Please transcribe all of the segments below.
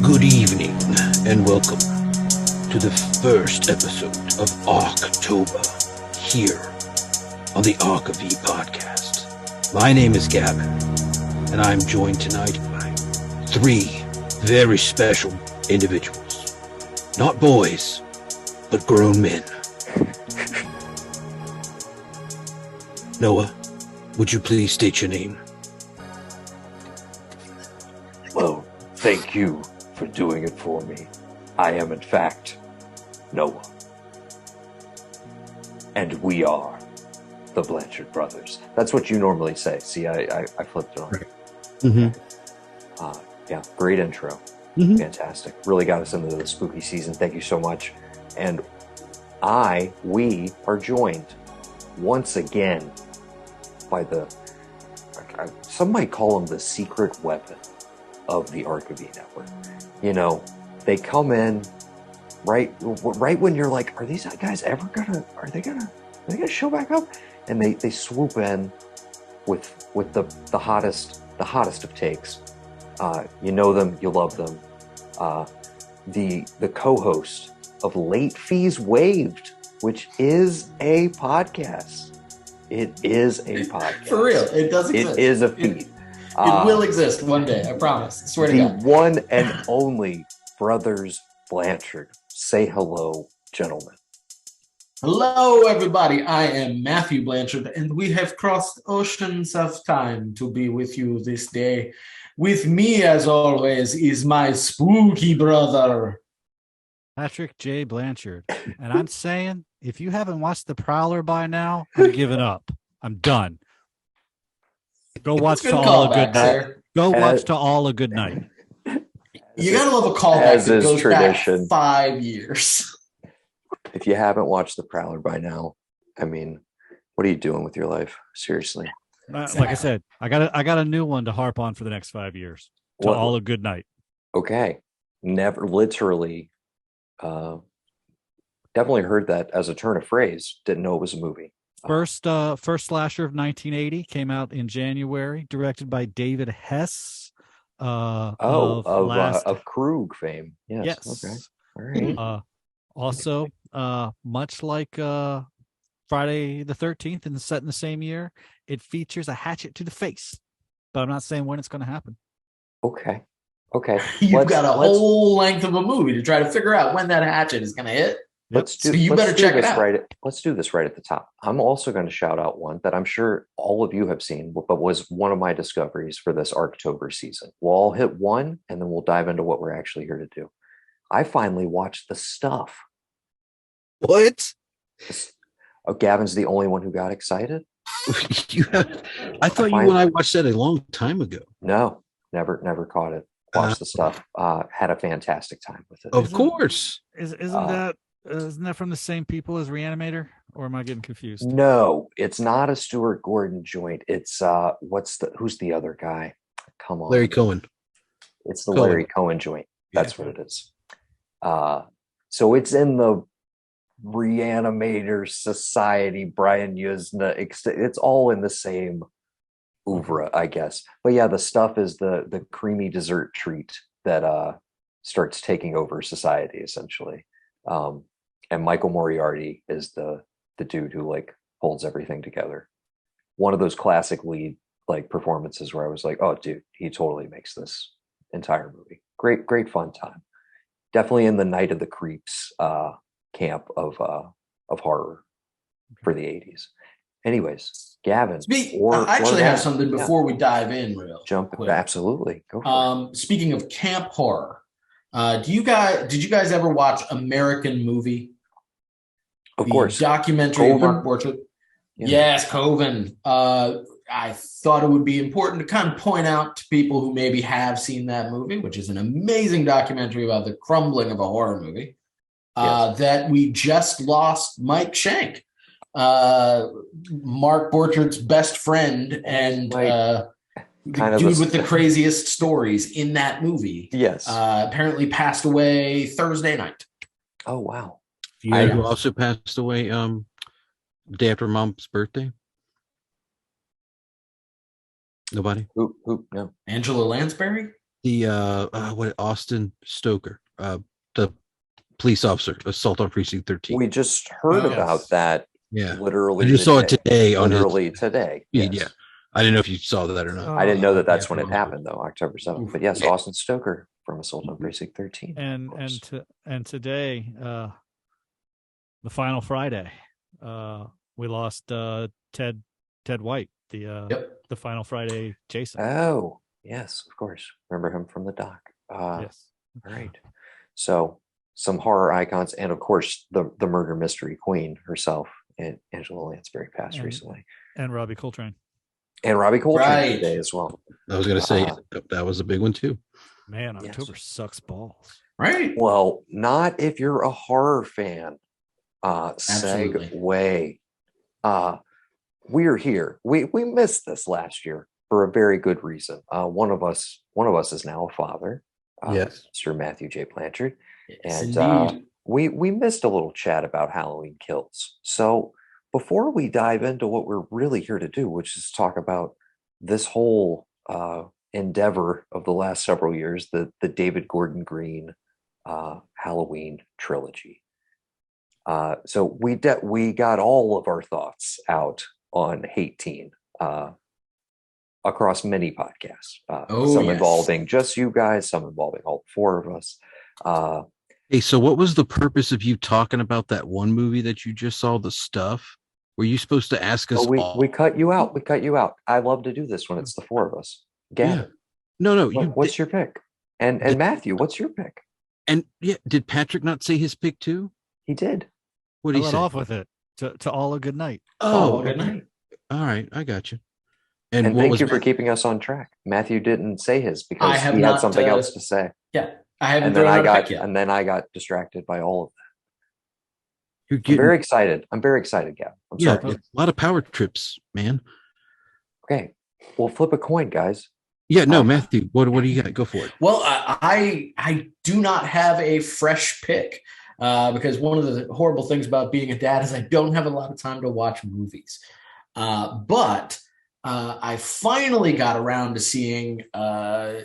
Good evening, and welcome to the first episode of October here on the Arc of V podcast. My name is Gavin, and I'm joined tonight by three very special individuals. Not boys, but grown men. Noah, would you please state your name? Well, thank you for doing it for me. I am, in fact, Noah. And we are the Blanchard brothers. That's what you normally say. See, I flipped it on. Right. Mm-hmm. Yeah, great intro. Mm-hmm. Fantastic. Really got us into the spooky season. Thank you so much. And we are joined once again by some might call him the secret weapon of the Arc of V network. You know, they come in right when you're like, are these guys ever gonna show back up? And they swoop in with the hottest of takes. You know them, you love them. The co-host of Late Fees Waived, which is a podcast. It is a podcast. For real, it does exist. It is a feed. It will exist one day, I promise. I swear to God. The one and only Brothers Blanchard. Say hello, gentlemen. Hello, everybody. I am Matthew Blanchard, and we have crossed oceans of time to be with you this day. With me, as always, is my spooky brother, Patrick J. Blanchard. And I'm saying, if you haven't watched The Prowler by now, I'm giving up. I'm done. Go watch To All a Good Night. Go watch To All a Good Night. You gotta love a callback that goes tradition. Back 5 years. If you haven't watched The Prowler by now, I mean, what are you doing with your life? Seriously. Like I said, I got a new one to harp on for the next 5 years. To All a Good Night. Okay. Never literally definitely heard that as a turn of phrase. Didn't know it was a movie. First slasher of 1980 came out in January, directed by David Hess. Of Krug fame. Yes. Okay. All right. Also, much like Friday the 13th, and set in the same year, it features a hatchet to the face. But I'm not saying when it's going to happen. Okay. You've got a whole length of a movie to try to figure out when that hatchet is going to hit. Let's do this right at the top. I'm also going to shout out one that I'm sure all of you have seen, but was one of my discoveries for this Arctober season. We'll all hit one, and then we'll dive into what we're actually here to do. I finally watched The Stuff. What? Gavin's the only one who got excited? I thought you and I watched that a long time ago. No, never caught it. Watched The Stuff. Had a fantastic time with it. Of course. Isn't that from the same people as Reanimator, or am I getting confused? No, it's not a Stuart Gordon joint. It's who's the other guy? Come on, Larry Cohen. It's the Larry Cohen joint. That's what it is. So it's in the Reanimator Society, Brian Yuzna. It's all in the same oeuvre, I guess. But yeah, The Stuff is the creamy dessert treat that starts taking over society, essentially. And Michael Moriarty is the dude who like holds everything together. One of those classic lead like performances where I was like, oh dude, he totally makes this entire movie. Great fun time. Definitely in the Night of the Creeps camp of horror for the 80s. Anyways, Gavin. I actually have something before we dive in real quick. Absolutely. Go for it. Speaking of camp horror, did you guys ever watch American Movie? Of course. Documentary of Mark Borchardt. Yeah. Yes, Coven. I thought it would be important to kind of point out to people who maybe have seen that movie, which is an amazing documentary about the crumbling of a horror movie, that we just lost Mike Shank, Mark Borchardt's best friend and the dude with the craziest stories in that movie. Yes. Apparently passed away Thursday night. Oh, wow. Who also passed away day after Mom's birthday? Nobody? Who? No. Angela Lansbury? what Austin Stoker, the police officer, assault on precinct 13. We just heard about that. Yeah, literally. I just saw it today on literally today. Feed, Yes. Yeah, I didn't know if you saw that or not. I didn't know that that's when it happened, though, October 7th. But yes, Austin Stoker from Assault on Precinct 13. And today, the final Friday, we lost Ted White, the final Friday Jason. Oh, yes, of course. Remember him from the doc. Yes. All right. So some horror icons, and of course the murder mystery queen herself, and Angela Lansbury passed recently, and Robbie Coltrane. Today as well. I was going to say that was a big one too. Man, October sucks balls. Right. Well, not if you're a horror fan. Segue. We're here. We missed this last year for a very good reason. One of us is now a father. Yes, Mr. Matthew J. Blanchard, yes, and we missed a little chat about Halloween Kills. So before we dive into what we're really here to do, which is talk about this whole endeavor of the last several years, the David Gordon Green Halloween trilogy. So we got all of our thoughts out on Hate Teen across many podcasts. Some involving just you guys, some involving all four of us. Hey, so what was the purpose of you talking about that one movie that you just saw, The Stuff? Were you supposed to ask us? We cut you out. I love to do this when it's the four of us. Gavin. Yeah. No. What's your pick? And Matthew, what's your pick? And did Patrick not say his pick too? He did. What did he say? Off with it. To all a good night. Oh, good night. All right, I got you. And thank you for keeping us on track. Matthew didn't say his because he had something else to say. Yeah, I haven't. And then I got distracted by all of that. I'm very excited. Gavin. I'm sorry. A lot of power trips, man. Okay, we'll flip a coin, guys. Yeah, no, Matthew, what do you got? Go for it. Well, I do not have a fresh pick because one of the horrible things about being a dad is I don't have a lot of time to watch movies. But I finally got around to seeing Candyman,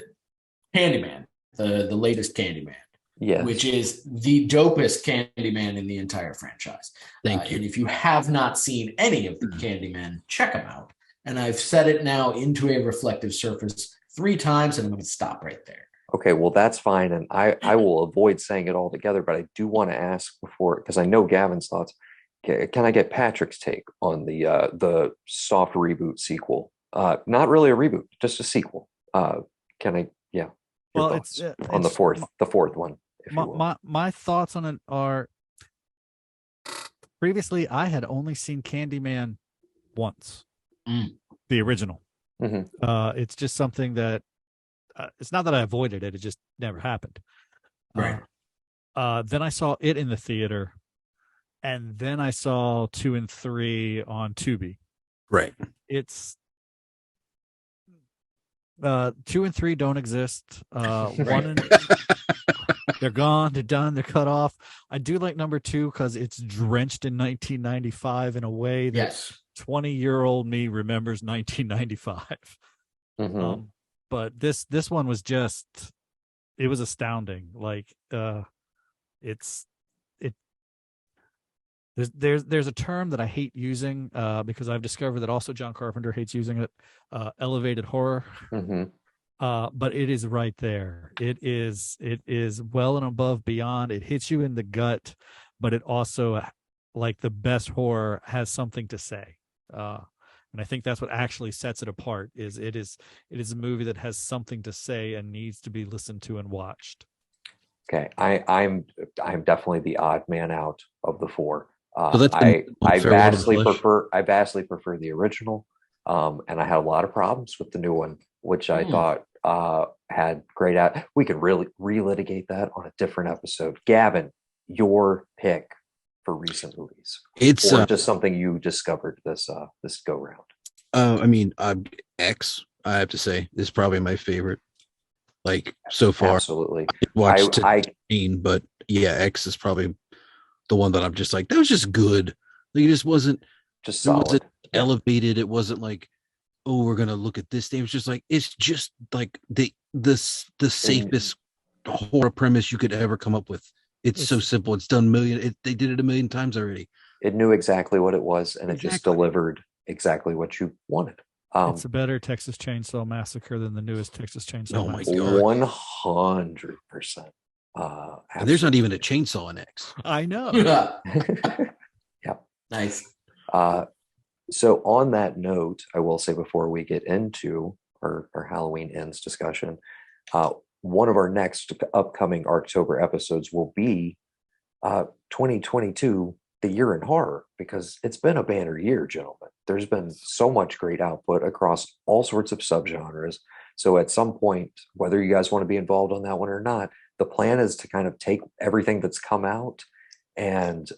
the latest Candyman. Yes. Which is the dopest Candyman in the entire franchise. Thank you. And if you have not seen any of the Candyman, check them out. And I've set it now into a reflective surface 3 times, and I'm going to stop right there. Okay, well, that's fine. And I will avoid saying it all together, but I do want to ask before, because I know Gavin's thoughts. Can I get Patrick's take on the soft reboot sequel? Not really a reboot, just a sequel. Can I? Yeah. Well, it's on the fourth one. My thoughts on it are, previously I had only seen Candyman once, the original. Mm-hmm. It's just something that it's not that I avoided it; it just never happened. Right. Then I saw it in the theater, and then I saw 2 and 3 on Tubi. Right. It's 2 and 3 don't exist. 1 and they're gone, they're done, they're cut off. I do like number 2 because it's drenched in 1995 in a way that 20-year-old me remembers 1995. Mm-hmm. But this one was it was astounding. Like there's a term that I hate using because I've discovered that also John Carpenter hates using it, elevated horror. Mm-hmm. But it is right there. It is well and above beyond. It hits you in the gut, but it also, like the best horror, has something to say. And I think that's what actually sets it apart. It is a movie that has something to say and needs to be listened to and watched. Okay, I'm definitely the odd man out of the 4. I vastly prefer the original, and I had a lot of problems with the new one, which I thought had great we could really relitigate that on a different episode. Gavin, your pick for recent movies, it's just something you discovered this go round. I mean, X, I have to say, is probably my favorite, like, so far. Absolutely. I watched it, but yeah, X is probably the one that I'm just like, that was just good. Like, it just wasn't solid. It wasn't elevated. It wasn't like, oh, we're gonna look at this thing. It was just like, it's just like the the safest horror premise you could ever come up with. It's so simple. It's done they did it a million times already. It knew exactly what it was, and it just delivered exactly what you wanted. It's a better Texas Chainsaw Massacre than the newest Texas Chainsaw Massacre. 100%. There's not even a chainsaw in X. I know. Yeah. Nice. So on that note, I will say before we get into our Halloween Ends discussion, one of our next upcoming October episodes will be 2022, the year in horror, because it's been a banner year, gentlemen. There's been so much great output across all sorts of subgenres. So at some point, whether you guys want to be involved on that one or not, the plan is to kind of take everything that's come out. And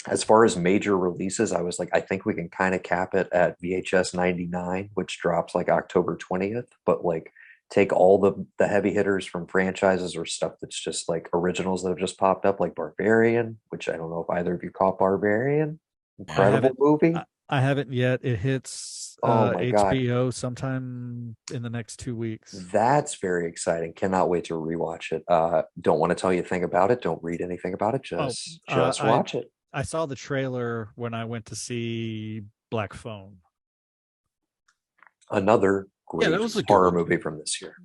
as far as major releases, I was like, I think we can kind of cap it at VHS 99, which drops like October 20th, but like take all the heavy hitters from franchises or stuff that's just like originals that have just popped up, like Barbarian, which I don't know if either of you caught Barbarian. Incredible movie. I haven't yet. It hits HBO sometime in the next 2 weeks. That's very exciting. Cannot wait to rewatch it. Don't want to tell you anything about it. Don't read anything about it. Just watch it. I saw the trailer when I went to see Black Phone. Another great horror movie from this year,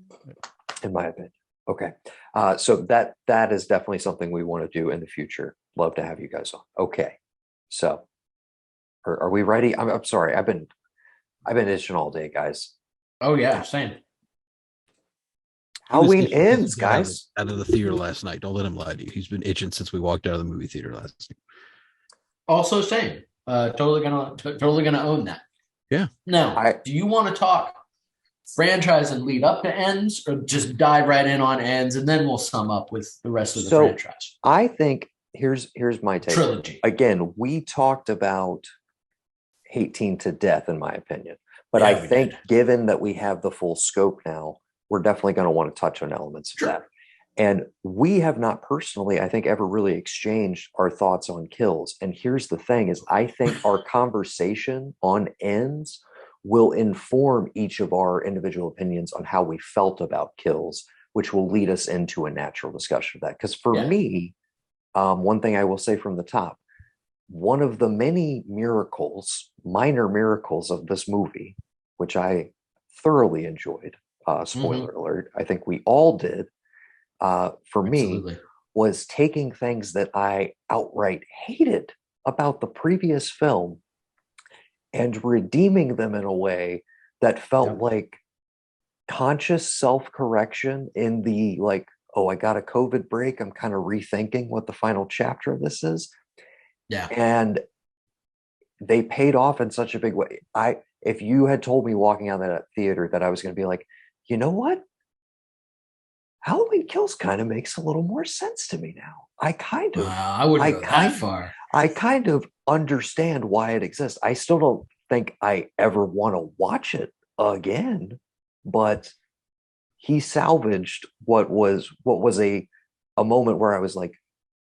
in my opinion. Okay. So that is definitely something we want to do in the future. Love to have you guys on. Okay. So are we ready? I'm sorry. I've been itching all day, guys. Oh yeah, same. Halloween Ends, guys. Out of the theater last night. Don't let him lie to you. He's been itching since we walked out of the movie theater last night. Also same. Totally gonna own that. Yeah. Now, do you want to talk franchise and lead up to Ends, or just dive right in on Ends and then we'll sum up with the rest of the franchise? I think here's my take. Trilogy. Again, we talked about 18 to death, in my opinion. But I think given that we have the full scope now, we're definitely going to want to touch on elements of that. And we have not personally, I think, ever really exchanged our thoughts on Kills. And here's the thing is I think our conversation on Ends will inform each of our individual opinions on how we felt about Kills, which will lead us into a natural discussion of that. Because for me, one thing I will say from the top, one of the many minor miracles of this movie, which I thoroughly enjoyed, spoiler alert, I think we all did, for me, was taking things that I outright hated about the previous film and redeeming them in a way that felt like conscious self-correction in the like, oh, I got a COVID break. I'm kind of rethinking what the final chapter of this is. Yeah. And they paid off in such a big way. If you had told me walking out of that theater that I was going to be like, you know what? Halloween Kills kind of makes a little more sense to me now. I wouldn't go that far. I kind of understand why it exists. I still don't think I ever want to watch it again, but he salvaged what was a moment where I was like,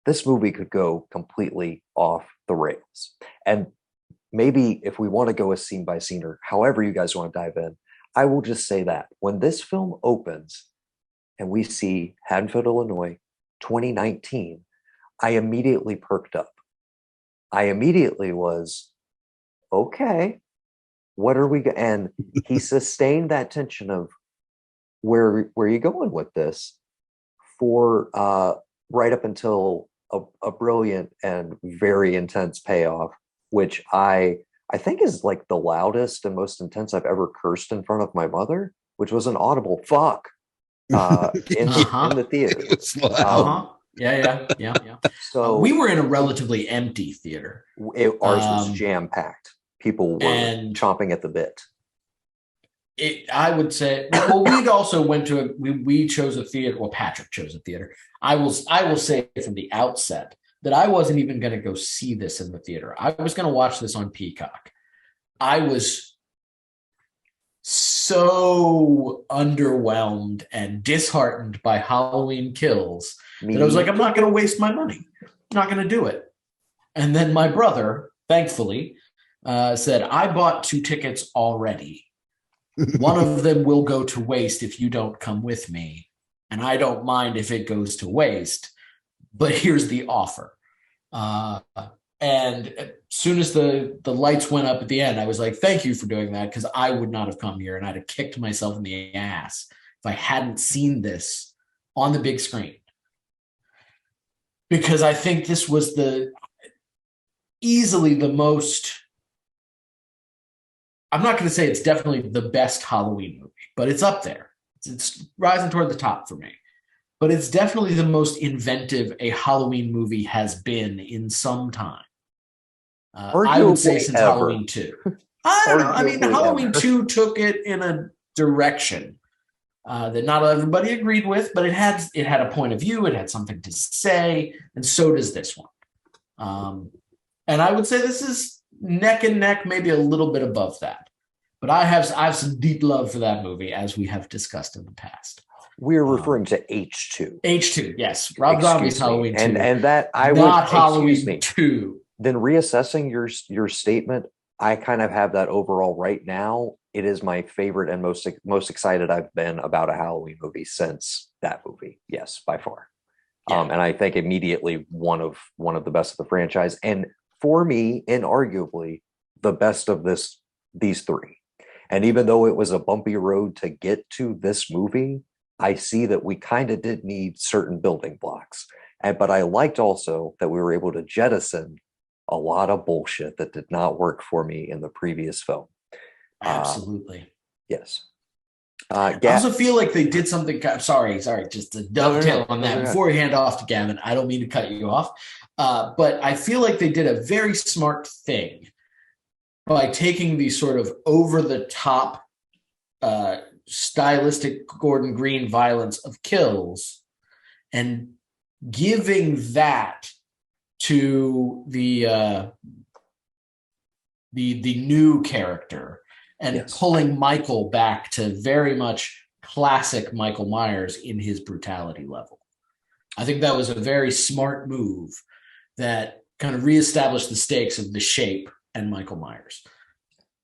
this movie could go completely off the rails. And maybe if we want to go a scene by scene or however you guys want to dive in, I will just say that when this film opens and we see Haddonfield, Illinois, 2019, I immediately perked up. I immediately was, okay, what are we and he sustained that tension of where are you going with this for right up until a brilliant and very intense payoff, which I think is like the loudest and most intense I've ever cursed in front of my mother, which was an audible fuck in the theater. Yeah. So we were in a relatively empty theater. Ours was jam-packed. People were chomping at the bit. I would say, well, we'd also went to we chose a theater. Well, Patrick chose a theater. I will say from the outset that I wasn't even going to go see this in the theater. I was going to watch this on Peacock. I was so underwhelmed and disheartened by Halloween Kills that I was like, I'm not going to waste my money. I'm not going to do it. And then my brother, thankfully, said, I bought 2 tickets already. One of them will go to waste if you don't come with me. And I don't mind if it goes to waste, but here's the offer. And as soon as the lights went up at the end, I was like, thank you for doing that, because I would not have come here and I'd have kicked myself in the ass if I hadn't seen this on the big screen. Because I think this was easily the most, I'm not going to say it's definitely the best Halloween movie, but it's up there. It's rising toward the top for me. But it's definitely the most inventive a Halloween movie has been in some time. I would say since Halloween 2. I don't know. I mean, Halloween 2 took it in a direction that not everybody agreed with, but it had a point of view. It had something to say, and so does this one. And I would say this is neck and neck, maybe a little bit above that. But I have some deep love for that movie, as we have discussed in the past. We're referring to H2. H2, yes. Rob Zombie's Halloween 2. And that I would, not Halloween 2. Then reassessing your statement, I kind of have that overall right now. It is my favorite and most excited I've been about a Halloween movie since that movie. Yes, by far. Yeah. And I think immediately one of the best of the franchise. And for me, inarguably, the best of these three. And even though it was a bumpy road to get to this movie, I see that we kind of did need certain building blocks. But I liked also that we were able to jettison a lot of bullshit that did not work for me in the previous film. Absolutely. Yes. I also feel like they did something. Sorry, just to dovetail on that before we hand off to Gavin. I don't mean to cut you off, but I feel like they did a very smart thing by taking the sort of over the top stylistic Gordon Green violence of kills and giving that to the new character and pulling Michael back to very much classic Michael Myers in his brutality level. I think that was a very smart move that kind of reestablished the stakes of The Shape and Michael Myers.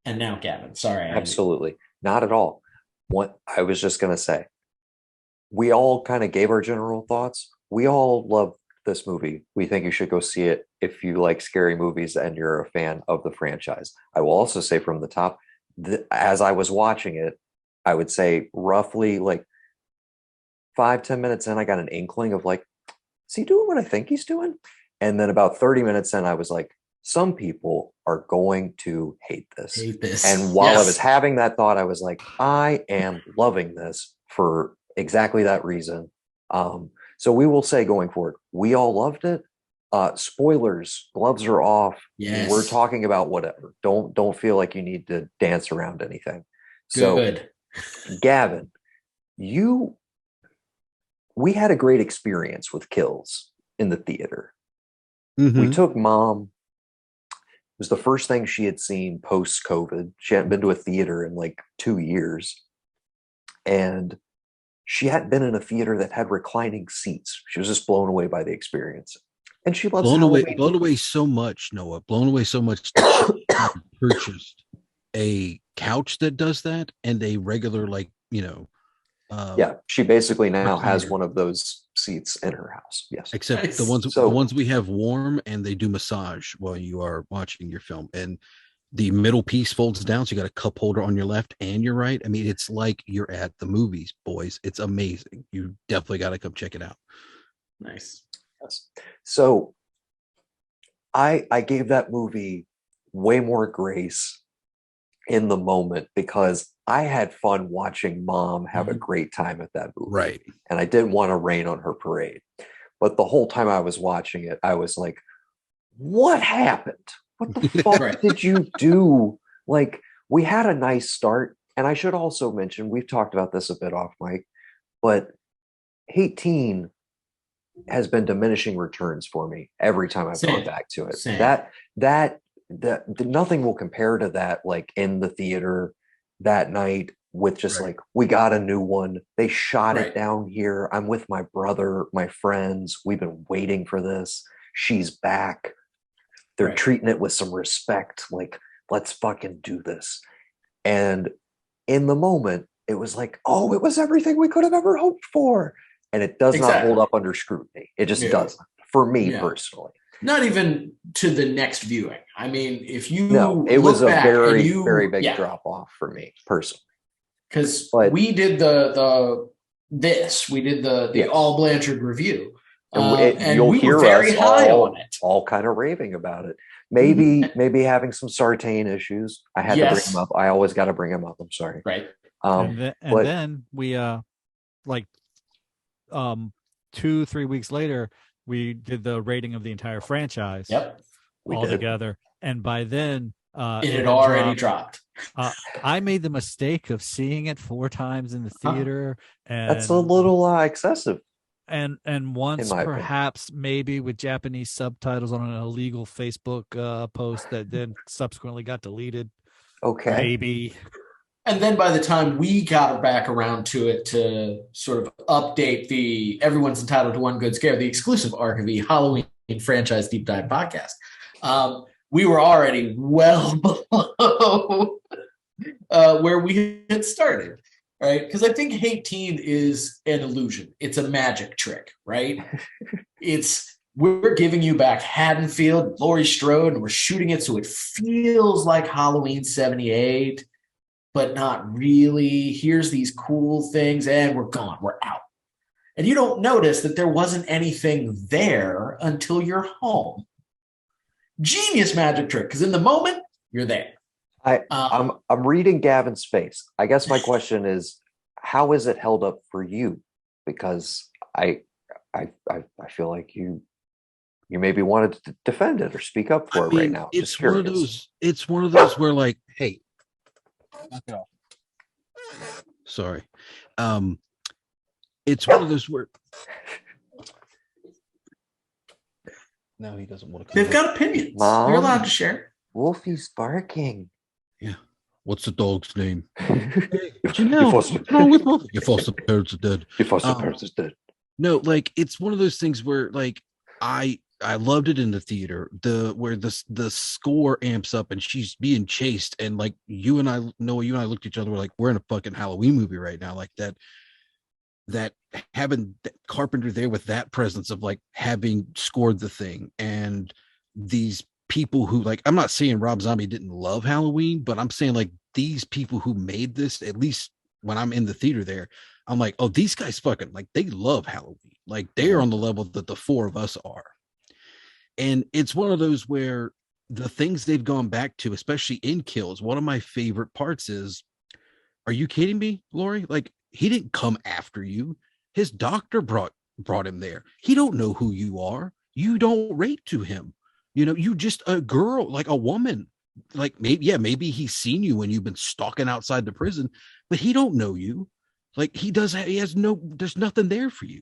And now Gavin, sorry. Absolutely. Not at all. What I was just going to say, we all kind of gave our general thoughts. We all love this movie. We think you should go see it if you like scary movies and you're a fan of the franchise. I will also say from the top, as I was watching it, I would say roughly like 5-10 minutes in, I got an inkling of like, is he doing what I think he's doing? And then about 30 minutes in, I was like, some people are going to hate this. And while I was having that thought, I was like, I am loving this for exactly that reason. So we will say going forward, we all loved it. Spoilers, gloves are off. Yes. We're talking about whatever. Don't feel like you need to dance around anything. Good. So, Gavin, we had a great experience with Kills in the theater. Mm-hmm. We took Mom. It was the first thing she had seen post-COVID. She hadn't been to a theater in like 2 years. And she hadn't been in a theater that had reclining seats. She was just blown away by the experience. And she loves blown away so much, Noah. Blown away so much that she purchased a couch that does that and a regular, she basically now has one of those seats in her house. Yes. Except the ones we have warm and they do massage while you are watching your film. And the middle piece folds down, so you got a cup holder on your left and your right. I mean, it's like you're at the movies, boys. It's amazing. You definitely got to come check it out. Nice. Yes. So I gave that movie way more grace in the moment because I had fun watching Mom have a great time at that movie. Right. And I didn't want to rain on her parade. But the whole time I was watching it, I was like, what happened? What the fuck did you do? Like, we had a nice start. And I should also mention, we've talked about this a bit off mic, but 18 has been diminishing returns for me every time I've gone back to it. That nothing will compare to that, like in the theater that night with just like, we got a new one. They shot it down here. I'm with my brother, my friends. We've been waiting for this. She's back. They're treating it with some respect. Like, let's fucking do this. And in the moment, it was like, oh, it was everything we could have ever hoped for. And it does not hold up under scrutiny. It just doesn't, for me personally. Not even to the next viewing. I mean, if you it was a very, very big drop off for me personally. Because we did the all Blanchard review. And you'll we hear were very high on it. All kind of raving about it. Maybe having some Sartain issues. I had to bring them up. I always got to bring them up. I'm sorry. Right. Then we 2-3 weeks later, we did the rating of the entire franchise. Yep. All together. And by then it had already dropped. I made the mistake of seeing it 4 times in the theater. And that's a little excessive. And once perhaps maybe with Japanese subtitles on an illegal Facebook post that then subsequently got deleted. Okay. Maybe. And then by the time we got back around to it to sort of update the Everyone's Entitled to One Good Scare, the exclusive arc of the Halloween franchise deep dive podcast, we were already well below where we had started. Right, because I think Hate Teen is an illusion. It's a magic trick, right? We're giving you back Haddonfield, Laurie Strode, and we're shooting it so it feels like Halloween 78, but not really. Here's these cool things, and we're gone. We're out. And you don't notice that there wasn't anything there until you're home. Genius magic trick, because in the moment, you're there. I'm reading Gavin's face. I guess my question is, how is it held up for you? Because I feel like you maybe wanted to defend it or speak up for it right now. It's one of those. It's one of those where, like, hey, knock it off. Sorry. It's one of those where. No, he doesn't want to. They've got opinions. Mom, you're allowed to share. Wolfie's barking. Yeah. What's the dog's name? Your foster parents are dead. Your foster parents are dead. No, like, it's one of those things where, like, I loved it in the theater. Where the score amps up and she's being chased, and like you and I looked at each other, we're like, we're in a fucking Halloween movie right now. Like that having Carpenter there with that presence of like having scored the thing, and these people who, like, I'm not saying Rob Zombie didn't love Halloween, but I'm saying like these people who made this, at least when I'm in the theater there, I'm like, oh, these guys fucking, like, they love Halloween. Like, they're on the level that the 4 of us are. And it's one of those where the things they've gone back to, especially in Kills, one of my favorite parts is, are you kidding me, Lori? Like, he didn't come after you. His doctor brought him there. He don't know who you are. You don't rate to him. You know, you just a girl, like a woman. Like, maybe he's seen you when you've been stalking outside the prison, but he don't know you. Like, there's nothing there for you.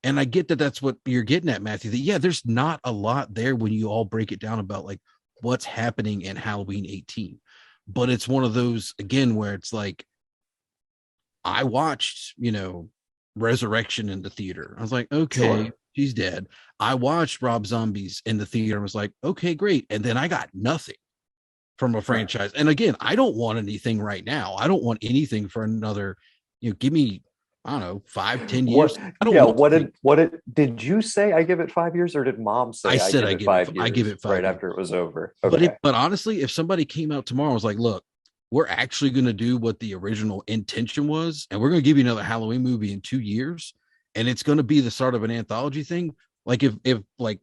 And I get that that's what you're getting at, Matthew, that there's not a lot there when you all break it down about like what's happening in Halloween 18. But it's one of those, again, where it's like, I watched, Resurrection in the theater. I was like, okay, sure, she's dead. I watched Rob Zombies in the theater and was like, okay, great. And then I got nothing from a franchise. And again, I don't want anything right now. I don't want anything for another, give me, I don't know, 5-10 years. Did you say I give it 5 years, or did Mom say I give it 5 years? I give it 5 right years. After it was over. Okay. But honestly, if somebody came out tomorrow and was like, look, we're actually going to do what the original intention was, and we're going to give you another Halloween movie in 2 years, and it's going to be the start of an anthology thing. Like, if like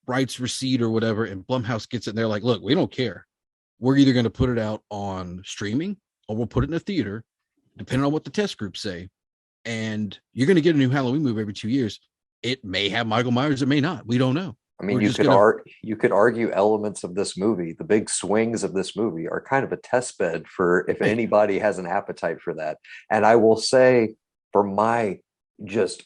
rights recede or whatever, and Blumhouse gets it, and they're like, look, we don't care. We're either going to put it out on streaming or we'll put it in a theater, depending on what the test groups say. And you're going to get a new Halloween movie every 2 years. It may have Michael Myers, it may not. We don't know. I mean, you could argue elements of this movie, the big swings of this movie, are kind of a test bed for if anybody has an appetite for that. And I will say, for my just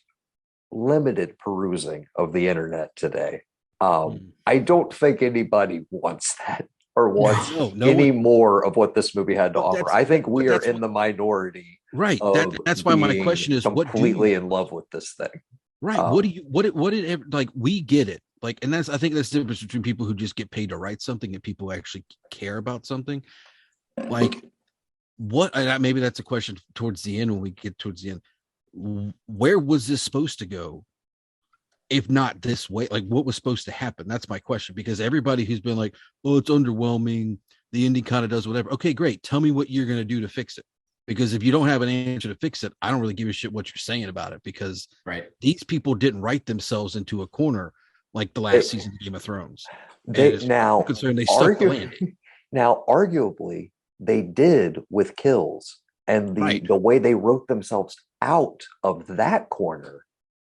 limited perusing of the internet today, I don't think anybody wants that or wants any more of what this movie had to offer. I think we are in the minority. Right. That's why my question is, completely in love with this thing. Right. We get it. Like, and I think that's the difference between people who just get paid to write something and people who actually care about something. Like, what, and maybe that's a question towards the end when we get towards the end. Where was this supposed to go? If not this way, like what was supposed to happen? That's my question, because everybody who's been like, oh, it's underwhelming, the ending kind of does whatever. Okay, great. Tell me what you're going to do to fix it. Because if you don't have an answer to fix it, I don't really give a shit what you're saying about it, because these people didn't write themselves into a corner like the last season of Game of Thrones. Now, they stuck the landing. Now, arguably, they did with Kills, and the way they wrote themselves out of that corner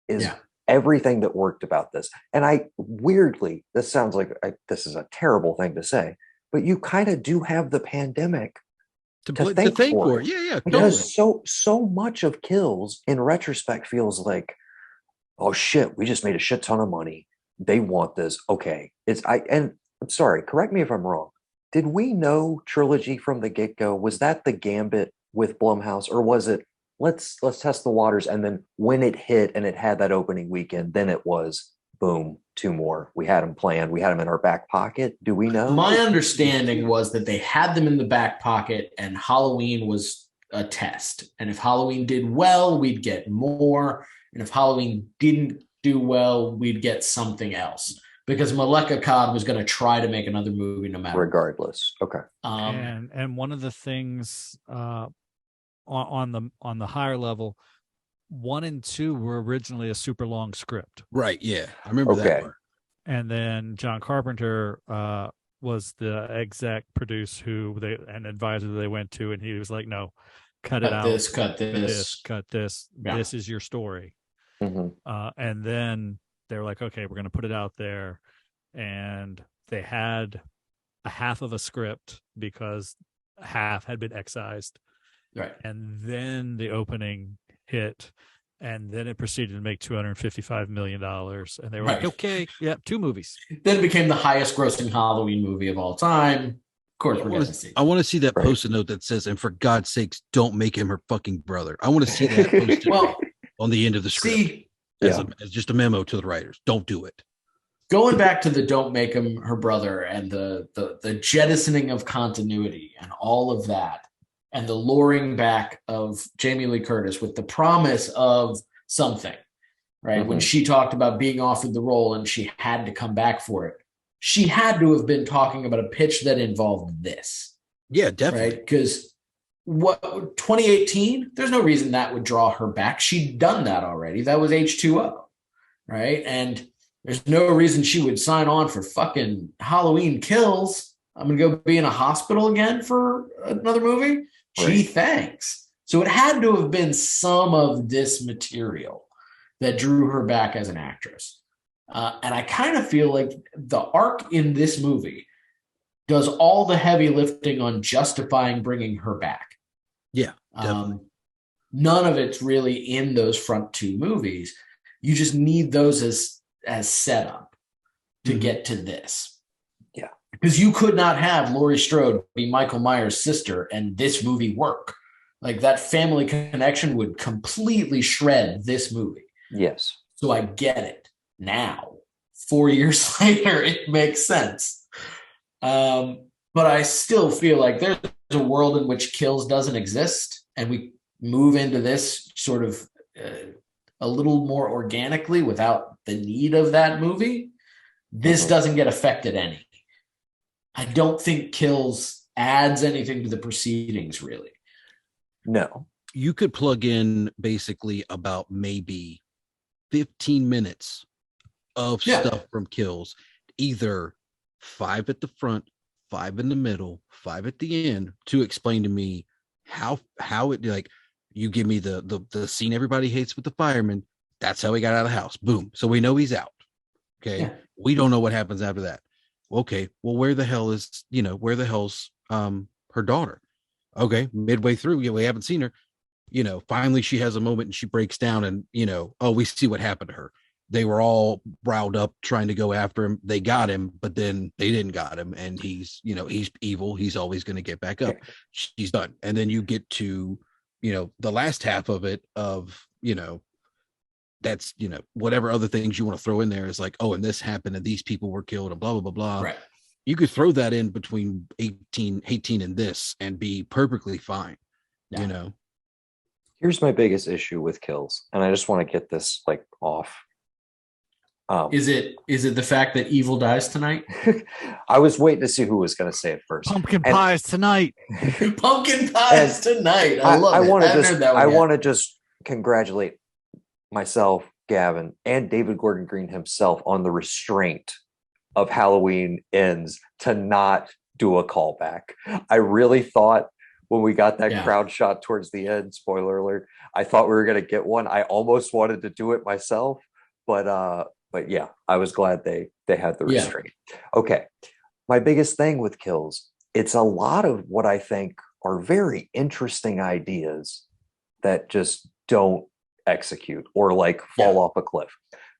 is everything that worked about this. And I weirdly, this sounds like this is a terrible thing to say, but you kind of do have the pandemic to thank for it. Yeah, because so much of Kills in retrospect feels like, oh shit, we just made a shit ton of money. They want this. Okay. And I'm sorry, correct me if I'm wrong. Did we know trilogy from the get-go? Was that the gambit with Blumhouse, or was it let's test the waters, and then when it hit and it had that opening weekend, then it was boom, 2 more. We had them planned. We had them in our back pocket. Do we know? My understanding was that they had them in the back pocket, and Halloween was a test. And if Halloween did well, we'd get more. And if Halloween didn't do well, we'd get something else. Because Maleka Khan was going to try to make another movie no matter regardless. Okay. And one of the things on the higher level, 1 and 2 were originally a super long script. Right. Yeah. I remember that part. And then John Carpenter was the exec producer an advisor they went to, and he was like, no, cut it out. Cut this. Yeah. This is your story. Mm-hmm. And then they were like, okay, we're going to put it out there. And they had a half of a script because half had been excised. Right. And then the opening hit, and then it proceeded to make $255 million. And they were like, okay, 2 movies. Then it became the highest grossing Halloween movie of all time. Of course, we're going to see. I want to see that post-it note that says, and for God's sakes, don't make him her fucking brother. I want to see that posted on the end of the script. As just a memo to the writers. Don't do it. Going back to the don't make him her brother and the jettisoning of continuity and all of that, and the luring back of Jamie Lee Curtis with the promise of something, right? Mm-hmm. When she talked about being offered the role and she had to come back for it, she had to have been talking about a pitch that involved this. Yeah, definitely. Right? Because 2018, there's no reason that would draw her back. She'd done that already. That was H2O, right? And there's no reason she would sign on for fucking Halloween Kills. I'm going to go be in a hospital again for another movie. Gee, thanks. So it had to have been some of this material that drew her back as an actress. And I kind of feel like the arc in this movie does all the heavy lifting on justifying bringing her back. Yeah, definitely. None of it's really in those front 2 movies. You just need those as setup to get to this. Yeah. Because you could not have Laurie Strode be Michael Myers' sister and this movie work. Like, that family connection would completely shred this movie. Yes. So I get it now. 4 years later, it makes sense. But I still feel like there's a world in which Kills doesn't exist, and we move into this sort of a little more organically without the need of that movie. This doesn't get affected any. I don't think Kills adds anything to the proceedings, really. No. You could plug in basically about maybe 15 minutes of stuff from Kills, either 5 at the front, 5 in the middle, 5 at the end, to explain to me how it, like, you give me the scene everybody hates with the fireman. That's how he got out of the house. Boom. So we know he's out. Okay. Yeah. We don't know what happens after that. Okay. Well, where the hell's her daughter? Okay. Midway through, we haven't seen her. Finally she has a moment and she breaks down and, we see what happened to her. They were all riled up trying to go after him. They got him, but then they didn't got him. And he's evil. He's always going to get back up. She's done. And then you get to, the last half of it of, that's, whatever other things you want to throw in there is like, oh, and this happened and these people were killed and blah, blah, blah, blah. Right. You could throw that in between 18 and this and be perfectly fine. Yeah. You know. Here's my biggest issue with Kills, and I just want to get this like off. Is it the fact that evil dies tonight? I was waiting to see who was going to say it first. Pumpkin pies tonight. Pumpkin pies tonight. I love it. I want to just congratulate myself, Gavin, and David Gordon Green himself on the restraint of Halloween Ends to not do a callback. I really thought when we got that crowd shot towards the end, spoiler alert, I thought we were going to get one. I almost wanted to do it myself, but yeah, I was glad they had the restraint. Okay. My biggest thing with Kills, it's a lot of what I think are very interesting ideas that just don't execute or like fall off a cliff.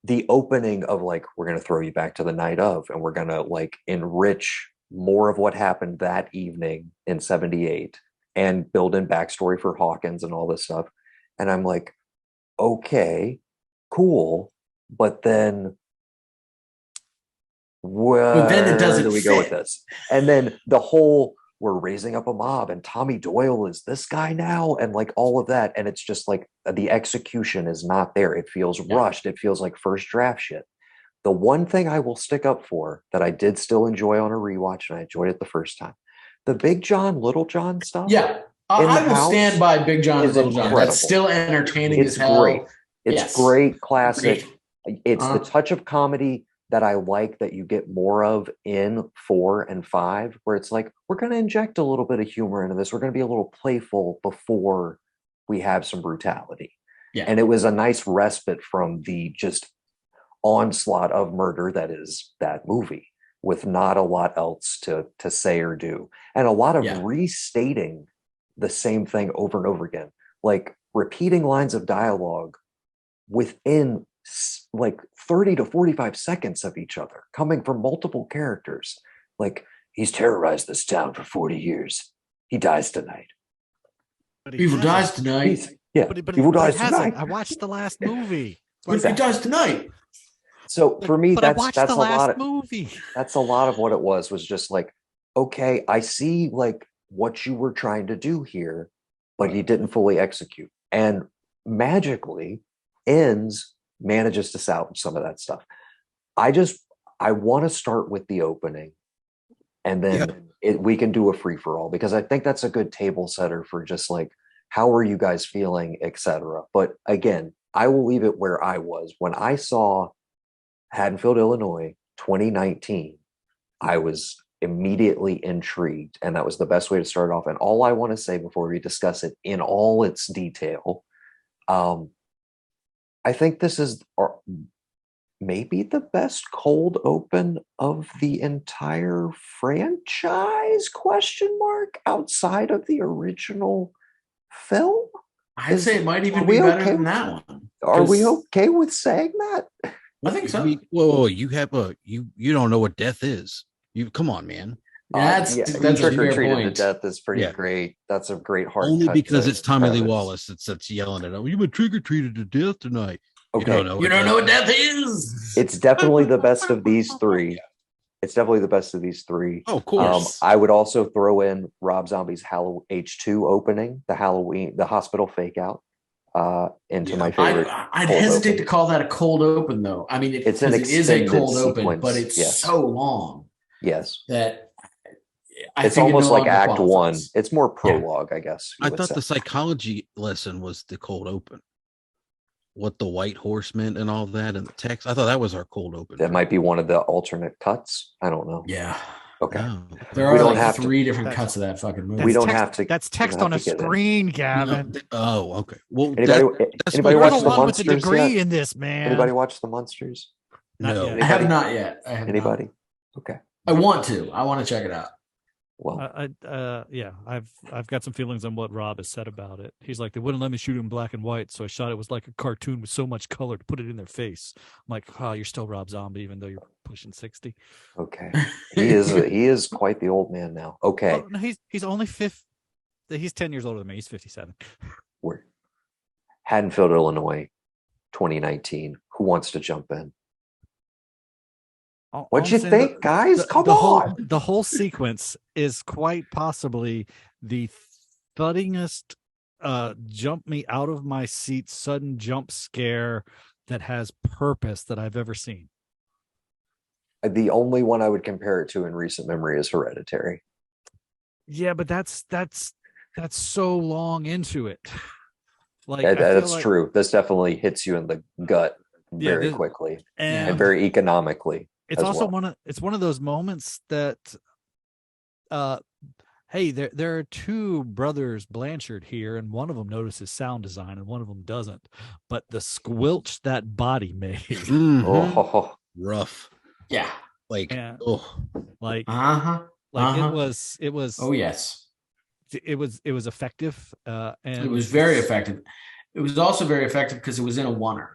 The opening of like, we're going to throw you back to the night of, and we're going to like enrich more of what happened that evening in 78 and build in backstory for Hawkins and all this stuff. And I'm like, okay, cool. But then where it doesn't do we go with this? And then the whole, we're raising up a mob and Tommy Doyle is this guy now, and like all of that. And it's just like the execution is not there. It feels rushed. It feels like first draft shit. The one thing I will stick up for that I did still enjoy on a rewatch, and I enjoyed it the first time, the Big John, Little John stuff. Yeah. I will stand by Big John and Little John. That's still entertaining as hell. Great. It's great, classic. Great. It's the touch of comedy that I like that you get more of in 4 and 5, where it's like, we're going to inject a little bit of humor into this. We're going to be a little playful before we have some brutality. Yeah. And it was a nice respite from the just onslaught of murder that is that movie, with not a lot else to say or do. And a lot of restating the same thing over and over again, like repeating lines of dialogue within like 30 to 45 seconds of each other, coming from multiple characters. Like, he's terrorized this town for 40 years. He dies tonight. Evil dies tonight. Evil dies tonight. I watched the last movie. He dies tonight. So for me, that's a lot of movie. That's a lot of what it was just like, okay, I see like what you were trying to do here, but you didn't fully execute. And magically Ends manages to salvage some of that stuff. I want to start with the opening, and then we can do a free-for-all, because I think that's a good table setter for just like, how are you guys feeling, etc. But again, I will leave it where I was when I saw Haddonfield, Illinois 2019. I was immediately intrigued, and that was the best way to start off. And all I want to say before we discuss it in all its detail, I think this is maybe the best cold open of the entire franchise, ? Outside of the original film. I'd say it might even be better than that one. Are we okay with saying that? I think so. Whoa, you have you don't know what death is. You come on, man. That's Trick or Treated to Death is pretty great. That's a great heart. Only because it's Tommy Lee Wallace that's yelling at him. You've been trick or treated to death tonight. Okay. You don't know what death is. It's definitely the best of these three. It's definitely the best of these three. Oh, of course. I would also throw in Rob Zombie's H2 opening, the hospital fake out, into my favorite. I'd hesitate to call that a cold open, though. I mean, it is a cold open, but it's so long. Yes. That it's almost like Act 1. It's more prologue, I guess. I thought the psychology lesson was the cold open. What the white horse meant and all that, and the text. I thought that was our cold open. That might be one of the alternate cuts. I don't know. Yeah. Okay. No. There are like 3 different cuts of that fucking movie. We don't have to. That's text on a screen, Gavin. Oh, okay. Well, anybody watch the Munsters? With the degree in this, man. Anybody watch the Munsters? No, I have not yet. Anybody? Okay. I want to check it out. Well, I've got some feelings on what Rob has said about it. He's like, they wouldn't let me shoot it in black and white, so I shot it was like a cartoon with so much color to put it in their face. I'm like, you're still Rob Zombie, even though you're pushing 60. Okay, he is quite the old man now. Okay, no, he's only he's 10 years older than me. He's 57. We're Haddonfield, Illinois, 2019. Who wants to jump in? What'd you think, guys? Come on. The whole sequence is quite possibly the thuddingest, jump me out of my seat, sudden jump scare that has purpose that I've ever seen. The only one I would compare it to in recent memory is Hereditary. Yeah, but that's so long into it. That's true. This definitely hits you in the gut very quickly and very economically. It's also one of those moments that, hey, there are two brothers Blanchard here, and one of them notices sound design and one of them doesn't. But the squelch that body made, rough. Yeah, it was. Oh yes, it was effective, and it was very effective. It was also very effective because it was in a oneer,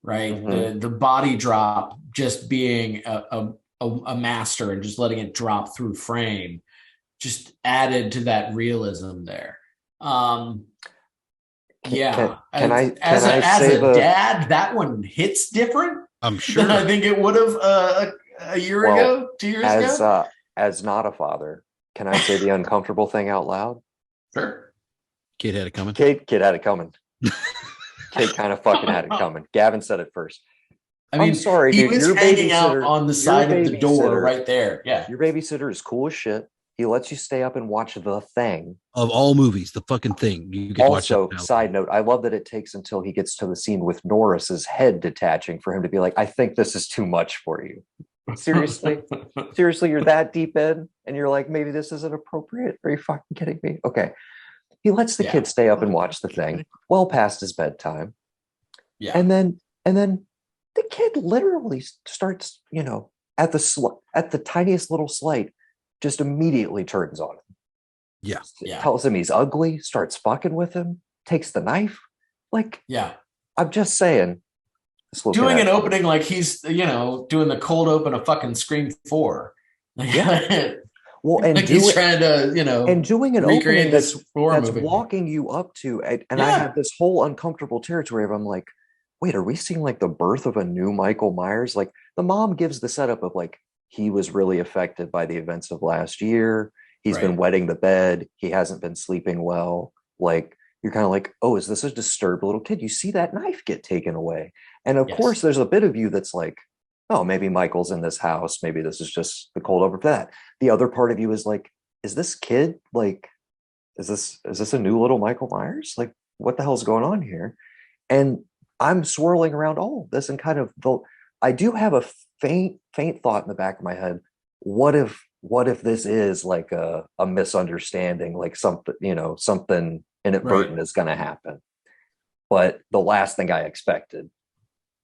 right? Mm-hmm. The body drop just being a master and just letting it drop through frame just added to that realism there. Can as a dad, that one hits different. I'm sure. Than I think it would have a year ago, 2 years ago. As not a father, can I say the uncomfortable thing out loud? Sure. Kid had it coming. Kid had it coming. Kid kind of fucking had it coming. Gavin said it first. I mean, I'm sorry, he dude. was Your hanging out on the side of the door babysitter- right there. Yeah. Your babysitter is cool as shit. He lets you stay up and watch The Thing. Of all movies, The fucking Thing. You get Also, to watch side note, I love that it takes until he gets to the scene with Norris's head detaching for him to be like, I think this is too much for you. Seriously? Seriously, you're that deep in and you're like, maybe this isn't appropriate? Are you fucking kidding me? Okay. He lets the kid stay up and watch The Thing well past his bedtime. Yeah. And then the kid literally starts, at the tiniest little slight, just immediately turns on him. Yeah. Tells him he's ugly, starts fucking with him, takes the knife. I'm just saying. Doing an opening like he's, doing the cold open of fucking Scream 4. Yeah. Well, and he's trying to, and doing an opening that's movie. walking you up to, and I have this whole uncomfortable territory of I'm like, wait, are we seeing like the birth of a new Michael Myers? Like the mom gives the setup of like, he was really affected by the events of last year. He's been wetting the bed. He hasn't been sleeping well. Like, you're kind of like, oh, is this a disturbed little kid? You see that knife get taken away. And of course, there's a bit of you that's like, oh, maybe Michael's in this house. Maybe this is just the cold open for that. The other part of you is like, is this kid like, is this a new little Michael Myers? Like, what the hell's going on here? And I'm swirling around all this and kind of I do have a faint thought in the back of my head. What if this is like a misunderstanding, like something inadvertent is going to happen? But the last thing I expected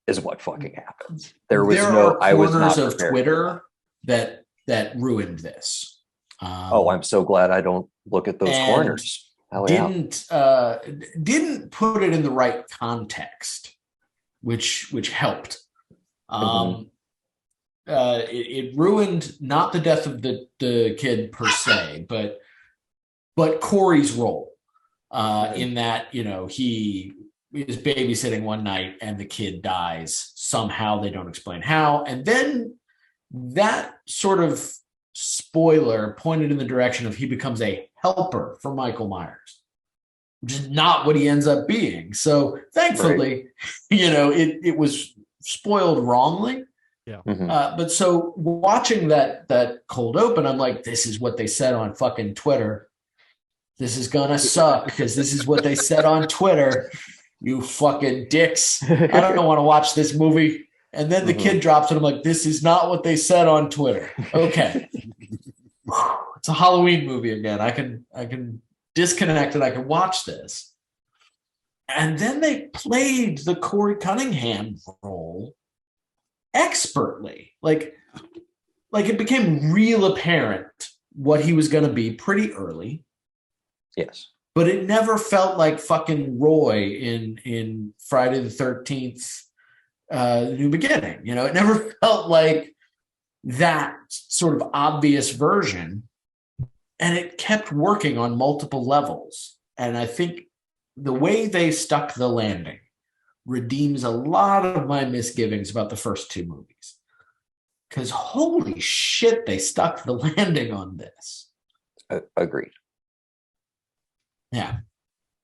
is what fucking happens. I was not prepared of Twitter that ruined this. I'm so glad I don't look at those corners. Didn't put it in the right context, which helped. It ruined not the death of the kid per se, but Corey's role in that he is babysitting one night and the kid dies somehow. They don't explain how, and then that sort of spoiler pointed in the direction of he becomes a helper for Michael Myers, which is not what he ends up being. So thankfully, it was spoiled wrongly. Yeah. But so watching that cold open, I'm like, this is what they said on fucking Twitter. This is gonna suck because this is what they said on Twitter. You fucking dicks. I don't want to watch this movie. And then the kid drops it. I'm like, this is not what they said on Twitter. Okay. It's a Halloween movie again. I can disconnect and I can watch this. And then they played the Corey Cunningham role expertly. Like it became real apparent what he was going to be pretty early. Yes. But it never felt like fucking Roy in Friday the 13th, New Beginning. It never felt like that sort of obvious version. And it kept working on multiple levels. And I think the way they stuck the landing redeems a lot of my misgivings about the first two movies. Because holy shit, they stuck the landing on this. Agreed. Yeah.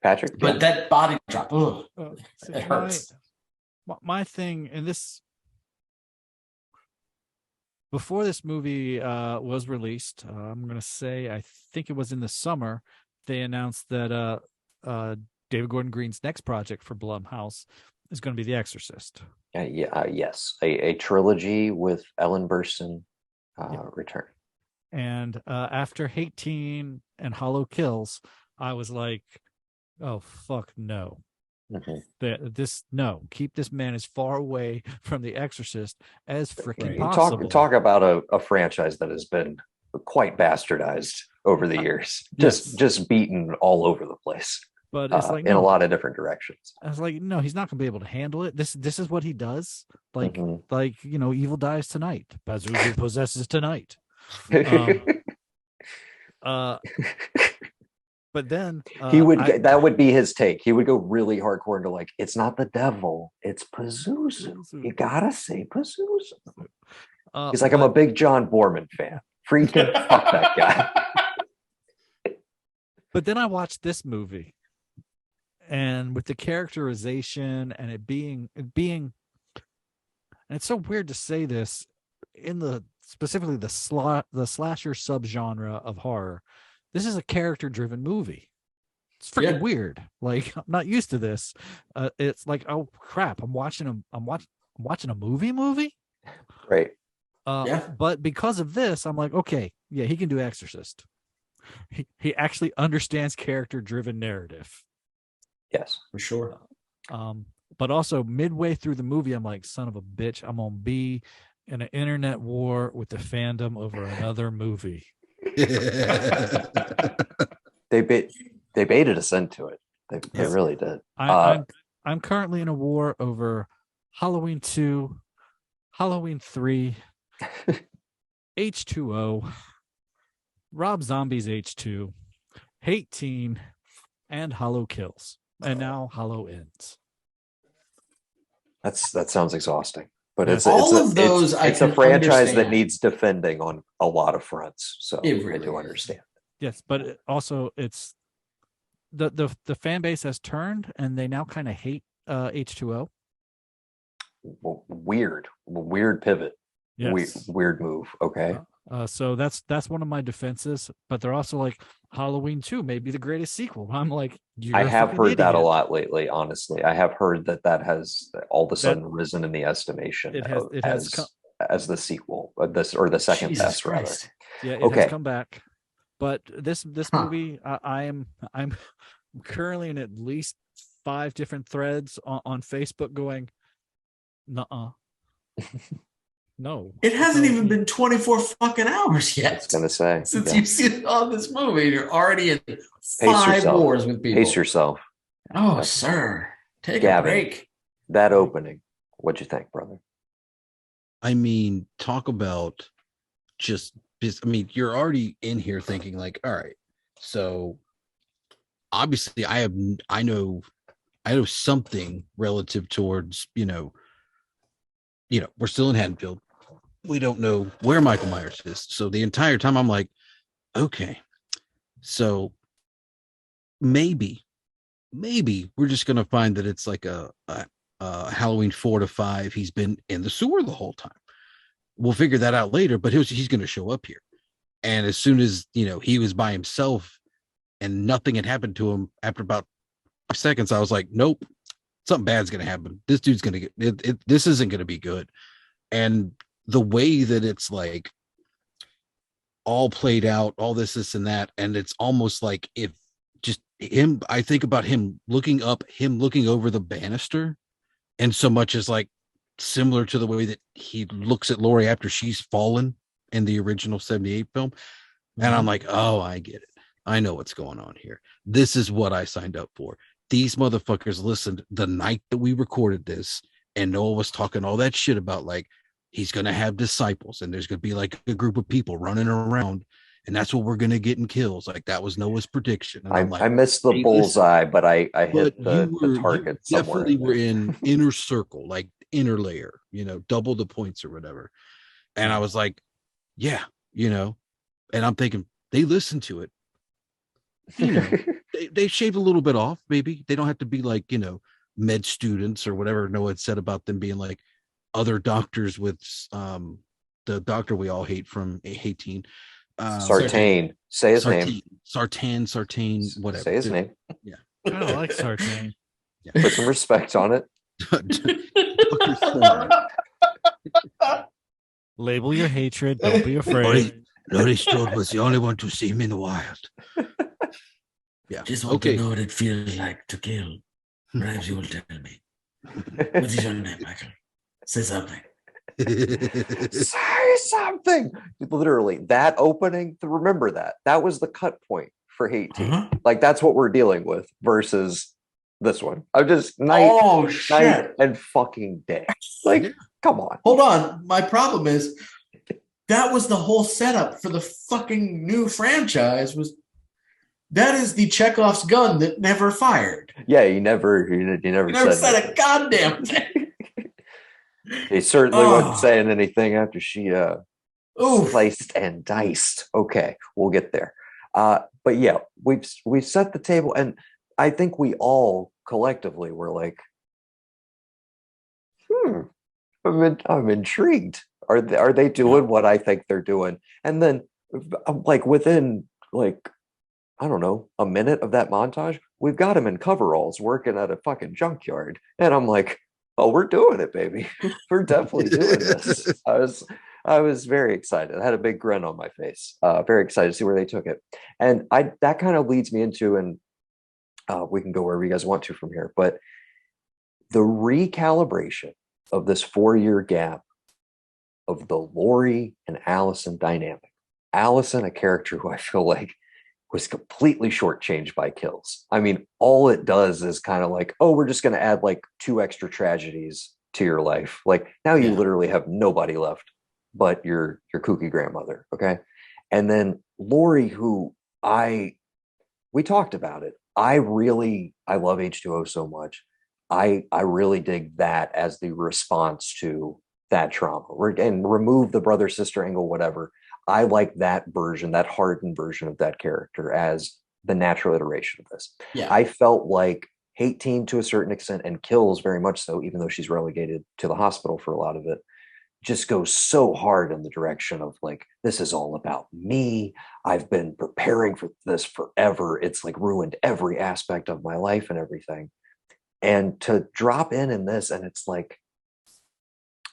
Patrick? But that body drop, it hurts. My thing, and this, before this movie was released, I'm going to say, I think it was in the summer, they announced that David Gordon Green's next project for Blumhouse is going to be The Exorcist. Yes, a trilogy with Ellen Burstyn returning. And after Hate Teen and Hollow Kills, I was like, oh, fuck no. Mm-hmm. Keep this man as far away from The Exorcist as freaking possible. Talk about a franchise that has been quite bastardized over the years, just beaten all over the place. But it's like in a lot of different directions. I was like, no, he's not going to be able to handle it. This is what he does. Like, evil dies tonight. Pazuzu possesses tonight. But then that would be his take. He would go really hardcore into like, it's not the devil, it's Pazuzu. You gotta say Pazuzu. He's like, I'm a big John Borman fan. Freaking fuck that guy. But then I watched this movie, and with the characterization and it being, and it's so weird to say this in specifically the slasher subgenre of horror. This is a character-driven movie. It's freaking weird. Like, I'm not used to this. It's like, oh crap, I'm watching a movie. Right. But because of this, I'm like, okay, yeah, he can do Exorcist. He actually understands character-driven narrative. Yes, for sure. But also midway through the movie, I'm like, son of a bitch, I'm gonna be in an internet war with the fandom over another movie. They baited us into it. They really did. I'm currently in a war over Halloween 2, Halloween 3, H2O, Rob Zombie's H2, Hate Teen, and Hollow Kills, and now Hollow Ends. That sounds exhausting. But it's a franchise that needs defending on a lot of fronts. So I do understand. Yes, but also it's the fan base has turned, and they now kind of hate H2O. Well, weird pivot. Yes. Weird move. Okay. So that's one of my defenses. But they're also like, Halloween 2 may be the greatest sequel. I'm like, I have heard that a lot lately. Honestly, I have heard that has all of a sudden risen in the estimation. As the sequel, or the second Jesus best, Christ. rather. Yeah, it has come back. But this movie, I'm currently in at least 5 different threads on Facebook going, nuh-uh. No. It hasn't even been 24 fucking hours yet. I was gonna say. Since you've seen all this movie, you're already in 5 wars with people. Pace yourself. Oh, sir. Take Gavin, a break. That opening. What'd you think, brother? I mean, talk about you're already in here thinking like, all right, so obviously I know something relative towards, we're still in Haddonfield. We don't know where Michael Myers is. So the entire time I'm like, okay, so maybe we're just going to find that it's like a Halloween 4 to 5. He's been in the sewer the whole time. We'll figure that out later, but he's going to show up here. And as soon as, he was by himself and nothing had happened to him, after about 5 seconds, I was like, nope, something bad's going to happen. This dude's going to get it. This isn't going to be good. And the way that it's like all played out, all this and that. And it's almost like if just him, I think about him looking over the banister, and so much as like similar to the way that he looks at Laurie after she's fallen in the original 78 film. And I'm like, oh, I get it. I know what's going on here. This is what I signed up for. These motherfuckers listened the night that we recorded this, and Noah was talking all that shit about like, he's going to have disciples and there's going to be like a group of people running around, and that's what we're going to get in kills. Like that was Noah's prediction. And I missed the bullseye, but I hit the target somewhere. Definitely were in inner circle, like inner layer, double the points or whatever. And I was like, yeah, and I'm thinking they listen to it. They shaved a little bit off. Maybe they don't have to be like, med students or whatever Noah had said about them being like other doctors with the doctor we all hate from 18. Sartain. Say his name. Sartain, whatever. Say his name. Yeah. I don't like Sartain. Yeah. Put some respect on it. Label your hatred. Don't be afraid. Laurie Strode was the only one to see him in the wild. Yeah. Just want to know what it feels like to kill. Perhaps you will tell me. What is your name, Michael? Say something. Say something. Literally, that opening, remember that was the cut point for Hate Team. Like, that's what we're dealing with versus this one. I'm just night and fucking day. Like, come on. Hold on. My problem is that was the whole setup for the fucking new franchise. That is the Chekhov's gun that never fired. Yeah, he never said a goddamn thing. He certainly wasn't saying anything after she sliced and diced. Okay, we'll get there. But yeah, we've set the table, and I think we all collectively were like, I'm intrigued. Are they doing what I think they're doing? And then, like, within I don't know, a minute of that montage, we've got him in coveralls working at a fucking junkyard. And I'm like, oh, we're doing it, baby. We're definitely doing this. I was very excited. I had a big grin on my face. Very excited to see where they took it. And that kind of leads me into, and we can go wherever you guys want to from here, but the recalibration of this 4-year gap of the Laurie and Allison dynamic. Allison, a character who I feel like was completely shortchanged by Kills. I mean, all it does is kind of like, oh, we're just going to add like 2 extra tragedies to your life. Like, now you literally have nobody left but your kooky grandmother. Okay. And then Laurie, who we talked about it. I love H2O so much. I really dig that as the response to that trauma, and remove the brother sister angle, whatever. I like that version, that hardened version of that character as the natural iteration of this. Yeah. I felt like Hate Team to a certain extent, and Kills very much so, even though she's relegated to the hospital for a lot of it, just goes so hard in the direction of like, this is all about me. I've been preparing for this forever. It's like ruined every aspect of my life and everything. And to drop in this, and it's like,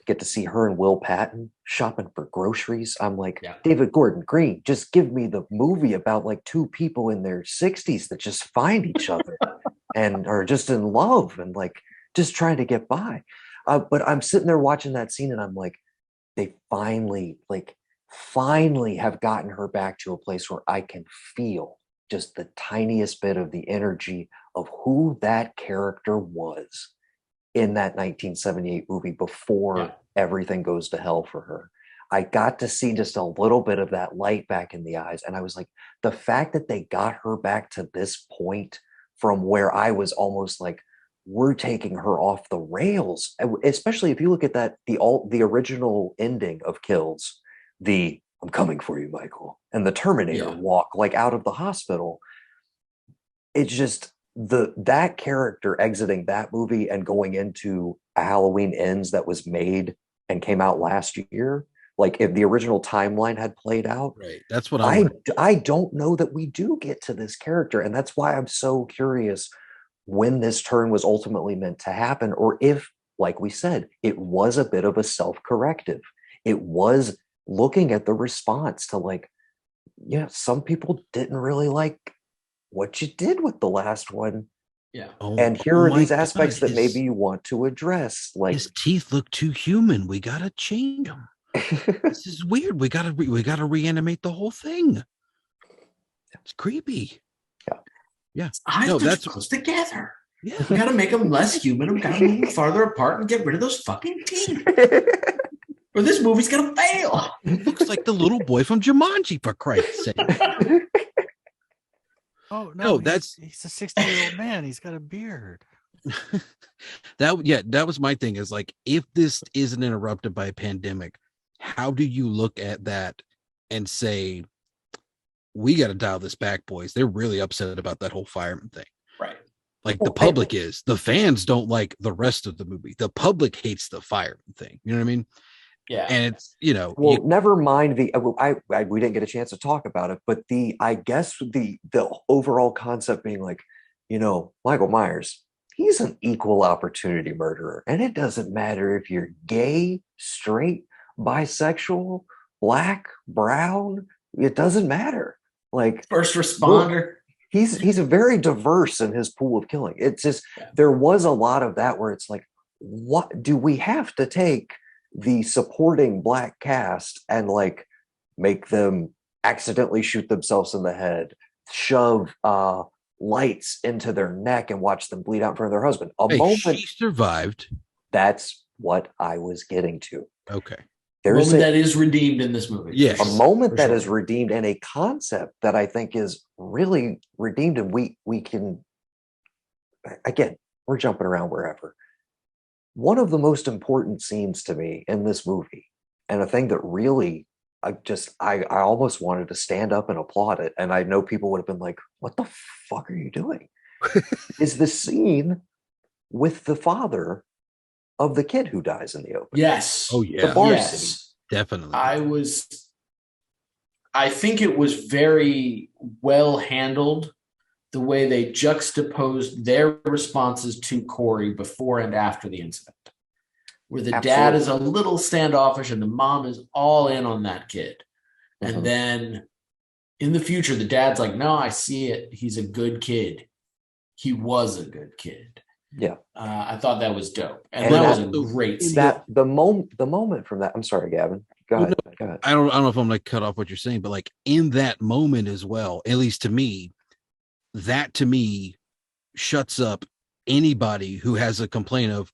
get to see her and Will Patton shopping for groceries. I'm like, David Gordon Green, just give me the movie about like 2 people in their 60s that just find each other and are just in love and like just trying to get by. But I'm sitting there watching that scene and I'm like, they finally have gotten her back to a place where I can feel just the tiniest bit of the energy of who that character was in that 1978 movie before everything goes to hell for her. I got to see just a little bit of that light back in the eyes. And I was like, the fact that they got her back to this point from where I was almost like, we're taking her off the rails, especially if you look at that, the original ending of Kills, the I'm coming for you, Michael, and the Terminator walk like out of the hospital. It's just that character exiting that movie and going into a Halloween Ends that was made and came out last year. Like, if the original timeline had played out, right? That's what I don't know that we do get to this character. And that's why I'm so curious when this turn was ultimately meant to happen, or if, like we said, it was a bit of a self-corrective. It was looking at the response to like, some people didn't really like what you did with the last one. Yeah. And here are these aspects that maybe you want to address. Like, his teeth look too human. We gotta change them. This is weird. We gotta reanimate the whole thing. It's creepy. Yeah. That's close together. Yeah. We gotta make them less human. We gotta move them farther apart and get rid of those fucking teeth. Or this movie's gonna fail. It looks like the little boy from Jumanji, for Christ's sake. Oh no, he's a 60-year-old man. He's got a beard. That was my thing, is like, if this isn't interrupted by a pandemic, how do you look at that and say, we got to dial this back, boys? They're really upset about that whole fireman thing. Right. Like the public is. The fans don't like the rest of the movie. The public hates the fireman thing. You know what I mean? Yeah. And it's, you know, never mind we didn't get a chance to talk about it, but I guess the overall concept being like, you know, Michael Myers, he's an equal opportunity murderer. And it doesn't matter if you're gay, straight, bisexual, black, brown, it doesn't matter. Like first responder. He's very diverse in his pool of killing. It's just, there was a lot of that where it's like, what do we have to take the supporting black cast and like make them accidentally shoot themselves in the head, shove lights into their neck and watch them bleed out in front of their husband? She survived. That's what I was getting to. Okay. There's a moment that is redeemed in this movie. Yes. A moment that is redeemed, and a concept that I think is really redeemed. And we can, again, we're jumping around wherever. One of the most important scenes to me in this movie, and a thing that really, I almost wanted to stand up and applaud it. And I know people would have been like, what the fuck are you doing? is the scene with the father of the kid who dies in the open. Yes. Oh yeah. The bar scene. Definitely. I think it was very well handled, the way they juxtaposed their responses to Corey before and after the incident, where the dad is a little standoffish and the mom is all in on that kid. Mm-hmm. And then in the future, the dad's like, no, I see it. He's a good kid. He was a good kid. Yeah. I thought that was dope. And that was a great scene. The moment from that, I'm sorry, Gavin. Go ahead. I don't know if I'm like cut off what you're saying, but like in that moment as well, at least to me, that to me shuts up anybody who has a complaint of,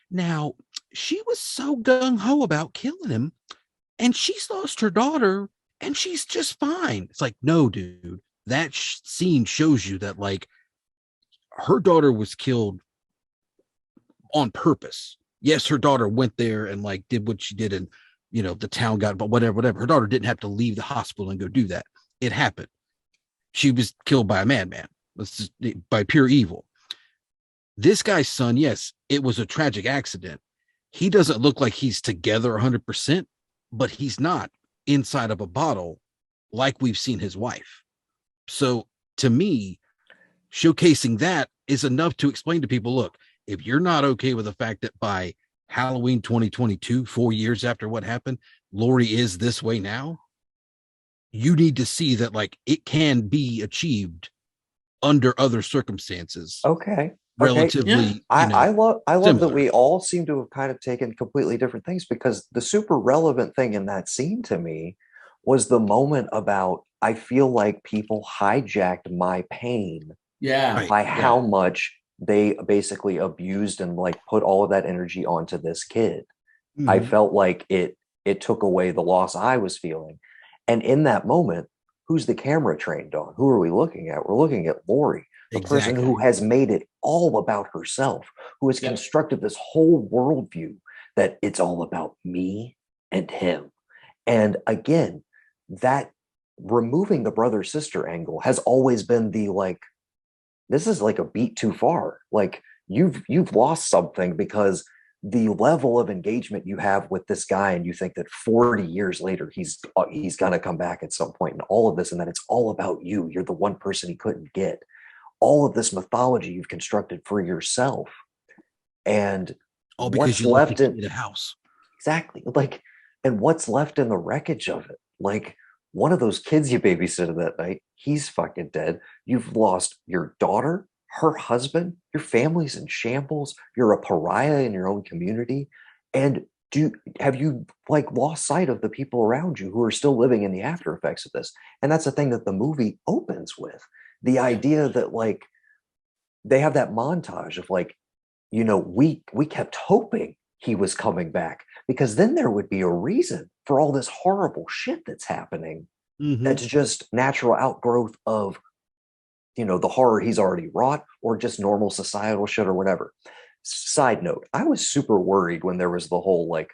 now she was so gung-ho about killing him and she's lost her daughter and she's just fine. It's like, no, dude, that scene shows you that like her daughter was killed on purpose. Yes, her daughter went there and like did what she did, and you know the town got, but whatever. Her daughter didn't have to leave the hospital and go do that. It happened. She was killed by a madman, by pure evil. This guy's son, yes, it was a tragic accident. He doesn't look like he's together 100%, but he's not inside of a bottle like we've seen his wife. So to me, showcasing that is enough to explain to people, look, if you're not okay with the fact that by Halloween 2022, 4 years after what happened, Lori is this way now, you need to see that like it can be achieved under other circumstances. Okay. Relatively. Yeah. I love that we all seem to have kind of taken completely different things, because the super relevant thing in that scene to me was the moment about, I feel like people hijacked my pain by how much they basically abused and like put all of that energy onto this kid. Mm-hmm. I felt like it took away the loss I was feeling. And in that moment, who's the camera trained on? Who are we looking at? We're looking at Lori, the person who has made it all about herself, who has constructed this whole worldview that it's all about me and him. And again, that removing the brother-sister angle has always been the like, this is like a beat too far. Like you've lost something, because the level of engagement you have with this guy, and you think that 40 years later he's going to come back at some point, and all of this, and that it's all about you. You're the one person he couldn't get. All of this mythology you've constructed for yourself, and all because you left in the house. Exactly. Like, and what's left in the wreckage of it? Like, one of those kids you babysitted that night, he's fucking dead. You've lost your daughter, her husband, your family's in shambles. You're a pariah in your own community. And have you like lost sight of the people around you who are still living in the after effects of this? And that's the thing that the movie opens with. The idea that like they have that montage of like, you know, we kept hoping he was coming back, because then there would be a reason for all this horrible shit that's happening. Mm-hmm. That's just natural outgrowth of, you know, the horror he's already wrought, or just normal societal shit or whatever. Side note, I was super worried when there was the whole like,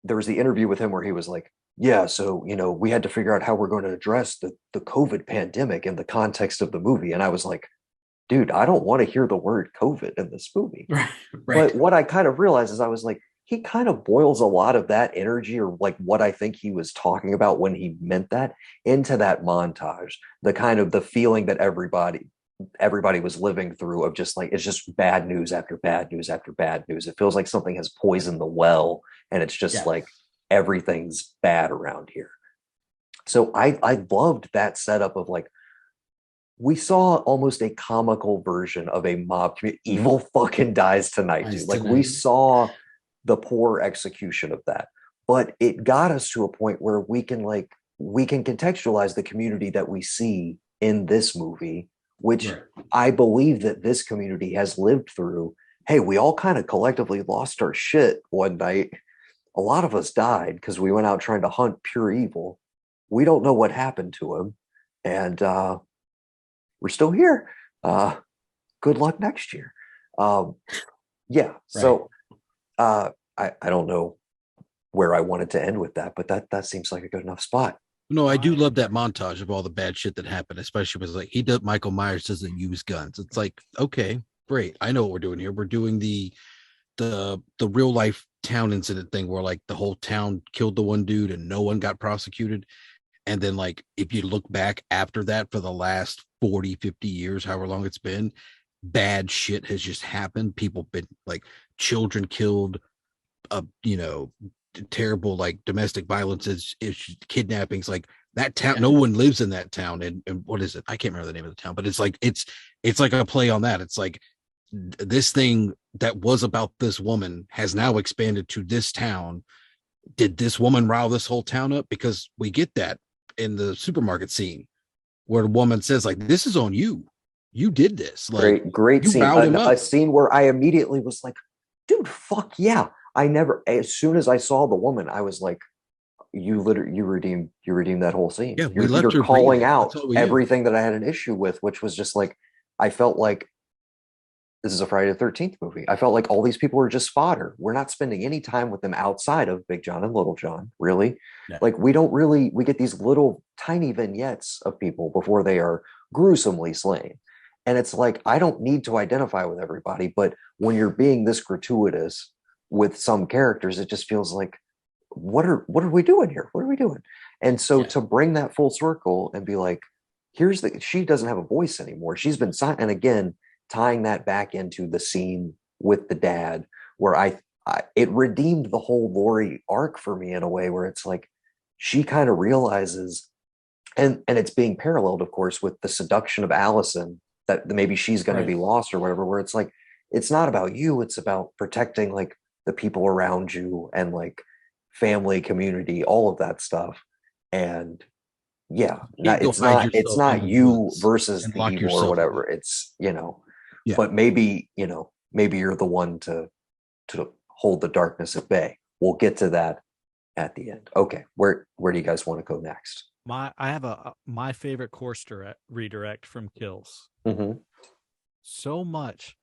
there was the interview with him where he was like, yeah, so we had to figure out how we're going to address the COVID pandemic in the context of the movie. And I was like, dude, I don't want to hear the word COVID in this movie. Right. But what I kind of realized is I was like, he kind of boils a lot of that energy, or like what I think he was talking about when he meant that, into that montage, the kind of the feeling that everybody was living through, of just like, it's just bad news after bad news after bad news. It feels like something has poisoned the well, and it's just like everything's bad around here. So I loved that setup of like, we saw almost a comical version of a mob community. Evil fucking dies tonight, dude. Like, we saw the poor execution of that, but it got us to a point where we can contextualize the community that we see in this movie, which I believe that this community has lived through. Hey, we all kind of collectively lost our shit one night. A lot of us died because we went out trying to hunt pure evil. We don't know what happened to him, and we're still here. Good luck next year. So I don't know where I wanted to end with that, but that seems like a good enough spot. No, I do love that montage of all the bad shit that happened, especially with like Michael Myers doesn't use guns. It's like, okay, great. I know what we're doing here. We're doing the real life town incident thing where like the whole town killed the one dude and no one got prosecuted. And then like, if you look back after that for the last 40, 50 years, however long it's been, bad shit has just happened. People been like children killed, terrible like domestic violences, kidnappings, like that town. No one lives in that town. And what is it? I can't remember the name of the town, but it's like a play on that. It's like this thing that was about this woman has now expanded to this town. Did this woman rile this whole town up? Because we get that in the supermarket scene where the woman says like, this is on you. You did this. Like, great scene. A scene where I immediately was like, dude, fuck yeah. As soon as I saw the woman, I was like, you redeemed that whole scene. Yeah, you're calling out everything that I had an issue with, which was just like, I felt like this is a Friday the 13th movie. I felt like all these people were just fodder. We're not spending any time with them outside of Big John and Little John, really. Yeah. Like, we get these little tiny vignettes of people before they are gruesomely slain. And it's like, I don't need to identify with everybody, but when you're being this gratuitous with some characters, it just feels like, what are we doing here? What are we doing? And so to bring that full circle and be like, she doesn't have a voice anymore. She's been signed. And again, tying that back into the scene with the dad, where it redeemed the whole Laurie arc for me in a way where it's like, she kind of realizes, and it's being paralleled, of course, with the seduction of Allison, that maybe she's going to be lost or whatever, where it's like, it's not about you. It's about protecting like the people around you and like family, community, all of that stuff. And it's not you versus the evil or whatever. It's, but maybe you're the one to hold the darkness at bay. We'll get to that at the end. Okay. Where do you guys want to go next? I have my favorite course redirect from Kills. Mm-hmm. So much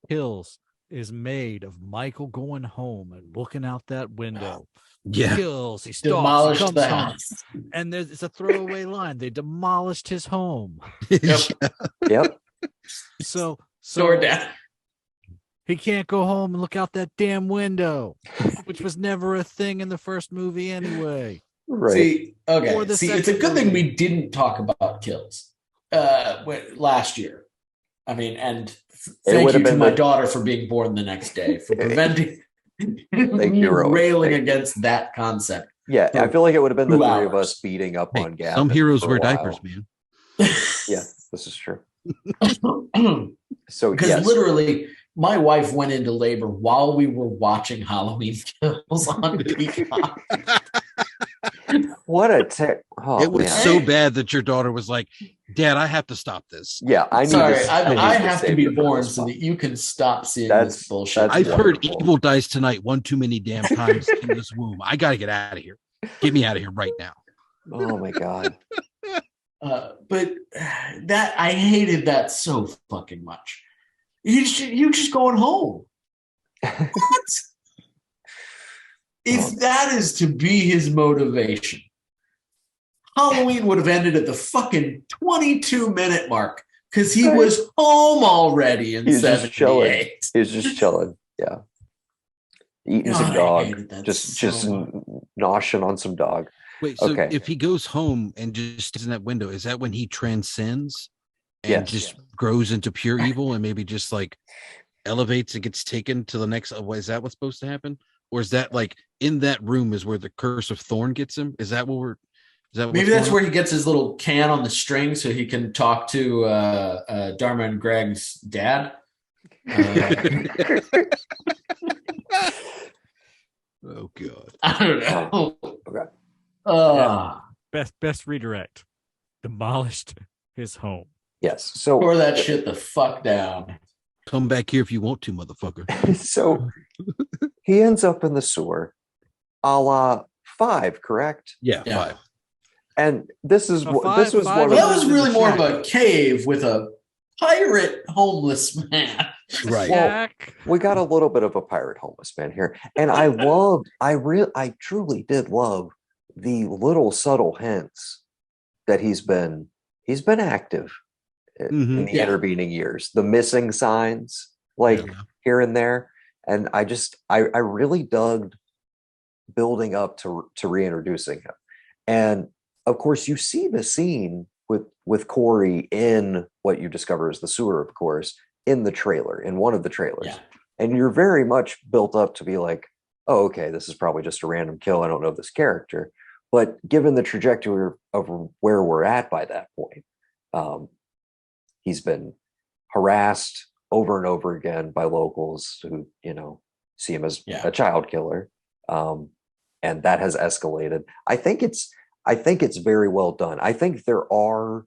Kills is made of Michael going home and looking out that window. Yeah. Kills. He stalks. He comes home. And it's a throwaway line. They demolished his home. Yep. So down. He can't go home and look out that damn window, which was never a thing in the first movie anyway. Right. It's a good thing we didn't talk about Kills last year. I mean, and thank you to my daughter for being born the next day, for preventing railing against that concept. Yeah, I feel like it would have been the three of us beating up on Gavin. Some heroes wear diapers, man. Yeah, this is true. Because literally, my wife went into labor while we were watching Halloween Kills on Peacock. What it was so bad that your daughter was like, Dad, I have to stop this. Yeah, I have to be born so that you can stop seeing this bullshit. I've heard evil dies tonight one too many damn times in this womb. I got to get out of here. Get me out of here right now. Oh my God. But that I hated that so fucking much. You just going home. What? If that is to be his motivation, Halloween would have ended at the fucking 22-minute mark because he was home already in 78. He was just chilling. Yeah. Eating some dog. Just noshing on some dog. Wait, so if he goes home and just is in that window, is that when he transcends and just grows into pure evil and maybe just like elevates and gets taken to the next? Is that what's supposed to happen? Or is that like in that room is where the curse of Thorn gets him? Is that what we're? Is that maybe that's where he gets his little can on the string so he can talk to Dharma and Greg's dad? Oh God! I don't know. Okay. Best redirect. Demolished his home. Yes. So pour that shit the fuck down. Come back here if you want to, motherfucker. So he ends up in the sewer, a la 5, correct? Yeah. 5. And this was really more of a cave with a pirate homeless man. Right. Well, we got a little bit of a pirate homeless man here. And I truly did love the little subtle hints that he's been active in the intervening years. The missing signs, here and there. And I really dug building up to reintroducing him. And of course, you see the scene with Corey in what you discover is the sewer, of course, in the trailer, in one of the trailers. Yeah. And you're very much built up to be like, oh, okay, this is probably just a random kill. I don't know this character. But given the trajectory of where we're at by that point, he's been harassed over and over again by locals who, see him as a child killer. And that has escalated. I think it's very well done. I think there are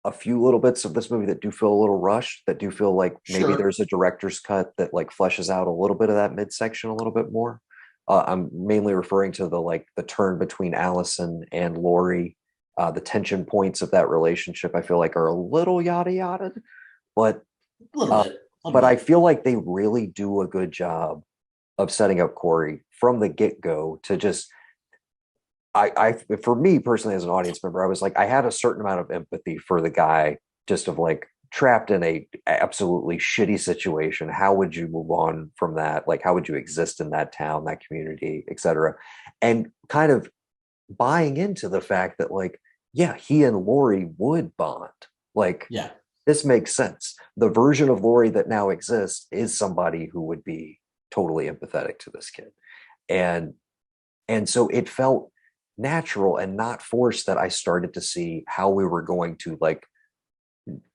a few little bits of this movie that do feel a little rushed, that do feel like maybe there's a director's cut that like fleshes out a little bit of that midsection a little bit more. I'm mainly referring to the turn between Allison and Laurie. The tension points of that relationship, I feel like, are a little yada yada, but I feel like they really do a good job of setting up Corey from the get-go to just. For me personally, as an audience member, I was like, I had a certain amount of empathy for the guy, just of like trapped in a absolutely shitty situation. How would you move on from that? Like, how would you exist in that town, that community, etc.? And kind of buying into the fact that, like, yeah, he and Laurie would bond. Like, this makes sense. The version of Laurie that now exists is somebody who would be totally empathetic to this kid, and so it felt natural and not forced that I started to see how we were going to, like,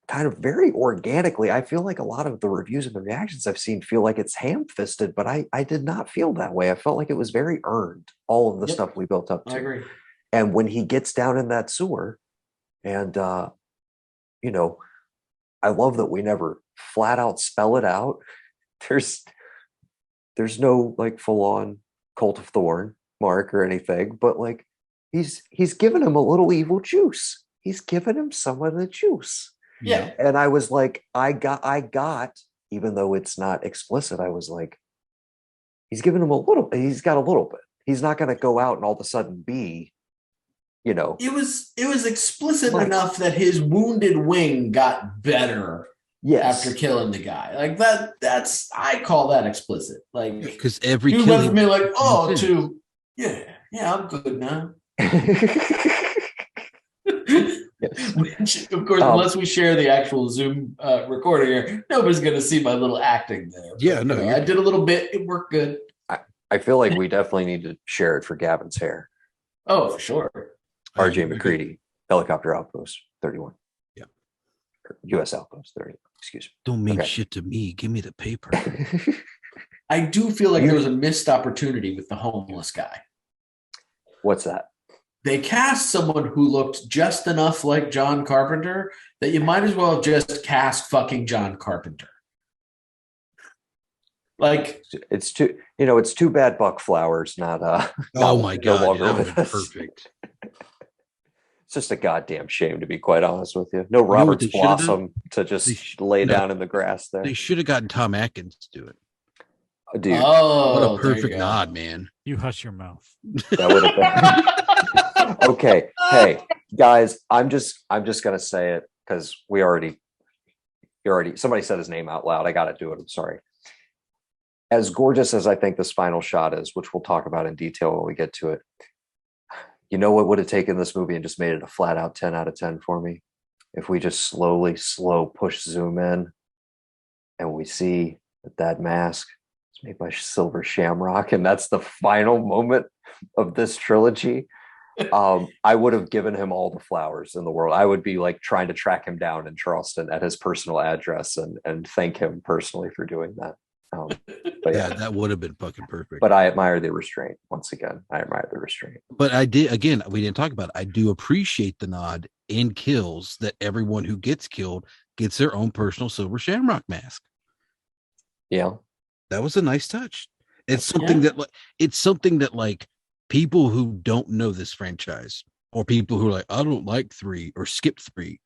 kind of very organically. I feel like a lot of the reviews and the reactions I've seen feel like it's ham-fisted, but I did not feel that way. I felt like it was very earned, all of the stuff we built up to. I agree. And when he gets down in that sewer, and I love that we never flat out spell it out. There's no like full-on Cult of Thorn mark or anything, but like he's given him a little evil juice. He's given him some of the juice. Yeah. And I was like, I got, even though it's not explicit, I was like, he's got a little bit. He's not going to go out and all of a sudden be, It was explicit enough that his wounded wing got better after killing the guy. Like that's, I call that explicit. Like, because every you killing left me like, I'm good now. Which, of course, unless we share the actual Zoom recording here, nobody's going to see my little acting there. Yeah, but, I did a little bit. It worked good. I feel like we definitely need to share it for Gavin's hair. Oh, for sure. RJ McCready, Helicopter Outpost 31. Yeah. U.S. Outpost 31. Excuse me. Don't mean shit to me. Give me the paper. I do feel like there was a missed opportunity with the homeless guy. What's that? They cast someone who looked just enough like John Carpenter that you might as well have just cast fucking John Carpenter. Like, it's too bad Buck Flowers not oh my god, no longer with us. Perfect. It's just a goddamn shame, to be quite honest with you. No Roberts Blossom to just lay down in the grass there. They should have gotten Tom Atkins to do it. Dude, what a perfect nod, man. You hush your mouth. That would have been okay. Hey, guys, I'm just gonna say it because somebody said his name out loud. I gotta do it. I'm sorry. As gorgeous as I think this final shot is, which we'll talk about in detail when we get to it, you know what would have taken this movie and just made it a flat out 10 out of 10 for me? If we just slow push zoom in and we see that mask is made by Silver Shamrock, and that's the final moment of this trilogy. I would have given him all the flowers in the world. I would be like trying to track him down in Charleston at his personal address and thank him personally for doing that. But yeah, that would have been fucking perfect. But I admire the restraint. Once again, I admire the restraint. But we didn't talk about it. I do appreciate the nod in Kills that everyone who gets killed gets their own personal Silver Shamrock mask. Yeah. That was a nice touch. It's something that like people who don't know this franchise or people who are like, I don't like 3 or skip 3,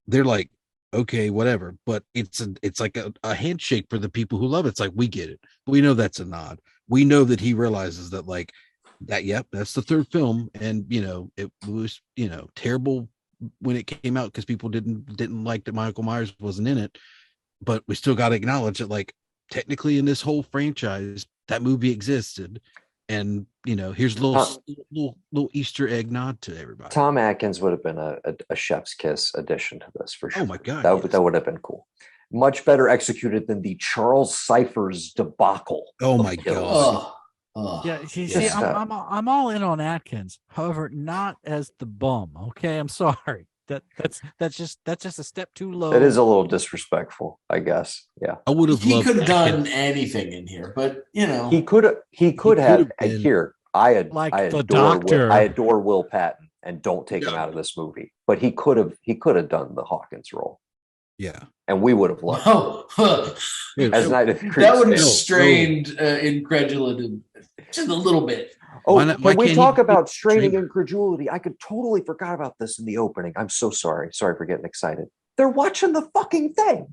they're like, okay, whatever. But it's like a handshake for the people who love it. It's like, we get it. We know that's a nod. We know that he realizes that like that. Yep, that's the 3rd film, and it was terrible when it came out because people didn't like that Michael Myers wasn't in it. But we still got to acknowledge that like technically in this whole franchise that movie existed. And here's a little Easter egg nod to everybody. Tom Atkins would have been a chef's kiss addition to this for sure. Oh my god, that would have been cool. Much better executed than the Charles Cyphers debacle. Oh my god. Yeah, see, I'm all in on Atkins. However, not as the bum. Okay, I'm sorry. That's just a step too low. It is a little disrespectful, I guess. Yeah, I would have. He could have done anything in here, but he could have. And here, I adore Will Patton, and don't take him out of this movie. But he could have done the Hawkins role. Yeah, and we would have loved. As Night of the Creeps, that would have strained incredulity just a little bit. Oh, when we talk about straining incredulity, I could totally forgot about this in the opening. I'm so sorry. Sorry for getting excited. They're watching the fucking thing.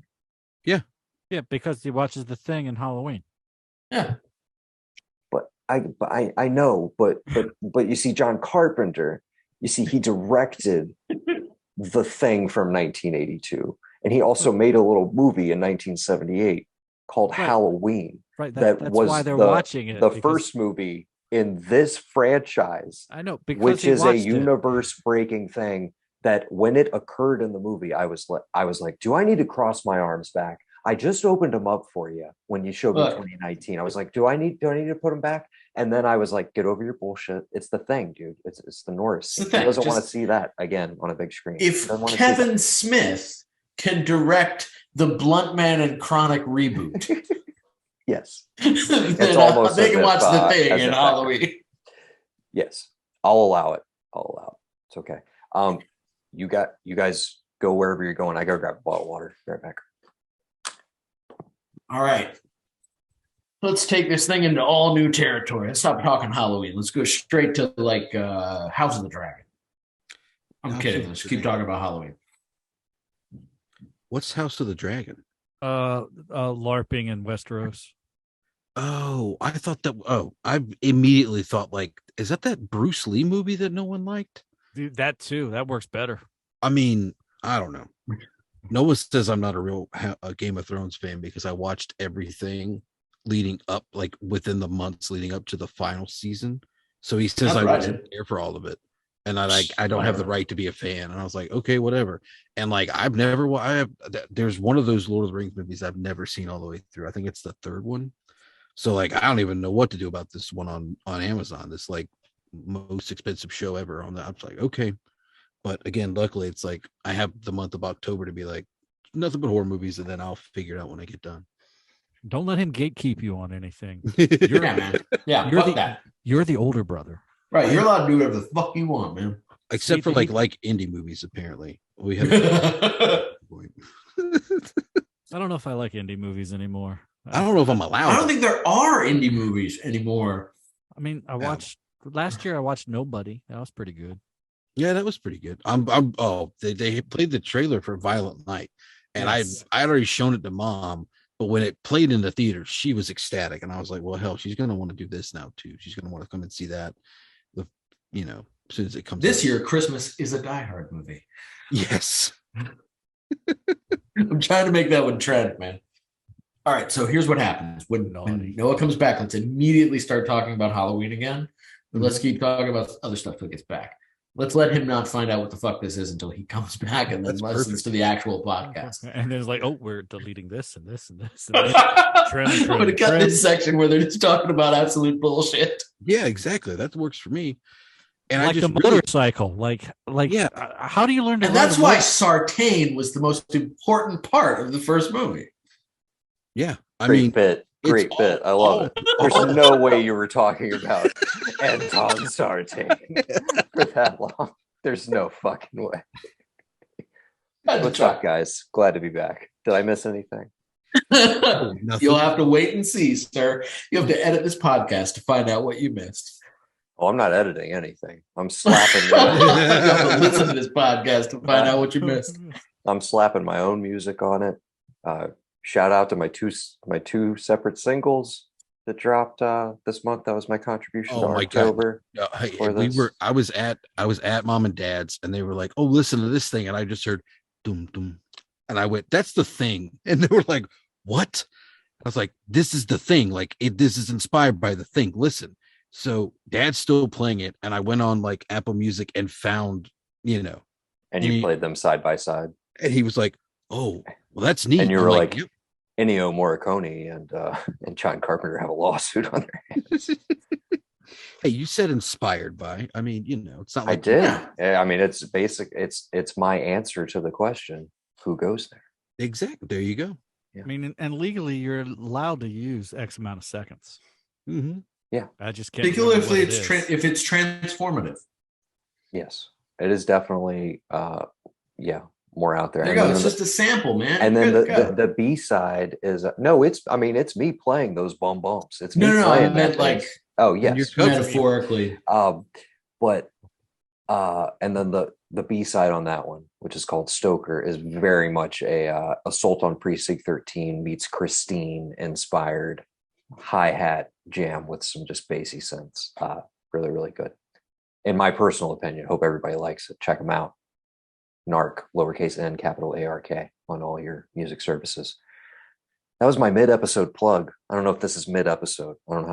Yeah. Yeah, because he watches the thing in Halloween. Yeah. But I know, but you see, John Carpenter, he directed The Thing from 1982. And he also made a little movie in 1978 called Halloween. Right. That's why they're watching it. The first movie in this franchise, I know, because which is a universe-breaking thing that when it occurred in the movie, I was like, do I need to cross my arms back? I just opened them up for you when you showed me 2019. I was like, do I need to put them back? And then I was like, get over your bullshit. It's The Thing, dude. It's the Norse. He doesn't want to see that again on a big screen. If Kevin Smith can direct the Blunt Man and Chronic reboot, yes, it's almost they can watch The Thing in Halloween. Yes, I'll allow it. It's okay. You guys go wherever you're going. I gotta grab a bottle of water. Be right back. All right. Let's take this thing into all new territory. Let's stop talking Halloween. Let's go straight to like House of the Dragon. I'm kidding. Let's keep talking about Halloween. What's House of the Dragon? LARPing in Westeros. Oh, I thought that. Oh, I immediately thought like, is that Bruce Lee movie that no one liked? Dude, that too. That works better. I mean, I don't know. Noah says I'm not a real Game of Thrones fan because I watched everything leading up, like within the months leading up to the final season. So he says I wasn't there for all of it, and I don't have the right to be a fan. And I was like, okay, whatever. And like there's one of those Lord of the Rings movies I've never seen all the way through. I think it's the 3rd one. So like I don't even know what to do about this one on Amazon. This like most expensive show ever on that. I was like, okay. But again, luckily it's like I have the month of October to be like nothing but horror movies, and then I'll figure it out when I get done. Don't let him gatekeep you on anything. You're the older brother. Right. You're allowed to do whatever the fuck you want, man. Except for like indie movies, apparently. We have I don't know if I like indie movies anymore. I don't know if I'm allowed. I don't think there are indie movies anymore. I mean, last year I watched Nobody. That was pretty good. Yeah, that was pretty good. They played the trailer for Violent Night, and yes. I'd already shown it to Mom, But when it played in the theater, she was ecstatic, and I was like, well, hell, she's gonna want to do this now too. She's gonna want to come and see that, as soon as it comes. This year, Christmas is a Die Hard movie. Yes. I'm trying to make that one trend, man. All right, so here's what happens when Noah comes back. Let's immediately start talking about Halloween again. But let's keep talking about other stuff till he gets back. Let's let him not find out what the fuck this is until he comes back and then listens to the actual podcast. And then it's like, oh, we're deleting this and this and this. I'm going to cut this section where they're just talking about absolute bullshit. Yeah, exactly. That works for me. And like I just the motorcycle, yeah. How do you learn to? And that's why Sartain was the most important part of the first movie. Yeah, Great bit. I love it. There's no way you were talking about Anton Sartain for that long. There's no fucking way. What's up, guys? Glad to be back. Did I miss anything? You'll have to wait and see, sir. You have to edit this podcast to find out what you missed. Oh, I'm not editing anything. I'm slapping. You have to listen to this podcast to find out what you missed. I'm slapping my own music on it. Shout out to my two separate singles that dropped this month. That was my contribution to October. I was at mom and dad's, and they were like, "Oh, listen to this thing," and I just heard "dum dum," and I went, "That's the thing," and they were like, "What?" I was like, "This is the thing. Like, this is inspired by the thing. Listen." So dad's still playing it, and I went on like Apple Music and found, and you played them side by side, and he was like, "Oh, well, that's neat." And you were like, Ennio Morricone and John Carpenter have a lawsuit on their hands. Hey, you said inspired by. I mean, it's not like I did. I mean, it's basic. It's my answer to the question: who goes there? Exactly. There you go. Yeah. I mean, and legally, you're allowed to use X amount of seconds. Mm-hmm. Yeah, I just can't. Particularly if it's transformative. Yes, it is definitely. More out there. There you go. It's just a sample, man. And then the B side is it's me playing those bum bumps. It's me no. playing I meant like yes, metaphorically. But and then the B side on that one, which is called Stoker, is very much a Assault on Precinct 13 meets Christine inspired hi-hat jam with some just bassy synths. Really, really good. In my personal opinion, hope everybody likes it. Check them out. Narc, lowercase n, capital ARK, on all your music services. That was my mid-episode plug. I don't know if this is mid-episode. I don't know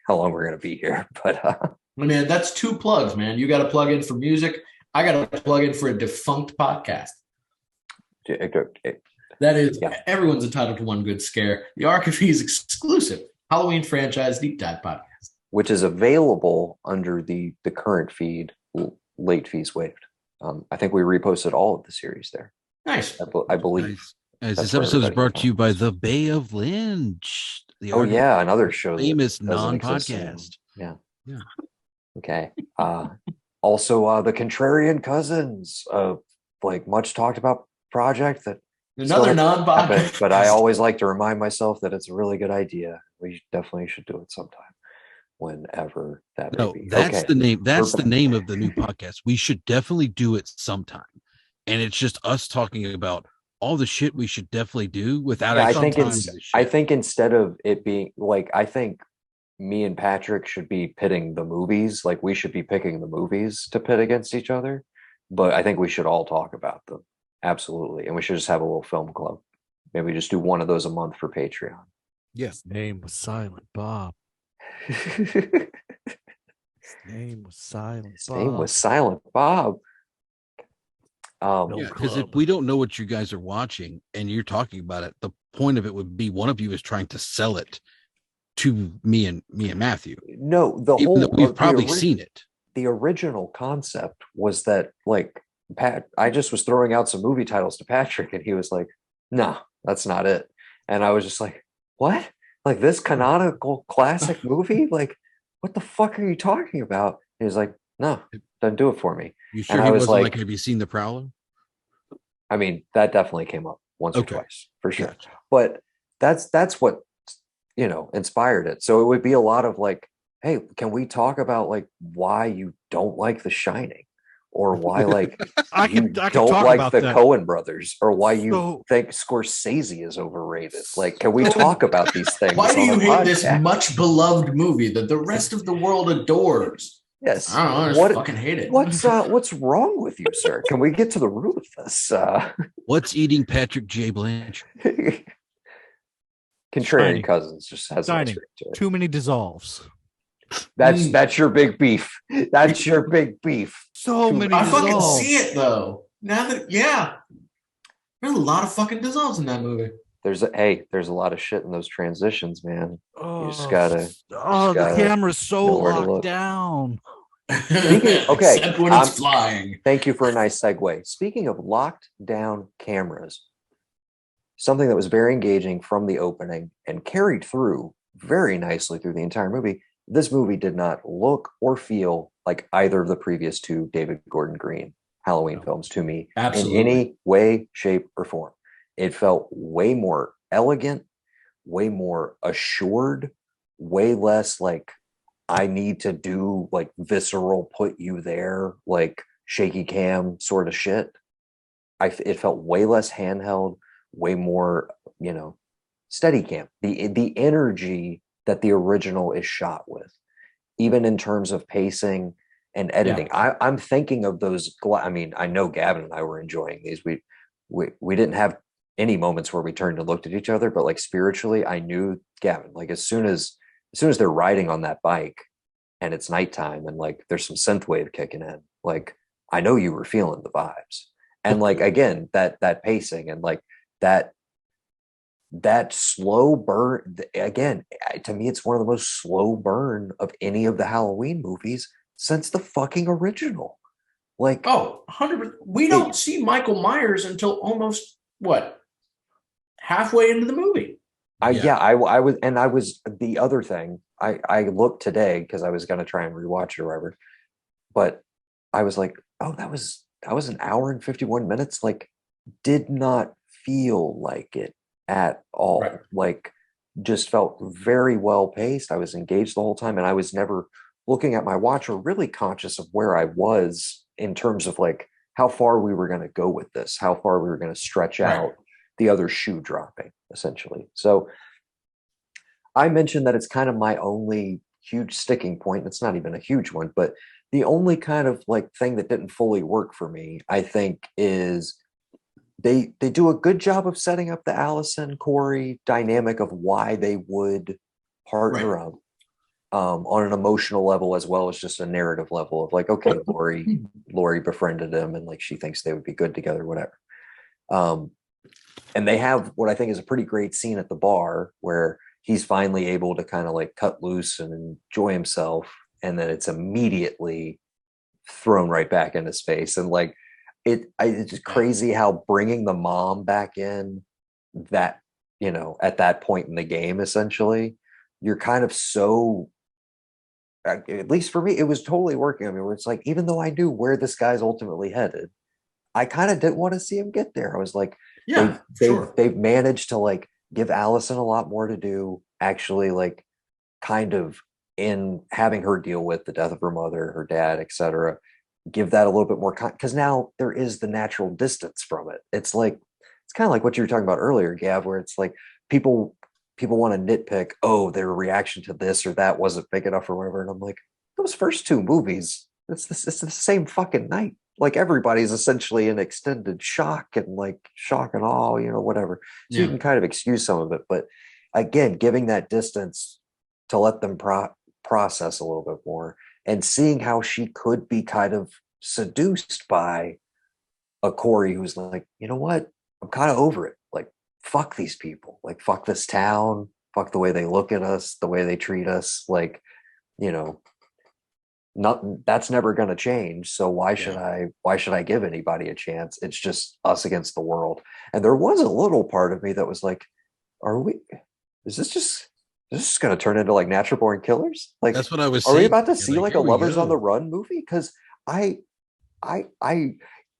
how long we're going to be here, but man, that's 2 plugs, man. You got to plug in for music. I got to plug in for a defunct podcast. That is, everyone's entitled to one good scare. The Archives exclusive Halloween franchise deep dive podcast, which is available under the current feed, late fees waived. I think we reposted all of the series there. Nice. I believe. Nice. This episode is brought to you by the Bay of Lynch. Another show. Famous non-podcast. Yeah. Okay. Also, the Contrarian Cousins, much talked about project that another non-podcast. But I always like to remind myself that it's a really good idea. We definitely should do it sometime. Whenever that may be. That's the name. That's the name of the new podcast. We should definitely do it sometime. And it's just us talking about all the shit we should definitely do without I think instead of it being I think me and Patrick should be pitting the movies. Like, we should be picking the movies to pit against each other. But I think we should all talk about them. Absolutely. And we should just have a little film club. Maybe just do one of those a month for Patreon. Yes. His name was Silent Bob. His name was Silent Bob. Because if we don't know what you guys are watching and you're talking about it, the point of it would be one of you is trying to sell it to me and Matthew. No, we've probably seen it. The original concept was that, I just was throwing out some movie titles to Patrick, and he was like, "No, that's not it." And I was just like, "What? Like this canonical classic movie? Like, what the fuck are you talking about?" And he's like, "No, doesn't do it for me." You sure he wasn't like, "Have you seen The Prowler?" I mean, that definitely came up once or twice for sure. Gotcha. But that's what inspired it. So it would be a lot of hey, can we talk about why you don't like The Shining, or why like I you can don't talk like about the that. Coen brothers, or why you So- think Scorsese is overrated. Like, can we talk about these things? Why do on you a hate this podcast? much beloved movie that the rest of the world adores? Yes. I don't know. I just fucking hate it. What's wrong with you, sir? Can we get to the root of this? What's eating Patrick J. Blanchard? Contrarian Cousins just has a nice Dining. ring to it. Too many dissolves. That's your big beef. That's your big beef. So many I fucking dissolves. see it though. Now that there's a lot of fucking dissolves in that movie. There's a lot of shit in those transitions, man. You just the camera's so locked down. Okay, Except when it's flying. Thank you for a nice segue. Speaking of locked down cameras, something that was very engaging from the opening and carried through very nicely through the entire movie. This movie did not look or feel like either of the previous two David Gordon Green Halloween films to me. Absolutely. In any way, shape, or form. It felt way more elegant, way more assured, way less like I need to do like visceral put you there, like shaky cam sort of shit. It felt way less handheld, way more, steady cam. The energy that the original is shot with, even in terms of pacing and editing. Yeah. I'm thinking of those. I know Gavin and I were enjoying these. We didn't have any moments where we turned and looked at each other, but like spiritually, I knew Gavin. Like as soon as they're riding on that bike and it's nighttime and like there's some synthwave kicking in, like I know you were feeling the vibes. And like again, that pacing and like that slow burn, again, to me, it's one of the most slow burn of any of the Halloween movies since the fucking original. Like, 100%. We don't see Michael Myers until almost halfway into the movie. I was the other thing. I looked today because I was going to try and rewatch it or whatever, but I was like, oh, that was an hour and 51 minutes. Like, did not feel like it at all. Right. Like, just felt very well paced. I was engaged the whole time, and I was never looking at my watch or really conscious of where I was in terms of like how far we were going to go with this, how far we were going to stretch out the other shoe dropping, essentially. So I mentioned that it's kind of my only huge sticking point. It's not even a huge one, but the only kind of like thing that didn't fully work for me, I think, is they do a good job of setting up the Allison Corey dynamic of why they would partner up on an emotional level as well as just a narrative level of like, okay, Lori befriended him and like she thinks they would be good together, whatever. And they have what I think is a pretty great scene at the bar where he's finally able to kind of like cut loose and enjoy himself, and then it's immediately thrown right back into space. And like it's just crazy how bringing the mom back in that, at that point in the game, essentially, you're kind of so, at least for me, it was totally working. I mean, where it's like, even though I knew where this guy's ultimately headed, I kind of didn't want to see him get there. I was like, they've managed to like give Allison a lot more to do, actually, like kind of in having her deal with the death of her mother, her dad, etc. Give that a little bit more, because now there is the natural distance from it. It's kind of like what you were talking about earlier, Gav, where it's like people want to nitpick, oh, their reaction to this or that wasn't big enough or whatever. And I'm like, those first two movies, it's the same fucking night. Like everybody's essentially in extended shock and awe, whatever. So you can kind of excuse some of it. But again, giving that distance to let them process a little bit more and seeing how she could be kind of seduced by a Corey who's like, you know what? I'm kind of over it. Like, fuck these people. Like, fuck this town. Fuck the way they look at us, the way they treat us. Like, that's never going to change. So why should I give anybody a chance? It's just us against the world. And there was a little part of me that was like, is this going to turn into like Natural Born Killers? Like, that's what I was saying. Are we about to see like a Lovers on the Run movie? Because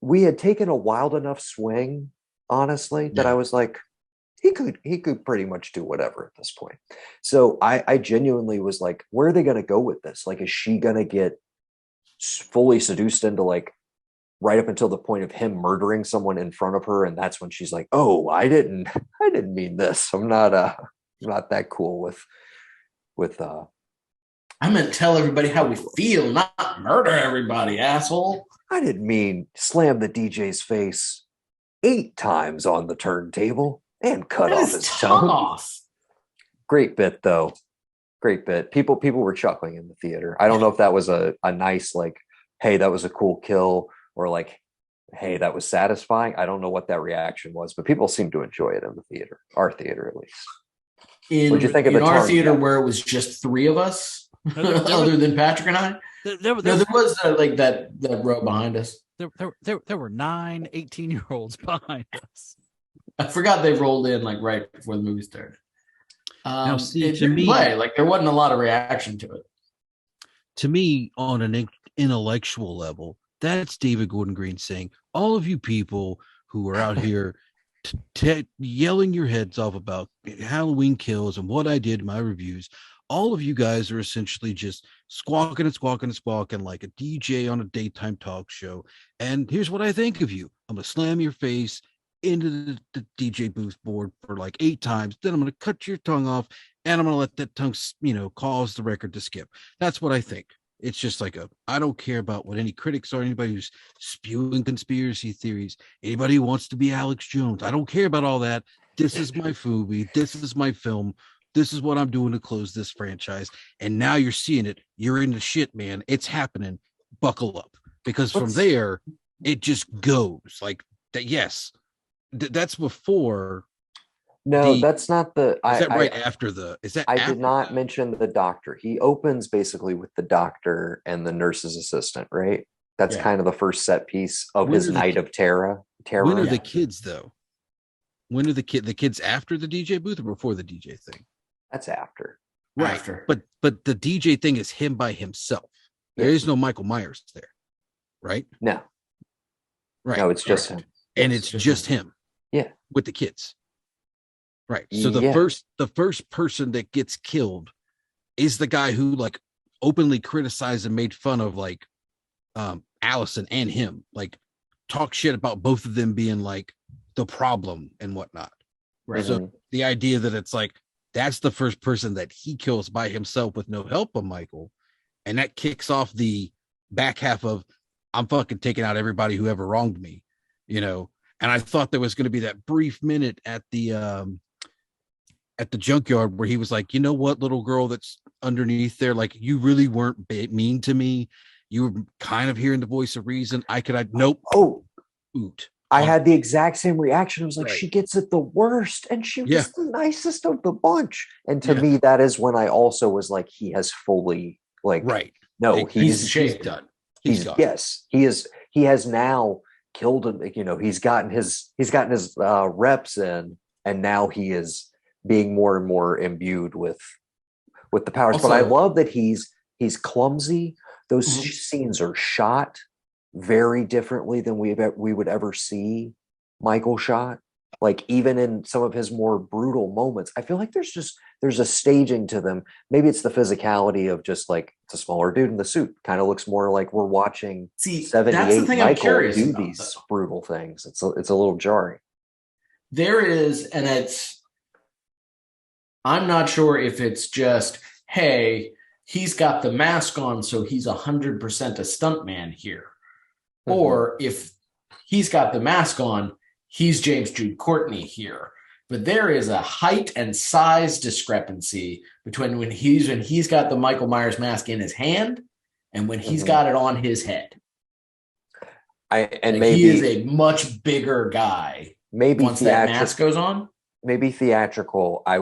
we had taken a wild enough swing, honestly, that I was like, he could pretty much do whatever at this point. So I genuinely was like, where are they going to go with this? Like, is she going to get fully seduced into like right up until the point of him murdering someone in front of her, and that's when she's like, "Oh, I didn't mean this. I'm not that cool with I meant tell everybody how we feel, not murder everybody, asshole. I didn't mean slam the DJ's face 8 times on the turntable and cut off his tongue off." Great bit, though. Great bit. People were chuckling in the theater. I don't know if that was a nice, like, hey, that was a cool kill, or like, hey, that was satisfying. I don't know what that reaction was, but people seemed to enjoy it in the theater, our theater at least. What'd you think of the our theater where it was just 3 of us? Other than Patrick and I, there was like that row behind us. There were 9 18-year-olds behind us. I forgot they rolled in like right before the movie started. Now, see, to me, like there wasn't a lot of reaction to it. To me, on an intellectual level, that's David Gordon Green saying, all of you people who are out here yelling your heads off about Halloween kills and what I did in my reviews, all of you guys are essentially just squawking like a DJ on a daytime talk show. And here's what I think of you. I'm going to slam your face into the DJ booth board for like 8 times. Then I'm going to cut your tongue off, and I'm going to let that tongue, cause the record to skip. That's what I think. It's just like I don't care about what any critics are, anybody who's spewing conspiracy theories, anybody who wants to be Alex Jones. I don't care about all that. This is my movie. This is my film. This is what I'm doing to close this franchise. And now you're seeing it. You're in the shit, man. It's happening. Buckle up. Because from there, it just goes like that. Yes. That's before. No, that's not the. Is that right after the? Is that? I did not mention the doctor. He opens basically with the doctor and the nurse's assistant, right? That's kind of the first set piece of his night of terror. When are the kids though? When are the kids after the DJ booth or before the DJ thing? That's after. Right. After. But the DJ thing is him by himself. There is no Michael Myers there, right? No. Right. No, it's just him. And it's just him. Yeah. With the kids. Right. So the first person that gets killed is the guy who like openly criticized and made fun of like Allison and him, like talk shit about both of them being like the problem and whatnot. Right. So the idea that it's like that's the first person that he kills by himself with no help of Michael, and that kicks off the back half of I'm fucking taking out everybody who ever wronged me, And I thought there was going to be that brief minute at the junkyard where he was like, you know what, little girl that's underneath there, like you really weren't mean to me. You were kind of hearing the voice of reason. Nope. Oh, Oot. I had the exact same reaction. I was like, she gets it the worst, and she was the nicest of the bunch. And to me, that is when I also was like, he has fully no, he's done. He's gone. Yes, he is. He has now killed him. He's gotten his reps in, and now he is being more and more imbued with the powers. Also, but I love that he's clumsy. Those scenes are shot very differently than we would ever see Michael shot. Like even in some of his more brutal moments, I feel like there's a staging to them. Maybe it's the physicality of just like it's a smaller dude in the suit. Kind of looks more like we're watching 78 Michael do these brutal things. It's a little jarring. There is, and I'm not sure if it's just, hey, he's got the mask on, so he's 100% a stuntman here. Or if he's got the mask on, he's James Jude Courtney here. But there is a height and size discrepancy between when he's got the Michael Myers mask in his hand and when he's got it on his head. Maybe he is a much bigger guy. Maybe once that mask goes on. Maybe theatrical. I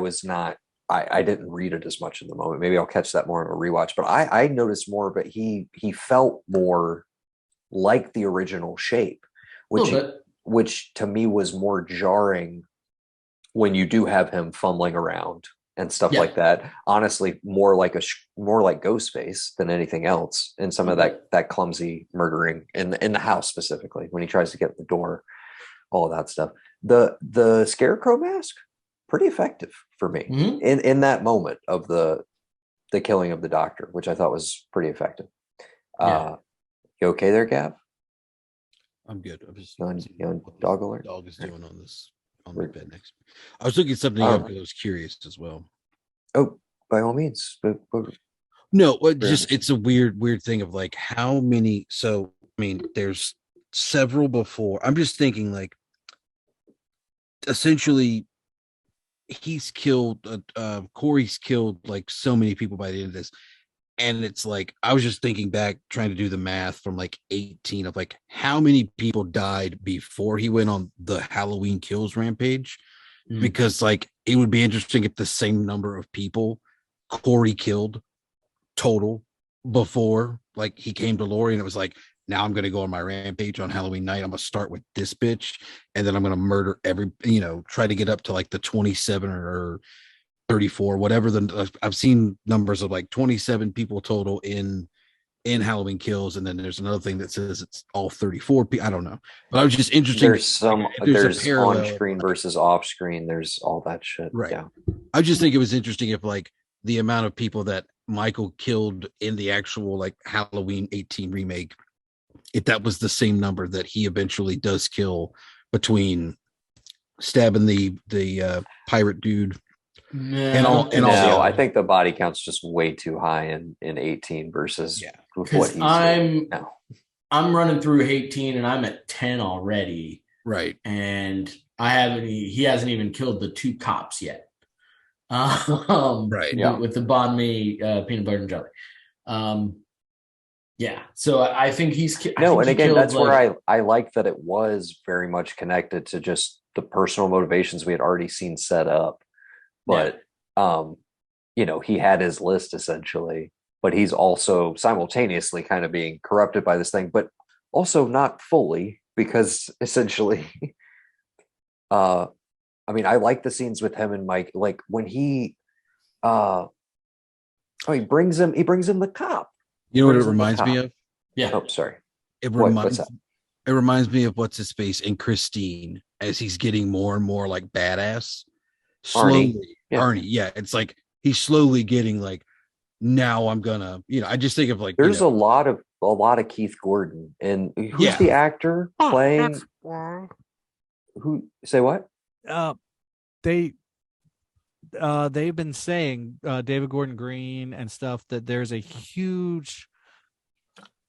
didn't read it as much in the moment. Maybe I'll catch that more in a rewatch. But I noticed more. But he felt more like the original shape, which to me was more jarring when you do have him fumbling around and stuff like that. Honestly, more like Ghostface than anything else. And some of that clumsy murdering in the house specifically when he tries to get at the door, all of that stuff. The scarecrow mask, pretty effective for me in that moment of the killing of the doctor, which I thought was pretty effective. You okay there, Gav? I'm good. I'm just on dog alert. Dog is doing on the bed next. I was looking something up because I was curious as well. Oh, by all means. No, just it's a weird thing of like how many. So I mean, there's several before. I'm just thinking like, essentially, he's killed. Corey's killed like so many people by the end of this. And it's like, I was just thinking back, trying to do the math from like 18 of like how many people died before he went on the Halloween Kills rampage. Because like it would be interesting if the same number of people Corey killed total before like he came to Lori, and it was like, now I'm going to go on my rampage on Halloween night. I'm going to start with this bitch, and then I'm going to murder try to get up to like the 27 or 34, whatever. I've seen numbers of like 27 people total in Halloween Kills, and then there's another thing that says it's all 34 people. I don't know, but I was just interested. There's on screen versus off screen. There's all that shit. Right. Yeah. I just think it was interesting if like the amount of people that Michael killed in the actual like Halloween 18 remake, if that was the same number that he eventually does kill between stabbing the pirate dude. I think the body count's just way too high in 18 versus what he's now. I'm running through 18 and I'm at 10 already. Right. And he hasn't even killed the 2 cops yet. Right. Yeah. With the banh mi peanut butter and jelly. Yeah. So I think he's and again, that's where I like that it was very much connected to just the personal motivations we had already seen set up. But, he had his list essentially, but he's also simultaneously kind of being corrupted by this thing, but also not fully, because essentially, I like the scenes with him and Mike, like when he brings him the cop. You know what it reminds me of? Yeah. Oh, sorry. It reminds me of what's his face in Christine as he's getting more and more like badass. Slowly, Arnie. Yeah, it's like he's slowly getting like, now I'm gonna, I just think of like, there's a lot of Keith Gordon, and who's the actor playing? Who say what? They've been saying David Gordon Green and stuff that there's a huge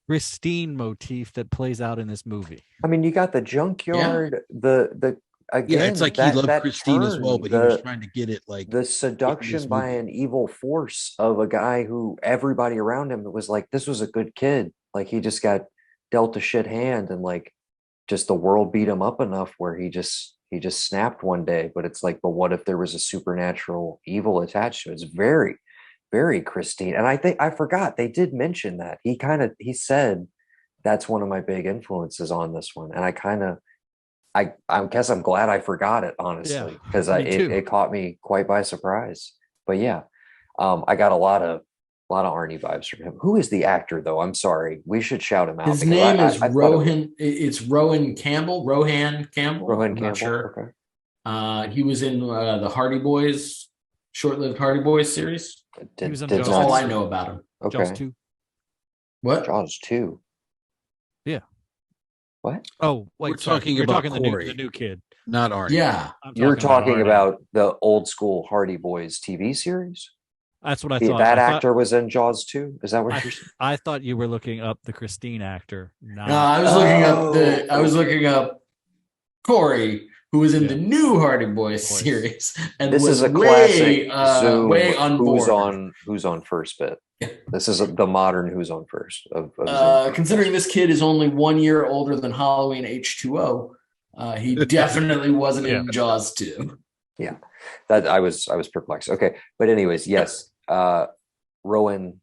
Christine motif that plays out in this movie. I mean, you got the junkyard, the again, it's like he loved Christine as well, but he was trying to get it like the seduction by an evil force of a guy who everybody around him was like, this was a good kid. Like he just got dealt a shit hand, and like just the world beat him up enough where he just snapped one day. But it's like, but what if there was a supernatural evil attached to it? It's very, very Christine. And I think I forgot they did mention that he said that's one of my big influences on this one, and I guess I'm glad I forgot it, honestly, because it caught me quite by surprise. But I got a lot of Arnie vibes from him. Who is the actor, though? I'm sorry, we should shout him out. His name is Rohan. It's Rohan Campbell. Rohan Campbell. Rohan Campbell. Not sure. Okay. He was in the Hardy Boys, short-lived Hardy Boys series. That's all I know about him. Okay. Jaws 2. What? Jaws 2. Yeah. What? Oh, wait, we're talking about the new kid, not Arnie. Yeah, you're talking about the old school Hardy Boys TV series. That's what I thought. That actor was in Jaws 2. Is that what you're saying? I thought you were looking up the Christine actor. No, I was looking up Corey, who was in the new Hardy Boys series, and this is a classic Zoom way on board. Who's on first bit. This is the modern Who's on First of considering this kid is only 1 year older than Halloween H2O, he definitely wasn't in Jaws 2. Yeah, that I was perplexed. Okay, but anyways, yes, Rohan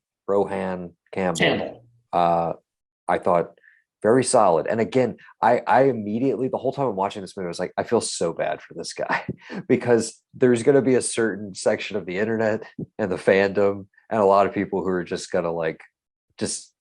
Campbell. I thought very solid. And again, I immediately, the whole time I'm watching this movie, I was like, I feel so bad for this guy because there's going to be a certain section of the internet and the fandom and a lot of people who are just going to like, just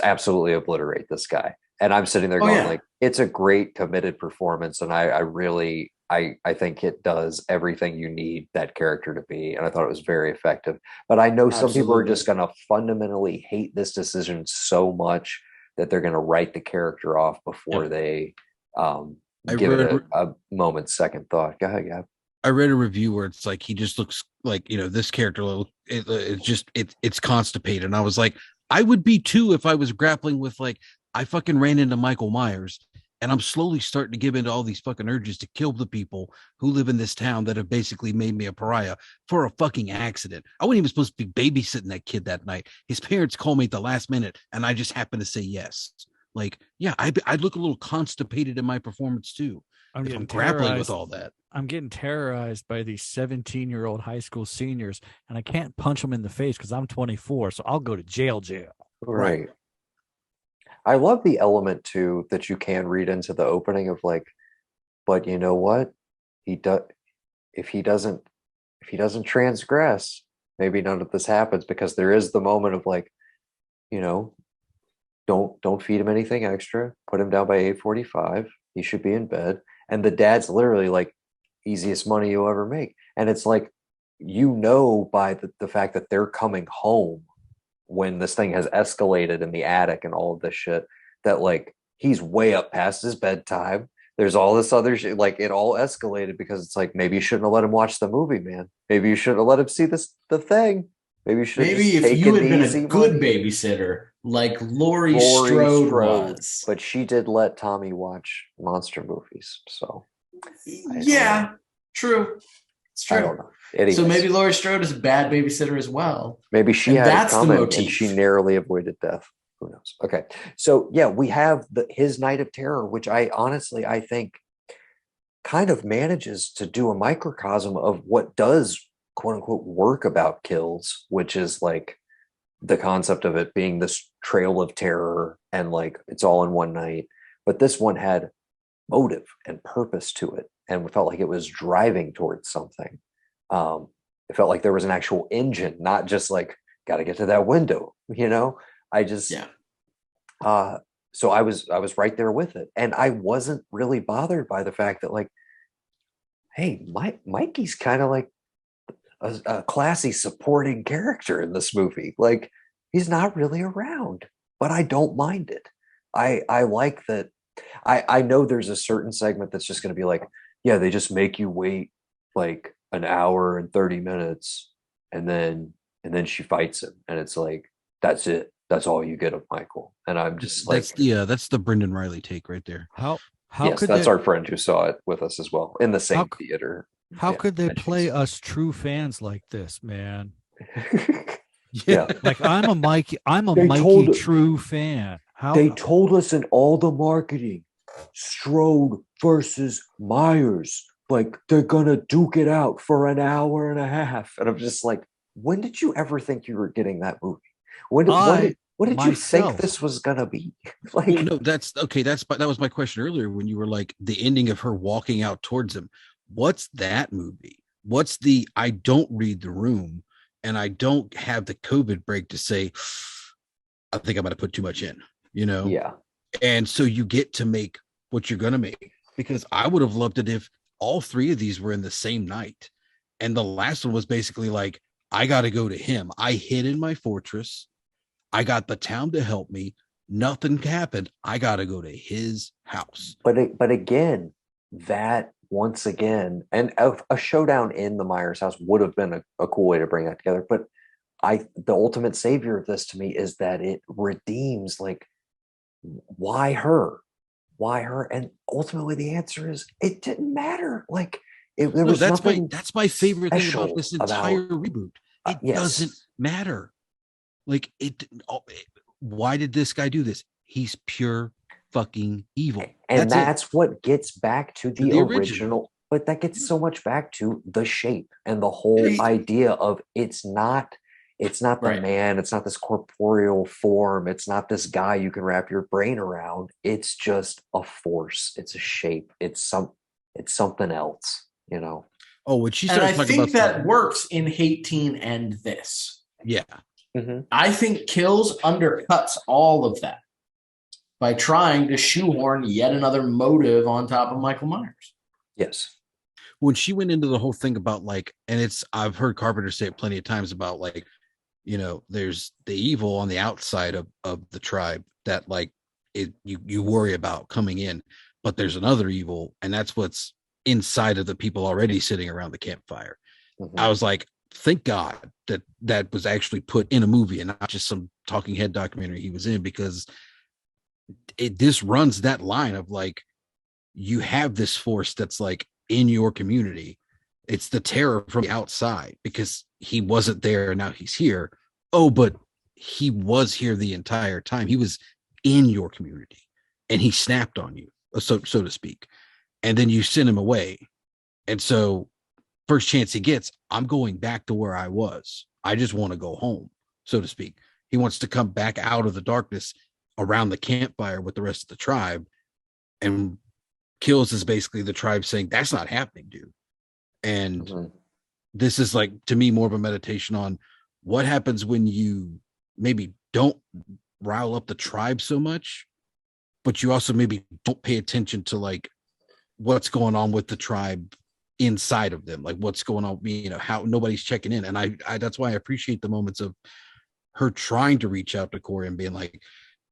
absolutely obliterate this guy. And I'm sitting there going like, it's a great committed performance. And I really think it does everything you need that character to be. And I thought it was very effective. But I know some people are just going to fundamentally hate this decision so much that they're going to write the character off before they give it a moment's second thought. Go ahead, Gab. I read a review where it's like he just looks like, this character, it's constipated. And I was like, I would be too if I was grappling with, like, I fucking ran into Michael Myers and I'm slowly starting to give into all these fucking urges to kill the people who live in this town that have basically made me a pariah for a fucking accident. I wasn't even supposed to be babysitting that kid that night. His parents called me at the last minute and I just happened to say yes. Like, yeah, I'd look a little constipated in my performance too. I'm grappling with all that. I'm getting terrorized by these 17-year-old high school seniors, and I can't punch them in the face because I'm 24, so I'll go to jail. Right. I love the element too that you can read into the opening of, like, but you know what? If he doesn't transgress, maybe none of this happens, because there is the moment of, like, don't feed him anything extra. Put him down by 8:45. He should be in bed. And the dad's literally like, easiest money you'll ever make. And it's like, by the fact that they're coming home when this thing has escalated in the attic and all of this shit, that, like, he's way up past his bedtime. There's all this other shit. Like, it all escalated because it's like, maybe you shouldn't have let him watch the movie, man. Maybe you shouldn't have let him see the thing. Maybe you should. Maybe if you had been a good babysitter, like Laurie Strode was. But she did let Tommy watch monster movies, so. Yeah, true. It's true. I don't know. Anyways. So maybe Laurie Strode is a bad babysitter as well. Maybe she had it coming and she narrowly avoided death. Who knows? Okay, so yeah, we have his Night of Terror, which I think kind of manages to do a microcosm of what does, quote unquote, work about Kills, which is like the concept of it being this trail of terror and, like, it's all in one night. But this one had motive and purpose to it, and we felt like it was driving towards something. It felt like there was an actual engine, not just like, got to get to that window, so I was right there with it, and I wasn't really bothered by the fact that, like, hey, Mikey's kind of like a classy supporting character in this movie. Like, he's not really around, but I don't mind it. I like that. I know there's a certain segment that's just going to be like, yeah, they just make you wait like an hour and 30 minutes, and then she fights him, and it's like, that's it. That's all you get of Michael. And I'm just like, that's the Brendan Riley take right there. That's our friend who saw it with us as well in the same theater. How could they play us true fans like this, man? Yeah. Like, I'm a Mikey true fan. They told us in all the marketing, Strode versus Myers, like, they're gonna duke it out for an hour and a half. And I'm just like, when did you ever think you were getting that movie? What did you think this was gonna be? Like, well, no, that's okay. That was my question earlier when you were like, the ending of her walking out towards him. What's that movie? What's the I don't read the room and I don't have the COVID break to say, I think I'm going to put too much in, Yeah. And so you get to make what you're going to make, because I would have loved it if all three of these were in the same night. And the last one was basically like, I got to go to him. I hid in my fortress. I got the town to help me. Nothing happened. I got to go to his house. But again, that once again, and a showdown in the Myers house would have been a cool way to bring that together. But the ultimate savior of this to me is that it redeems, like, why her? And ultimately the answer is it didn't matter. Like, that's my favorite thing about this entire reboot. It doesn't matter. Like, why did this guy do this? He's pure fucking evil. And that's what gets back to the original, but that gets so much back to the shape and the whole idea of it's not the man, it's not this corporeal form, it's not this guy you can wrap your brain around. It's just a force, it's a shape, it's something else, Oh, when she starts talking about, I think that works in Hate Teen and this. Yeah. Mm-hmm. I think Kills undercuts all of that by trying to shoehorn yet another motive on top of Michael Myers. Yes. When she went into the whole thing about, like, and I've heard Carpenter say it plenty of times about, like, there's the evil on the outside of the tribe that, like, you worry about coming in, but there's another evil, and that's what's inside of the people already sitting around the campfire. I was like, thank God that was actually put in a movie and not just some talking head documentary he was in, because this runs that line of like, you have this force that's like in your community. It's the terror from the outside because he wasn't there and now he's here. Oh, but he was here the entire time. He was in your community and he snapped on you, so to speak. And then you send him away. And so first chance he gets, I'm going back to where I was. I just want to go home, so to speak. He wants to come back out of the darkness around the campfire with the rest of the tribe. And Kills is basically the tribe saying, that's not happening, dude. And this is like, to me, more of a meditation on what happens when you maybe don't rile up the tribe so much, but you also maybe don't pay attention to like what's going on with the tribe inside of them, like what's going on, how nobody's checking in. And I that's why I appreciate the moments of her trying to reach out to Corey and being like,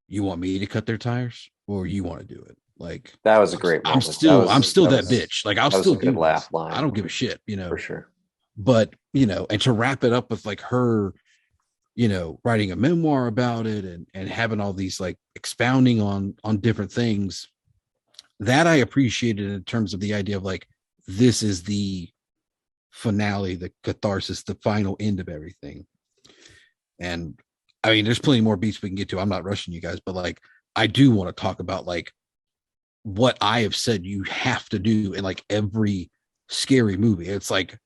you want me to cut their tires or you want to do it? Like, that was a great moment. I'm still that bitch. Like, I'll still do laugh line. I don't give a shit, for sure. But and to wrap it up with like her, writing a memoir about it and having all these like expounding on different things, that I appreciated in terms of the idea of like, this is the finale, the catharsis, the final end of everything. And I mean, there's plenty more beats we can get to. I'm not rushing you guys, but like, I do want to talk about like what I have said you have to do in like every scary movie. It's like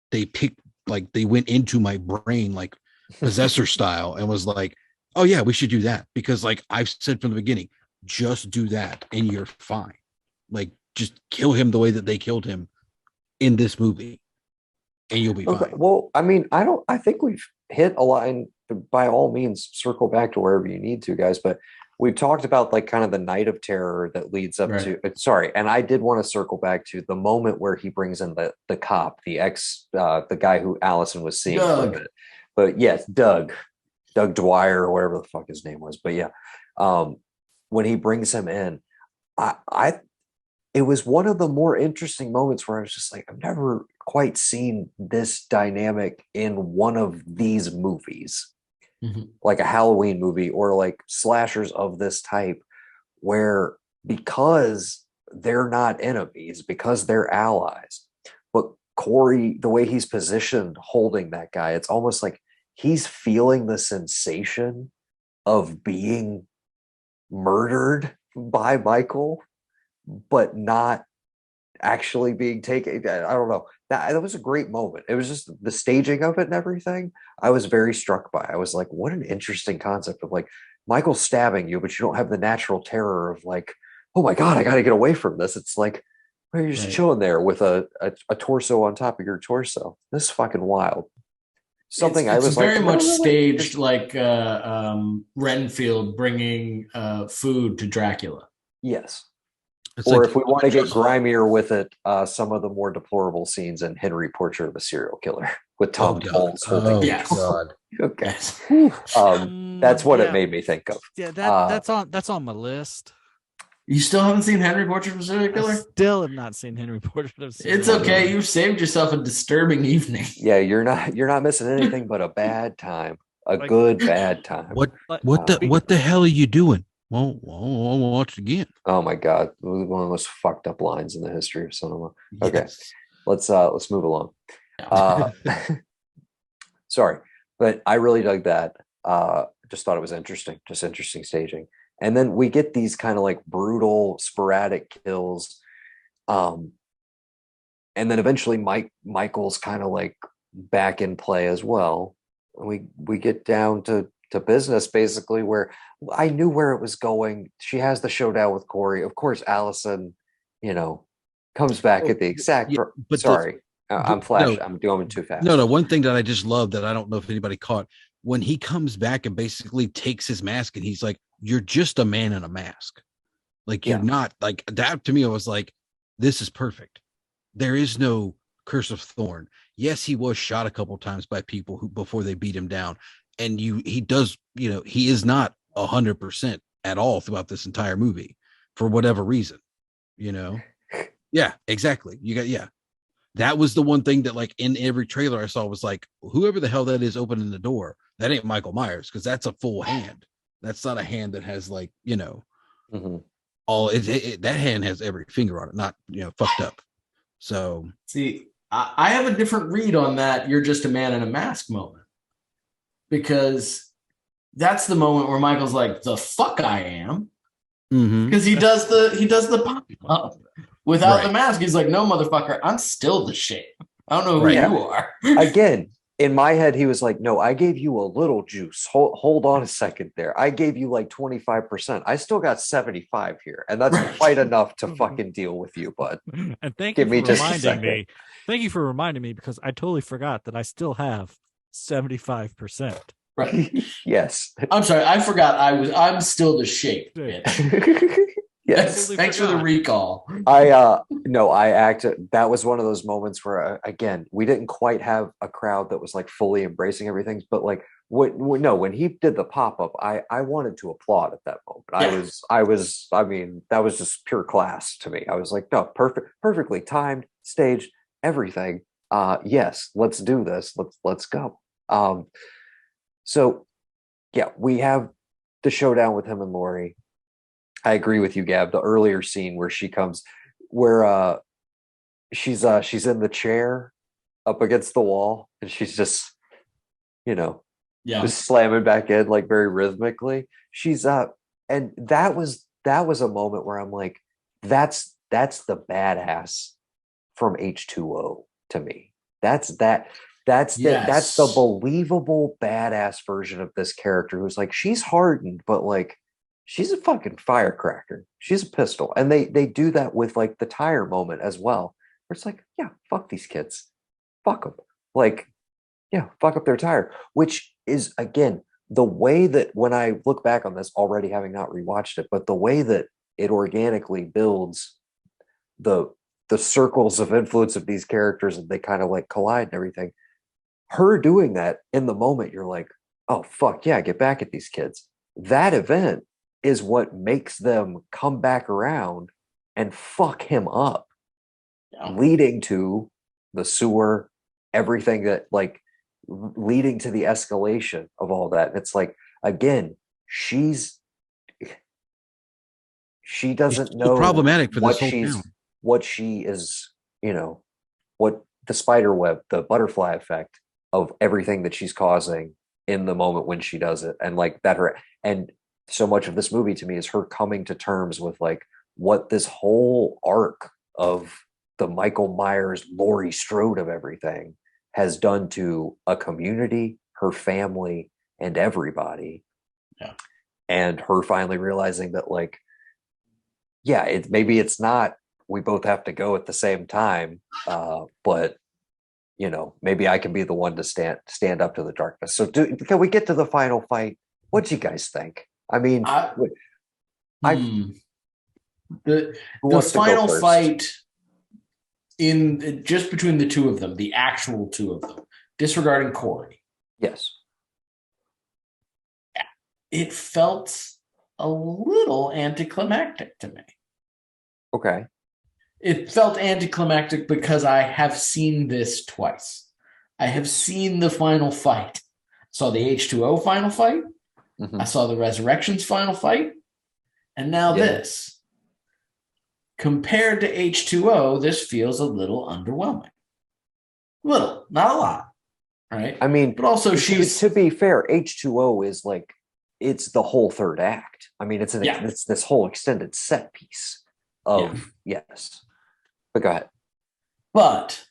they went into my brain like possessor style and was like, oh yeah, we should do that, because like I've said from the beginning, just do that and you're fine. Like, just kill him the way that they killed him in this movie and you'll be fine. Well, I mean, I think we've hit a lot, and by all means circle back to wherever you need to, guys, but we've talked about like kind of the night of terror that leads up to, sorry. And I did want to circle back to the moment where he brings in the cop, the guy who Allison was seeing. But yes, Doug Dwyer or whatever the fuck his name was. But yeah, when he brings him in, it was one of the more interesting moments where I was just like, I've never quite seen this dynamic in one of these movies. Like a Halloween movie or like slashers of this type, where because they're not enemies, because they're allies, but Corey, the way he's positioned holding that guy, it's almost like he's feeling the sensation of being murdered by Michael, but not actually being taken. I don't know. That was a great moment. It was just the staging of it and everything. I was very struck by. I was like, what an interesting concept of like Michael stabbing you, but you don't have the natural terror of like, oh my God, I got to get away from this. It's like, well, you're just chilling there with a torso on top of your torso. This is fucking wild. Something I was very much staged like Renfield bringing food to Dracula. Yes. Or if we want to get grimier with it, some of the more deplorable scenes in Henry, Portrait of a Serial Killer with Tom Holmes holding. God. Okay. That's what it made me think of. Yeah, that's on my list. You still haven't seen Henry, Portrait of a Serial Killer? I still have not seen Henry, Portrait of a Serial Killer. It's okay. You've saved yourself a disturbing evening. Yeah, you're not missing anything but a bad time. Good bad time. What the hell are you doing? Well, I'll watch it again. Oh my God. One of the most fucked up lines in the history of cinema. Okay. Let's move along. Sorry, but I really dug that. Just thought it was interesting, just interesting staging. And then we get these kind of like brutal, sporadic kills. And then eventually Michael's kind of like back in play as well. We get down to business basically, where I knew where it was going. She has the showdown with Corey. Of course, Allison, comes back at the exact. But sorry, I'm flash. No, I'm doing too fast. No. One thing that I just love that I don't know if anybody caught, when he comes back and basically takes his mask and he's like, "You're just a man in a mask. Like you're not like that." To me, I was like, "This is perfect. There is no curse of thorn." Yes, he was shot a couple times by people before they beat him down. And he does, he is not 100%, at all throughout this entire movie for whatever reason, you know? Yeah, exactly. That was the one thing that, like, in every trailer I saw was like, whoever the hell that is opening the door, that ain't Michael Myers, because that's a full hand. That's not a hand that has, like, you know, all that hand has every finger on it, not, you know, fucked up. So see, I have a different read on that. You're just a man in a mask moment, because that's the moment where Michael's like, the fuck I am, because he does the pop up without the mask. He's like, no, motherfucker, I'm still the shit. I don't know who you are. Again, in my head, he was like, no, I gave you a little juice. Hold on a second there. I gave you like 25%. I still got 75 here. And that's quite enough to fucking deal with you, bud. And thank you for reminding me, because I totally forgot that I still have 75%. Right. Yes. I'm sorry. I forgot I'm still the shape, bitch. Yes. Thanks for the recall. That was one of those moments where, again, we didn't quite have a crowd that was like fully embracing everything, but like when he did the pop-up, I wanted to applaud at that moment. That was just pure class to me. I was like, no, perfectly timed, staged, everything. Yes, let's do this. Let's go. So yeah, we have the showdown with him and Laurie. I agree with you, Gab. The earlier scene where she comes, where she's in the chair up against the wall, and she's just, just slamming back in like very rhythmically. She's and that was a moment where I'm like, that's the badass from H2O to me. That's the believable badass version of this character who's like, she's hardened, but like, she's a fucking firecracker. She's a pistol. And they do that with like the tire moment as well, where it's like, yeah, fuck these kids. Fuck them. Like, yeah, fuck up their tire. Which is, again, the way that when I look back on this, already having not rewatched it, but the way that it organically builds the circles of influence of these characters, and they kind of like collide and everything. Her doing that in the moment, you're like, oh, fuck yeah, get back at these kids. That event is what makes them come back around and fuck him up, leading to the sewer, everything that, like, leading to the escalation of all that. And it's like, again, she doesn't know problematic for this whole town. What she is, what the spider web, the butterfly effect of everything that she's causing in the moment when she does it. And like that, and so much of this movie to me is her coming to terms with like what this whole arc of the Michael Myers, Laurie Strode of everything has done to a community, her family, and everybody. Yeah. And her finally realizing that, like, yeah, maybe it's not, we both have to go at the same time, but maybe I can be the one to stand up to the darkness. So can we get to the final fight? What do you guys think? I mean, the final fight in just between the two of them, the actual two of them, disregarding Corey. Yes. It felt a little anticlimactic to me. Okay. It felt anticlimactic because I have seen this twice. I have seen the final fight. Saw the H2O final fight. Mm-hmm. I saw the Resurrections final fight. And now this. Compared to H2O, this feels a little underwhelming. Little, not a lot. Right? I mean, but also to be fair, H2O is like, it's the whole third act. I mean, it's this whole extended set piece of yes. But go ahead. But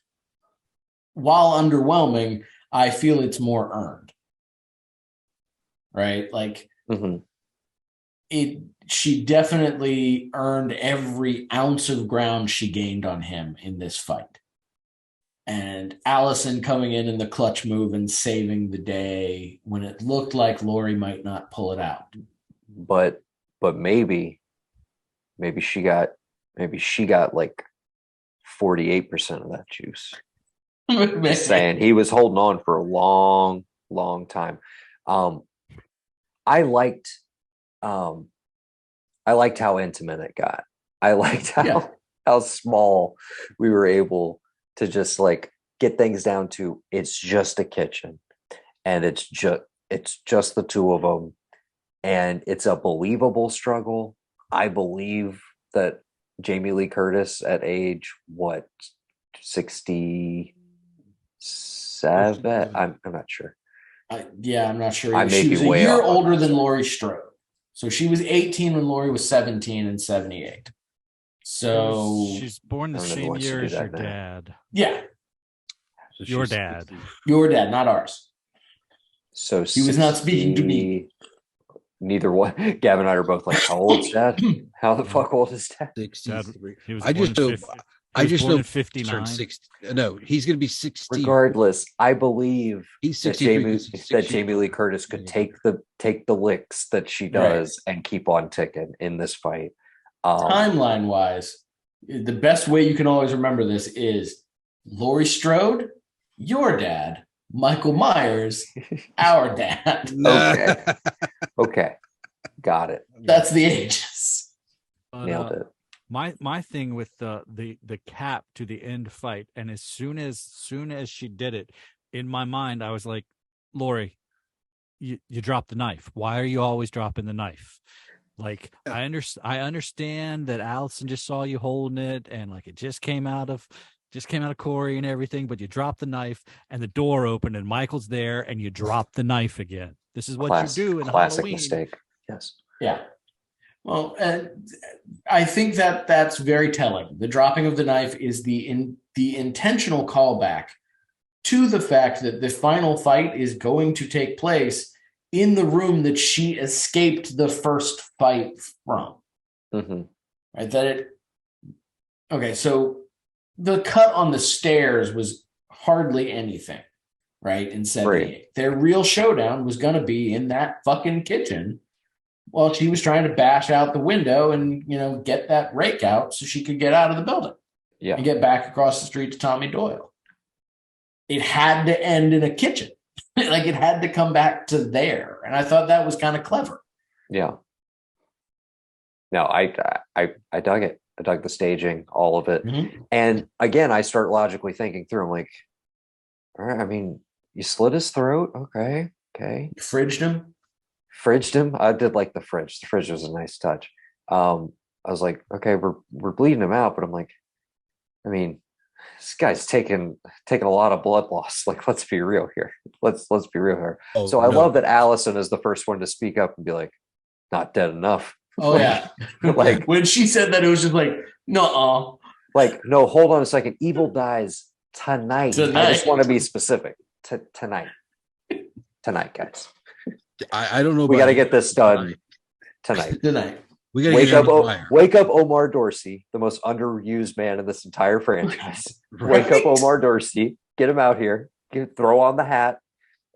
while underwhelming, I feel it's more earned. Right? Like, she definitely earned every ounce of ground she gained on him in this fight. And Allison coming in the clutch move and saving the day when it looked like Laurie might not pull it out. But maybe she got like 48% of that juice. Just saying, he was holding on for a long, long time. I liked I liked how intimate it got. I liked how small we were able to just like get things down to. It's just a kitchen, and it's just the two of them, and it's a believable struggle. I believe that Jamie Lee Curtis at age 67? I'm not sure. I'm not sure. I may she be was a way year off on older that. than Laurie Strode. So she was 18 when Laurie was 17 in 78. So she's born the same year as your dad. Yeah. So your dad. 60. Your dad, not ours. So he was not speaking to me. Neither one. Gavin and I are both like, how old is dad? How the fuck old is dad? 63. I just know 59. 60. No, he's going to be 60. Regardless, I believe he's that Jamie Lee Curtis could take the licks that she does and keep on ticking in this fight. Timeline wise, the best way you can always remember this is Laurie Strode, your dad, Michael Myers, our dad. Okay. Got it. That's the ages. Nailed it. My thing with the cap to the end fight, and as soon as she did it, in my mind I was like, Laurie, you dropped the knife. Why are you always dropping the knife? Like, I understand that Allison just saw you holding it, and like it just came out of Corey and everything, but you dropped the knife, and the door opened, and Michael's there, and you drop the knife again. This is what you do in classic Halloween. Mistake. Yes. Yeah. Well, I think that's very telling. The dropping of the knife is the intentional callback to the fact that the final fight is going to take place in the room that she escaped the first fight from. Mm-hmm. Right? Okay, so the cut on the stairs was hardly anything, right? In 78. Right. Their real showdown was going to be in that fucking kitchen while she was trying to bash out the window and, get that rake out so she could get out of the building and get back across the street to Tommy Doyle. It had to end in a kitchen. Like, it had to come back to there. And I thought that was kind of clever. Yeah. No, I dug it. I dug the staging, all of it. Mm-hmm. And again, I start logically thinking through. I'm like, all right, I mean, you slit his throat. Okay. You fridged him? I did like the fridge. The fridge was a nice touch. I was like, okay, we're bleeding him out, but I'm like, I mean, this guy's taking a lot of blood loss. Like, let's be real here. Let's be real here. So I love that Allison is the first one to speak up and be like, not dead enough. Oh, yeah. Like, when she said that, it was just like, no. Like, no, hold on a second. Evil dies tonight. I just want to be specific. Tonight, guys. I don't know. We got to get this done tonight. We got to wake up Omar Dorsey, the most underused man in this entire franchise. Right? Wake up Omar Dorsey, get him out here, throw on the hat,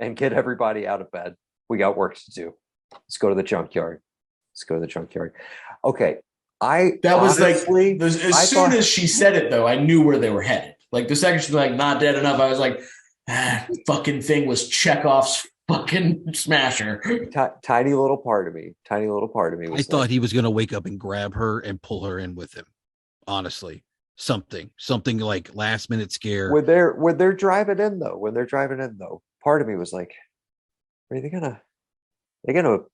and get everybody out of bed. We got work to do. Let's go to the junkyard. Okay. As soon as she said it, though, I knew where they were headed. Like, the second she was like, not dead enough, I was like, fucking thing was Chekhov's fucking smasher. Tiny little part of me was I thought he was going to wake up and grab her and pull her in with him. Honestly, something like last minute scare. When they're driving in though, part of me was like, are they gonna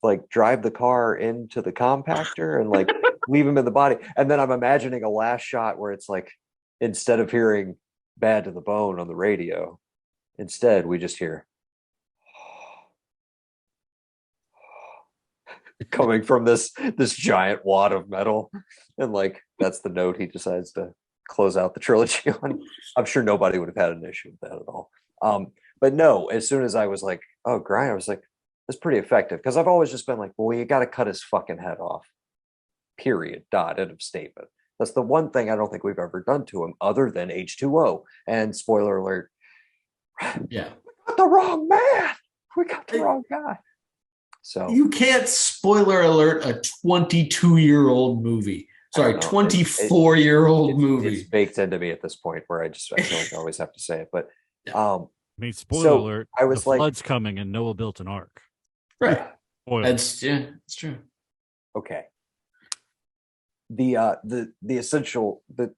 like drive the car into the compactor and like leave him in the body? And then I'm imagining a last shot where it's like, instead of hearing Bad to the Bone on the radio, instead we just hear coming from this giant wad of metal, and like that's the note he decides to close out the trilogy on. I'm sure nobody would have had an issue with that at all. But no, as soon as I was like, oh, grind, I was like, that's pretty effective, because I've always just been like, well, you got to cut his fucking head off. Period. End of statement. That's the one thing I don't think we've ever done to him, other than H2O. And spoiler alert, yeah, we got the wrong man. We got the wrong guy. So you can't spoiler alert a 22-year-old movie. Sorry, 24-year-old movie. It's baked into me at this point where I feel like I always have to say it. But I mean, spoiler alert, I was the flood's coming and Noah built an ark. Right. It's true. Okay. the essential the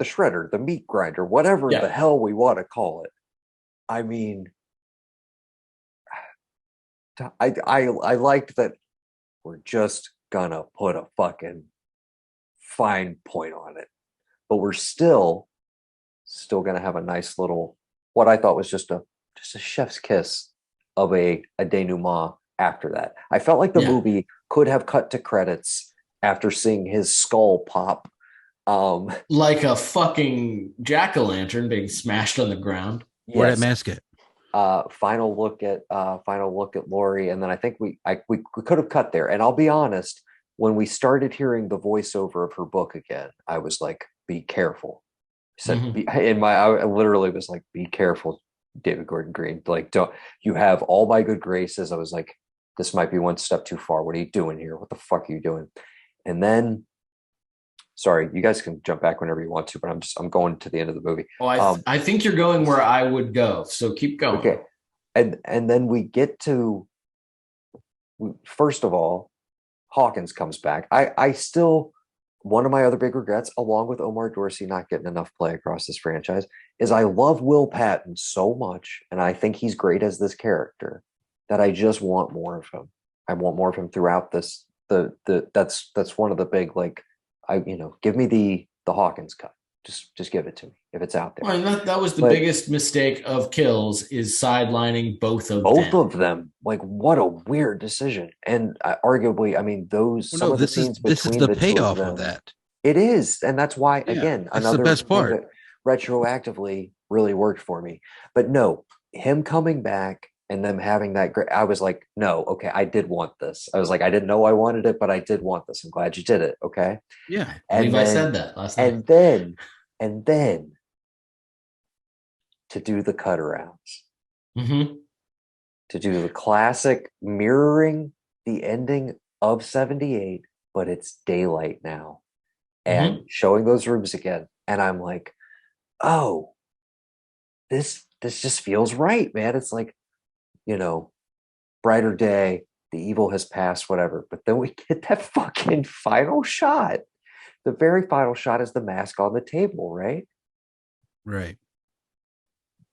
shredder, the meat grinder, whatever the hell we want to call it. I mean, I liked that we're just gonna put a fucking fine point on it, but we're still gonna have a nice little, what I thought was just a chef's kiss of a denouement after that. I felt like the movie could have cut to credits after seeing his skull pop. Like a fucking jack-o'-lantern being smashed on the ground. Where did mask it? Final look at Laurie, and then I think we could have cut there. And I'll be honest, when we started hearing the voiceover of her book again, I was like, "Be careful." I literally was like, "Be careful, David Gordon Green. Like, don't, you have all my good graces." I was like, "This might be one step too far. What are you doing here? What the fuck are you doing?" And then, sorry, you guys can jump back whenever you want to, but I'm going to the end of the movie. Oh, I think you're going where I would go, so keep going. Okay, and then we get to, first of all, Hawkins comes back. I still, one of my other big regrets, along with Omar Dorsey not getting enough play across this franchise, is I love Will Patton so much, and I think he's great as this character, that I just want more of him. I want more of him throughout this. That's one of the big, like, give me the Hawkins cut. Just give it to me if it's out there. Well, that was the biggest mistake of Kills, is sidelining both of them. Like, what a weird decision. And arguably, I mean, some of the scenes this is the payoff of that. It is, and that's why, again, that's the best part. That retroactively really worked for me. But no, him coming back and them having that great, I was like, no, okay, I did want this. I was like, I didn't know I wanted it, but I did want this. I'm glad you did it. Okay. Yeah. I believe I said that last night. And then to do the cut arounds, to do the classic mirroring the ending of 78, but it's daylight now, and showing those rooms again. And I'm like, oh, this just feels right, man. It's like, brighter day, the evil has passed, whatever. But then we get that fucking final shot. The very final shot is the mask on the table, right? Right.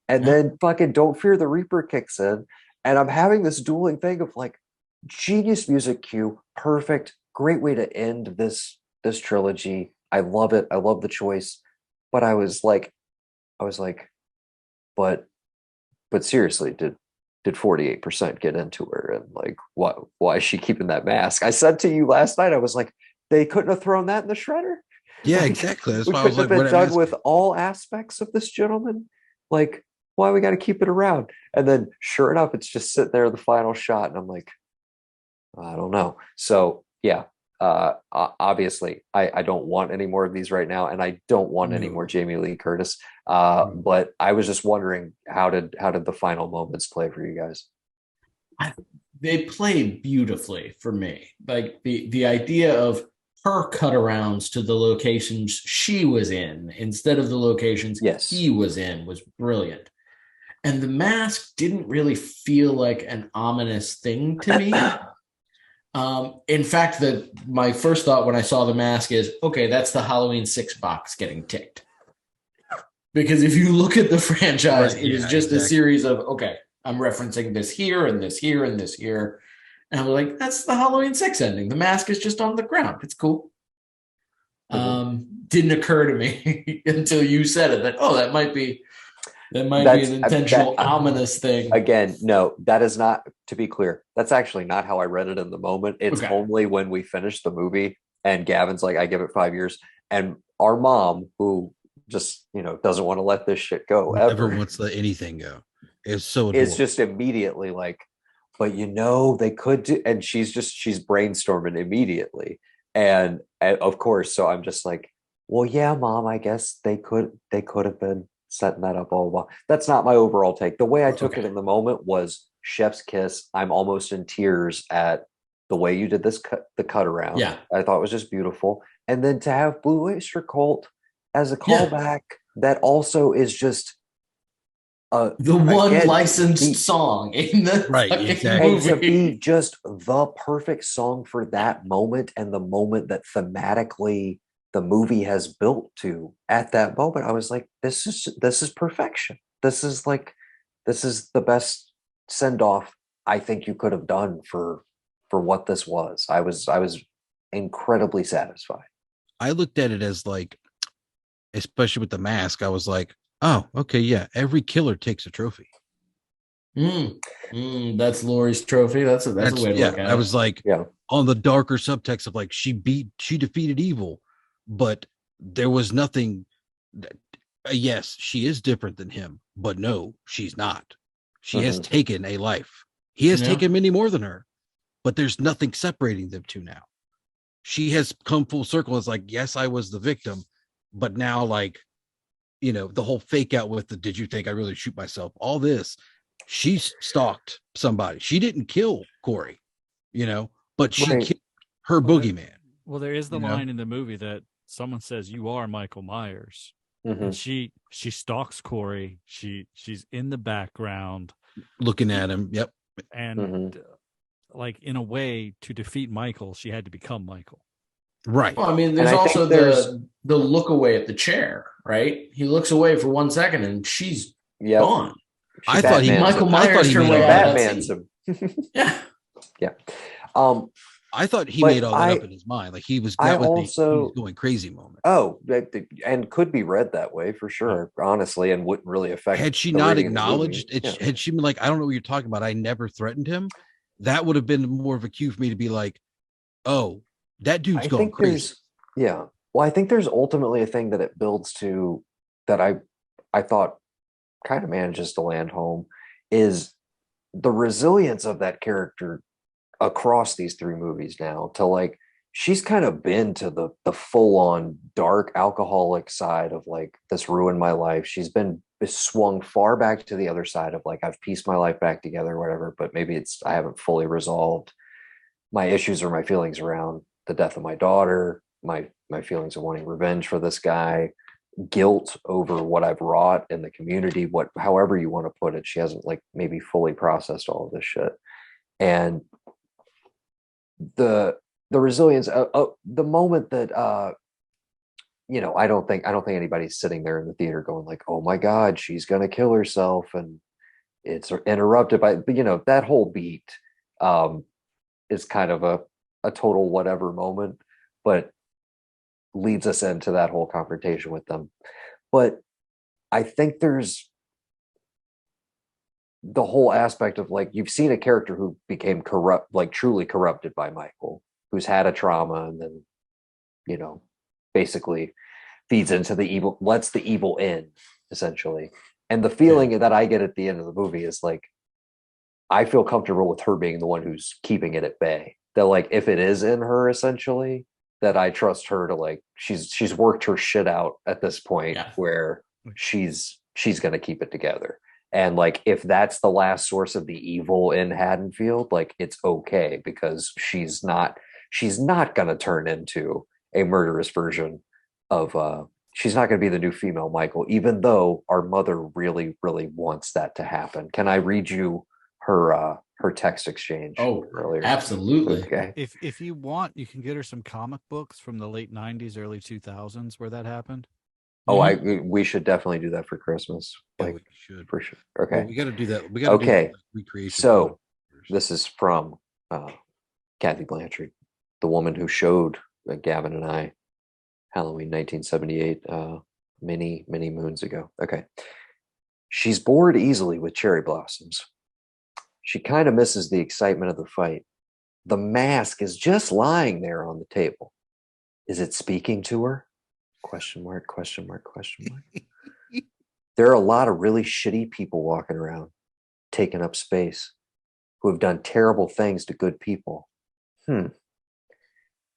And then fucking Don't Fear the Reaper kicks in, and I'm having this dueling thing of like, genius music cue, perfect, great way to end this trilogy. I love it. I love the choice. But I was like, but seriously, did 48% get into her, and like, why is she keeping that mask? I said to you last night, I was like, they couldn't have thrown that in the shredder. Yeah, exactly. That's why I was like, been done with all aspects of this gentleman. Like, why we got to keep it around? And then, sure enough, it's just sitting there, the final shot, and I'm like, I don't know. So yeah, obviously, I don't want any more of these right now, and I don't want any more Jamie Lee Curtis. But I was just wondering, how did the final moments play for you guys? They played beautifully for me. Like the idea of her cut-arounds to the locations she was in instead of the locations he was in was brilliant. And the mask didn't really feel like an ominous thing to me. In fact, my first thought when I saw the mask is, okay, that's the Halloween 6 box getting ticked. Because if you look at the franchise, it is just a series of, okay, I'm referencing this here and this here and this here. And I'm like, that's the Halloween 6 ending. The mask is just on the ground. It's cool. Didn't occur to me until you said it that, that might be an intentional ominous thing. Again, no, that is not, to be clear, that's actually not how I read it in the moment. It's only when we finished the movie and Gavin's like, I give it 5 years. And our mom, who just, doesn't want to let this shit go ever. Never wants to let anything go. It's so adorable. It's just immediately like, but they could do, and she's brainstorming immediately. And of course, so I'm just like, well, yeah, Mom, I guess they could have been setting that up all along. That's not my overall take. The way I took it in the moment was chef's kiss. I'm almost in tears at the way you did the cut around. Yeah. I thought it was just beautiful. And then to have Blue Oyster Cult as a callback that also is just the one licensed song in the exactly. And to be just the perfect song for that moment, and the moment that thematically the movie has built to at that moment, I was like, this is perfection. This is the best send off I think you could have done for what this was. I was incredibly satisfied. I looked at it as like, especially with the mask, I was like, oh, okay, yeah, every killer takes a trophy. That's Laurie's trophy. That's a way to look at it. I was like, on the darker subtext of like, she defeated evil, but there was nothing that, yes, she is different than him, but no, she's not. She has taken a life. He has taken many more than her, but there's nothing separating them two now. She has come full circle. It's like, yes, I was the victim, but now, like, you know, the whole fake out with the, did you think I really shoot myself? All this, she stalked somebody. She didn't kill Corey, you know, but she killed her boogeyman. Well, there is the line in the movie that someone says, "You are Michael Myers." And she stalks Corey. She's in the background looking at him. Yep. And like, in a way, to defeat Michael, she had to become Michael. Right. Well, I mean, there's also the look away at the chair, right? He looks away for 1 second and she's gone. I thought Michael Myers her way out of that scene. Yeah. I thought he made all that up in his mind. Like, he was going crazy moment. Oh, and could be read that way for sure, honestly, and wouldn't really affect. Had she not acknowledged it, had she been like, I don't know what you're talking about, I never threatened him, that would have been more of a cue for me to be like, oh, that dude's going crazy. Well, I think there's ultimately a thing that it builds to that I thought kind of manages to land home, is the resilience of that character across these 3 movies now, to like, she's kind of been to the full-on dark alcoholic side of like, this ruined my life. She's been swung far back to the other side of like, I've pieced my life back together or whatever, but maybe I haven't fully resolved my issues or my feelings around the death of my daughter, my feelings of wanting revenge for this guy, guilt over what I've wrought in the community, however you want to put it. She hasn't like maybe fully processed all of this shit. And the resilience of the moment that you know, I don't think anybody's sitting there in the theater going like, oh my God, she's gonna kill herself, and it's interrupted by, you know, that whole beat is kind of a total whatever moment, but leads us into that whole confrontation with them. But I think there's the whole aspect of like, you've seen a character who became corrupt, like truly corrupted by Michael, who's had a trauma, and then, you know, basically feeds into the evil, lets the evil in, essentially. And the feeling that I get at the end of the movie is like, I feel comfortable with her being the one who's keeping it at bay. That like, if it is in her, essentially, that I trust her to like, she's worked her shit out at this point where she's going to keep it together. And like, if that's the last source of the evil in Haddonfield, like, it's okay, because she's not going to turn into a murderous version of, she's not going to be the new female Michael, even though our mother really, really wants that to happen. Can I read you her text exchange? Earlier? Absolutely. Okay. If you want, you can get her some comic books from the late 90s, early 2000s where that happened. We should definitely do that for Christmas. Like, we should, for sure. Okay. Well, we got to do that. We got to do that recreation. So this is from Kathy Blanchard, the woman who showed Gavin and I Halloween 1978, many moons ago. Okay. She's bored easily with cherry blossoms. She kind of misses the excitement of the fight. The mask is just lying there on the table. Is it speaking to her? Question mark, question mark, question mark. There are a lot of really shitty people walking around, taking up space, who have done terrible things to good people.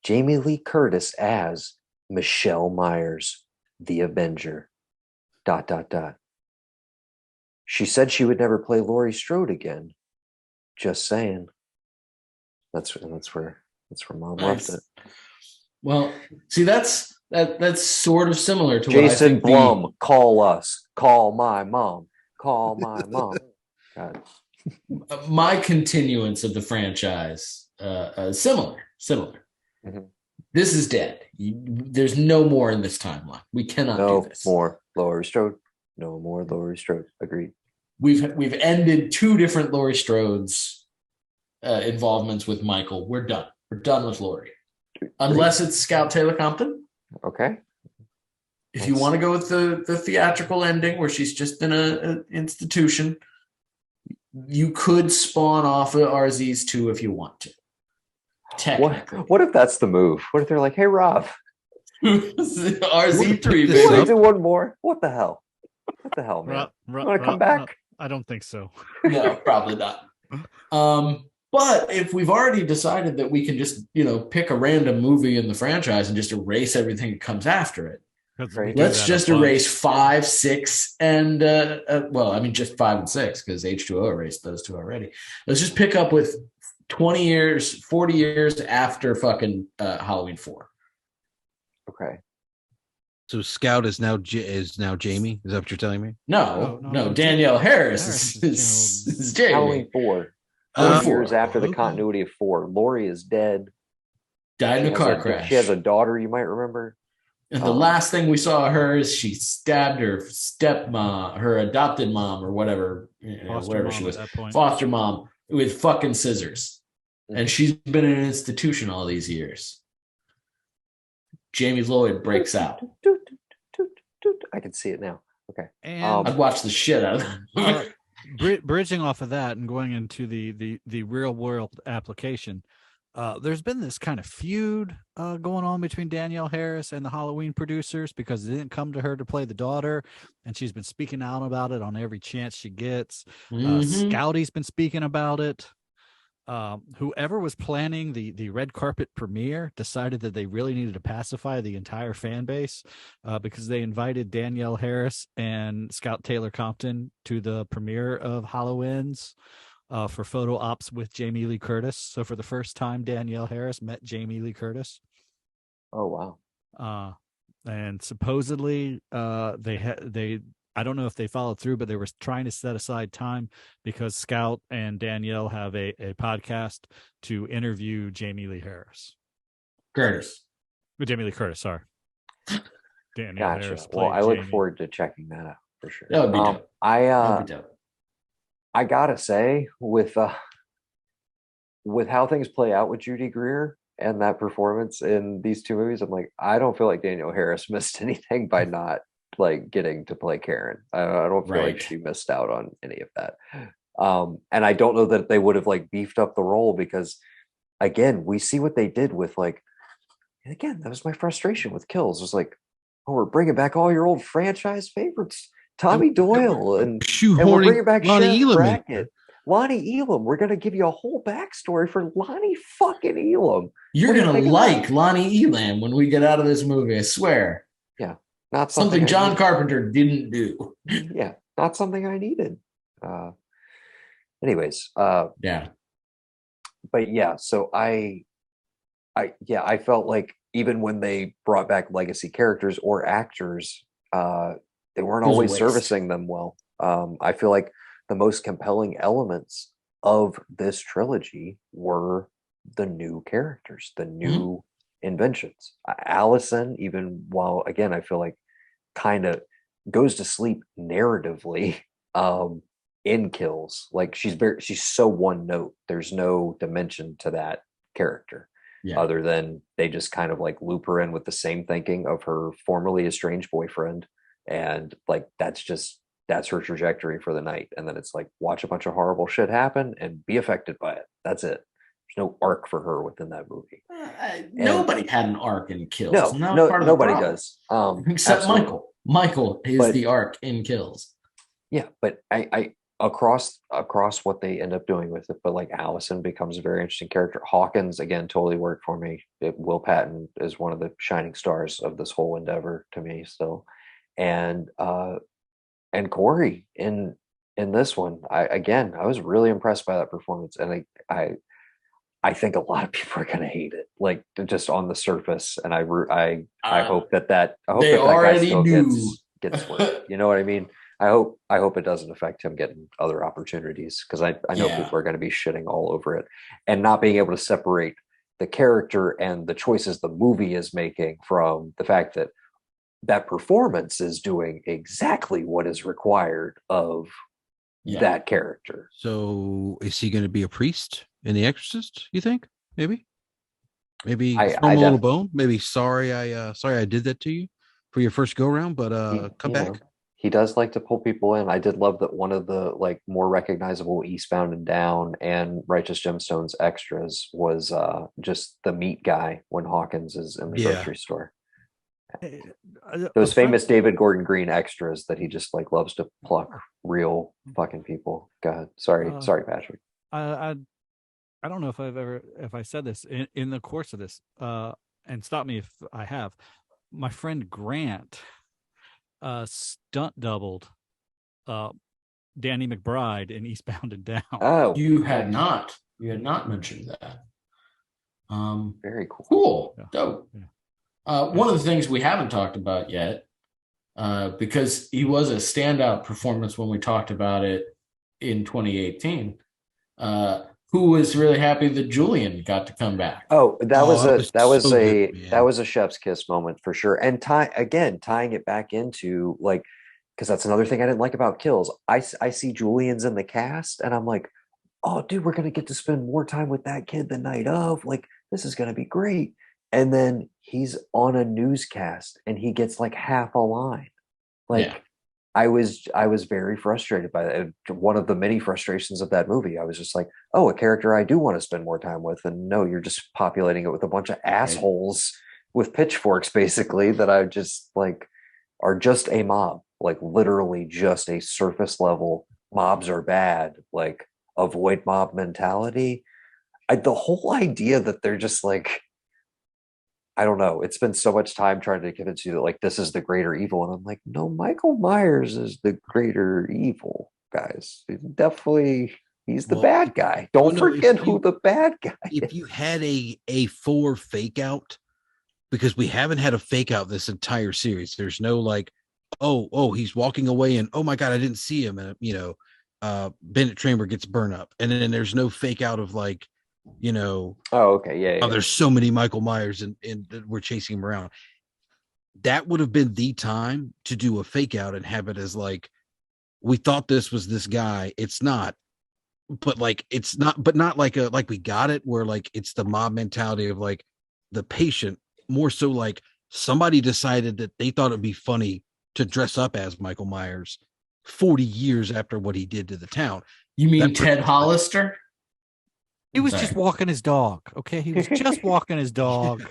Jamie Lee Curtis as Michelle Myers, the Avenger. ... She said she would never play Laurie Strode again. Just saying. That's where Mom left it. Well, see, that's sort of similar to Jason what I think Blum, call us. Call my mom. call my mom. God. My continuance of the franchise, similar. Mm-hmm. This is dead. There's no more in this timeline. We cannot do this. No more Laurie Strode. No more Laurie Strode. Agreed. We've ended 2 different Laurie Strode's involvements with Michael. We're done. We're done with Laurie. Unless it's Scout Taylor Compton. Okay. If you want to go with the theatrical ending where she's just in an institution, you could spawn off of RZ's 2 if you want to. Technically. What if that's the move? What if they're like, hey, Rob, RZ3, baby. You want to do one more? What the hell? What the hell, man? You want to come back? No, I don't think so. No, probably not. But if we've already decided that we can just, pick a random movie in the franchise and just erase everything that comes after it, let's just erase 5, 6, and just 5 and 6 because H2O erased those 2 already. Let's just pick up with 20 years, 40 years after fucking Halloween 4. Okay. So Scout is now Jamie. Is that what you're telling me? No. Danielle Harris is Jamie. Halloween 4. 4 years after the continuity of 4. Laurie is dead. Died in a car crash. She has a daughter, you might remember. And the last thing we saw of her is she stabbed her stepmom, her adopted mom, or whatever, whatever she was, foster mom, with fucking scissors. Mm-hmm. And she's been in an institution all these years. Jamie Lloyd breaks out. I can see it now. Okay. And I'd watch the shit out of it. Bridging off of that and going into the real world application, there's been this kind of feud going on between Danielle Harris and the Halloween producers because it didn't come to her to play the daughter, and she's been speaking out about it on every chance she gets. Scouty's been speaking about it. Whoever was planning the red carpet premiere decided that they really needed to pacify the entire fan base because they invited Danielle Harris and Scout Taylor Compton to the premiere of Halloween's for photo ops with Jamie Lee Curtis. So for the first time, Danielle Harris met Jamie Lee Curtis. Oh, wow. And supposedly they I don't know if they followed through, but they were trying to set aside time because Scout and Danielle have a podcast to interview Jamie Lee Curtis. Sorry. Danielle gotcha. Harris. Well, I look forward to checking that out for sure. That would be dope. I gotta say, with how things play out with Judy Greer and that performance in these 2 movies, I'm like, I don't feel like Danielle Harris missed anything by not getting to play Karen. I don't feel like she missed out on any of that. And I don't know that they would have beefed up the role because, again, we see what they did with and again, that was my frustration with Kills. It was like, oh, we're bringing back all your old franchise favorites, Tommy Doyle, and we're bringing back Lonnie Chef Elam. Brackett. Lonnie Elam. We're gonna give you a whole backstory for Lonnie fucking Elam. You're gonna like Lonnie Elam when we get out of this movie. I swear. Yeah, not something John Carpenter didn't do. Yeah, not something I needed. Anyways, yeah. But yeah, so I felt like even when they brought back legacy characters or actors, they weren't always servicing them well. I feel like the most compelling elements of this trilogy were the new characters, the new inventions. Allison, even while, again, I feel like kind of goes to sleep narratively in Kills. Like she's so one note. There's no dimension to that character. Yeah. Other than they just kind of loop her in with the same thinking of her formerly estranged boyfriend. And that's her trajectory for the night. And then it's watch a bunch of horrible shit happen and be affected by it. That's it. There's no arc for her within that movie. Nobody had an arc in Kills. Nobody does. Except absolutely. Michael. Michael is the arc in Kills. Yeah, but I across what they end up doing with it, but Allison becomes a very interesting character. Hawkins, again, totally worked for me. Will Patton is one of the shining stars of this whole endeavor to me still. And Corey in this one, I was really impressed by that performance. And I think a lot of people are going to hate it, just on the surface. And I hope that guy still gets work. You know what I mean? I hope it doesn't affect him getting other opportunities, because I know people are going to be shitting all over it and not being able to separate the character and the choices the movie is making from the fact that that performance is doing exactly what is required of that character. So is he going to be a priest in The Exorcist, you think? Maybe throw him a little bone. Maybe sorry I did that to you for your first go round, but come back. He does like to pull people in. I did love that one of the like more recognizable Eastbound and Down and Righteous Gemstones extras was just the meat guy when Hawkins is in the grocery store. Those famous David Gordon Green extras that he just like loves to pluck real fucking people. Go ahead. Sorry, Patrick. I don't know if I said this in the course of this, and stop me if I have. My friend Grant stunt doubled Danny McBride in Eastbound and Down. Oh, you had not mentioned that. Very cool. Cool. Yeah. Dope. Yeah. One of the things we haven't talked about yet, because he was a standout performance when we talked about it in 2018. Who was really happy that Julian got to come back? Oh, that was a chef's kiss moment for sure. And tying it back into like, because that's another thing I didn't like about Kills. I see Julian's in the cast, and I'm like, oh, dude, we're gonna get to spend more time with that kid the night of. Like, this is gonna be great. And then he's on a newscast, and he gets like half a line. Like, I was very frustrated by that. One of the many frustrations of that movie. I was just like, oh, a character I do want to spend more time with, and no, you're just populating it with a bunch of assholes with pitchforks, basically, that I just like are just a mob, like literally just a surface level. Mobs are bad, like avoid mob mentality. The whole idea that they're just like, I don't know. It's been so much time trying to convince you that like this is the greater evil, and I'm like, no, Michael Myers is the greater evil, guys. He's the bad guy. Don't forget who the bad guy is. If you had a fuller fake out, because we haven't had a fake out this entire series. There's no like, oh, he's walking away, and oh my god, I didn't see him, and Bennett Tramer gets burned up, and then there's no fake out of like, oh, okay, yeah. There's so many Michael Myers and we're chasing him around. That would have been the time to do a fake out and have it as like, we thought this was this guy. It's not, but like, it's not, but not like like we got it where like, it's the mob mentality of like the patient, more so like somebody decided that they thought it'd be funny to dress up as Michael Myers 40 years after what he did to the town. You mean Ted Hollister? He was just walking his dog. Okay. He was just walking his dog.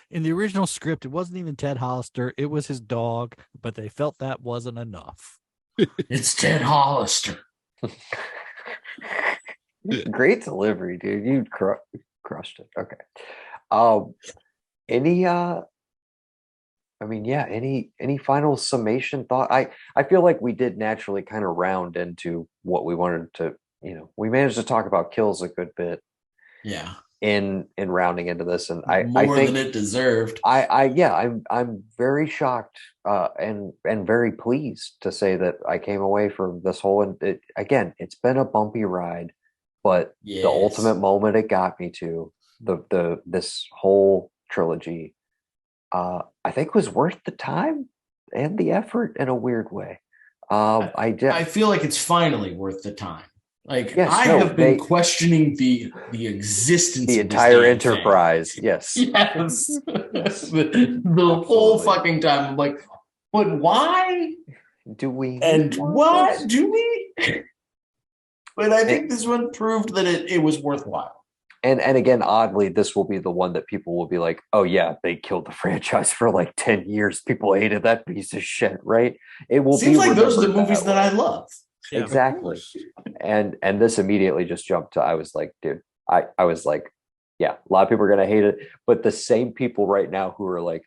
In the original script, it wasn't even Ted Hollister. It was his dog, but they felt that wasn't enough. It's Ted Hollister. Great delivery, dude. You crushed it. Okay. Any final summation thought? I feel like we did naturally kind of round into what we wanted to, we managed to talk about Kills a good bit. Yeah. In rounding into this, and I think than it deserved. I'm very shocked and very pleased to say that I came away from this whole, and it's been a bumpy ride, but the ultimate moment it got me to, this whole trilogy, I think was worth the time and the effort in a weird way. I feel like it's finally worth the time. Like, I have been questioning the existence the of entire enterprise. Thing. Yes. the whole fucking time. I'm like, but why do we? And what do we? But I think this one proved that it was worthwhile. And again, oddly, this will be the one that people will be like, oh yeah, they killed the franchise for like 10 years. People hated that piece of shit, right? It will Seems like those are the movies that I love. Yeah, exactly. And this immediately just jumped to, I was like, dude, I was like, yeah, a lot of people are going to hate it. But the same people right now who are like,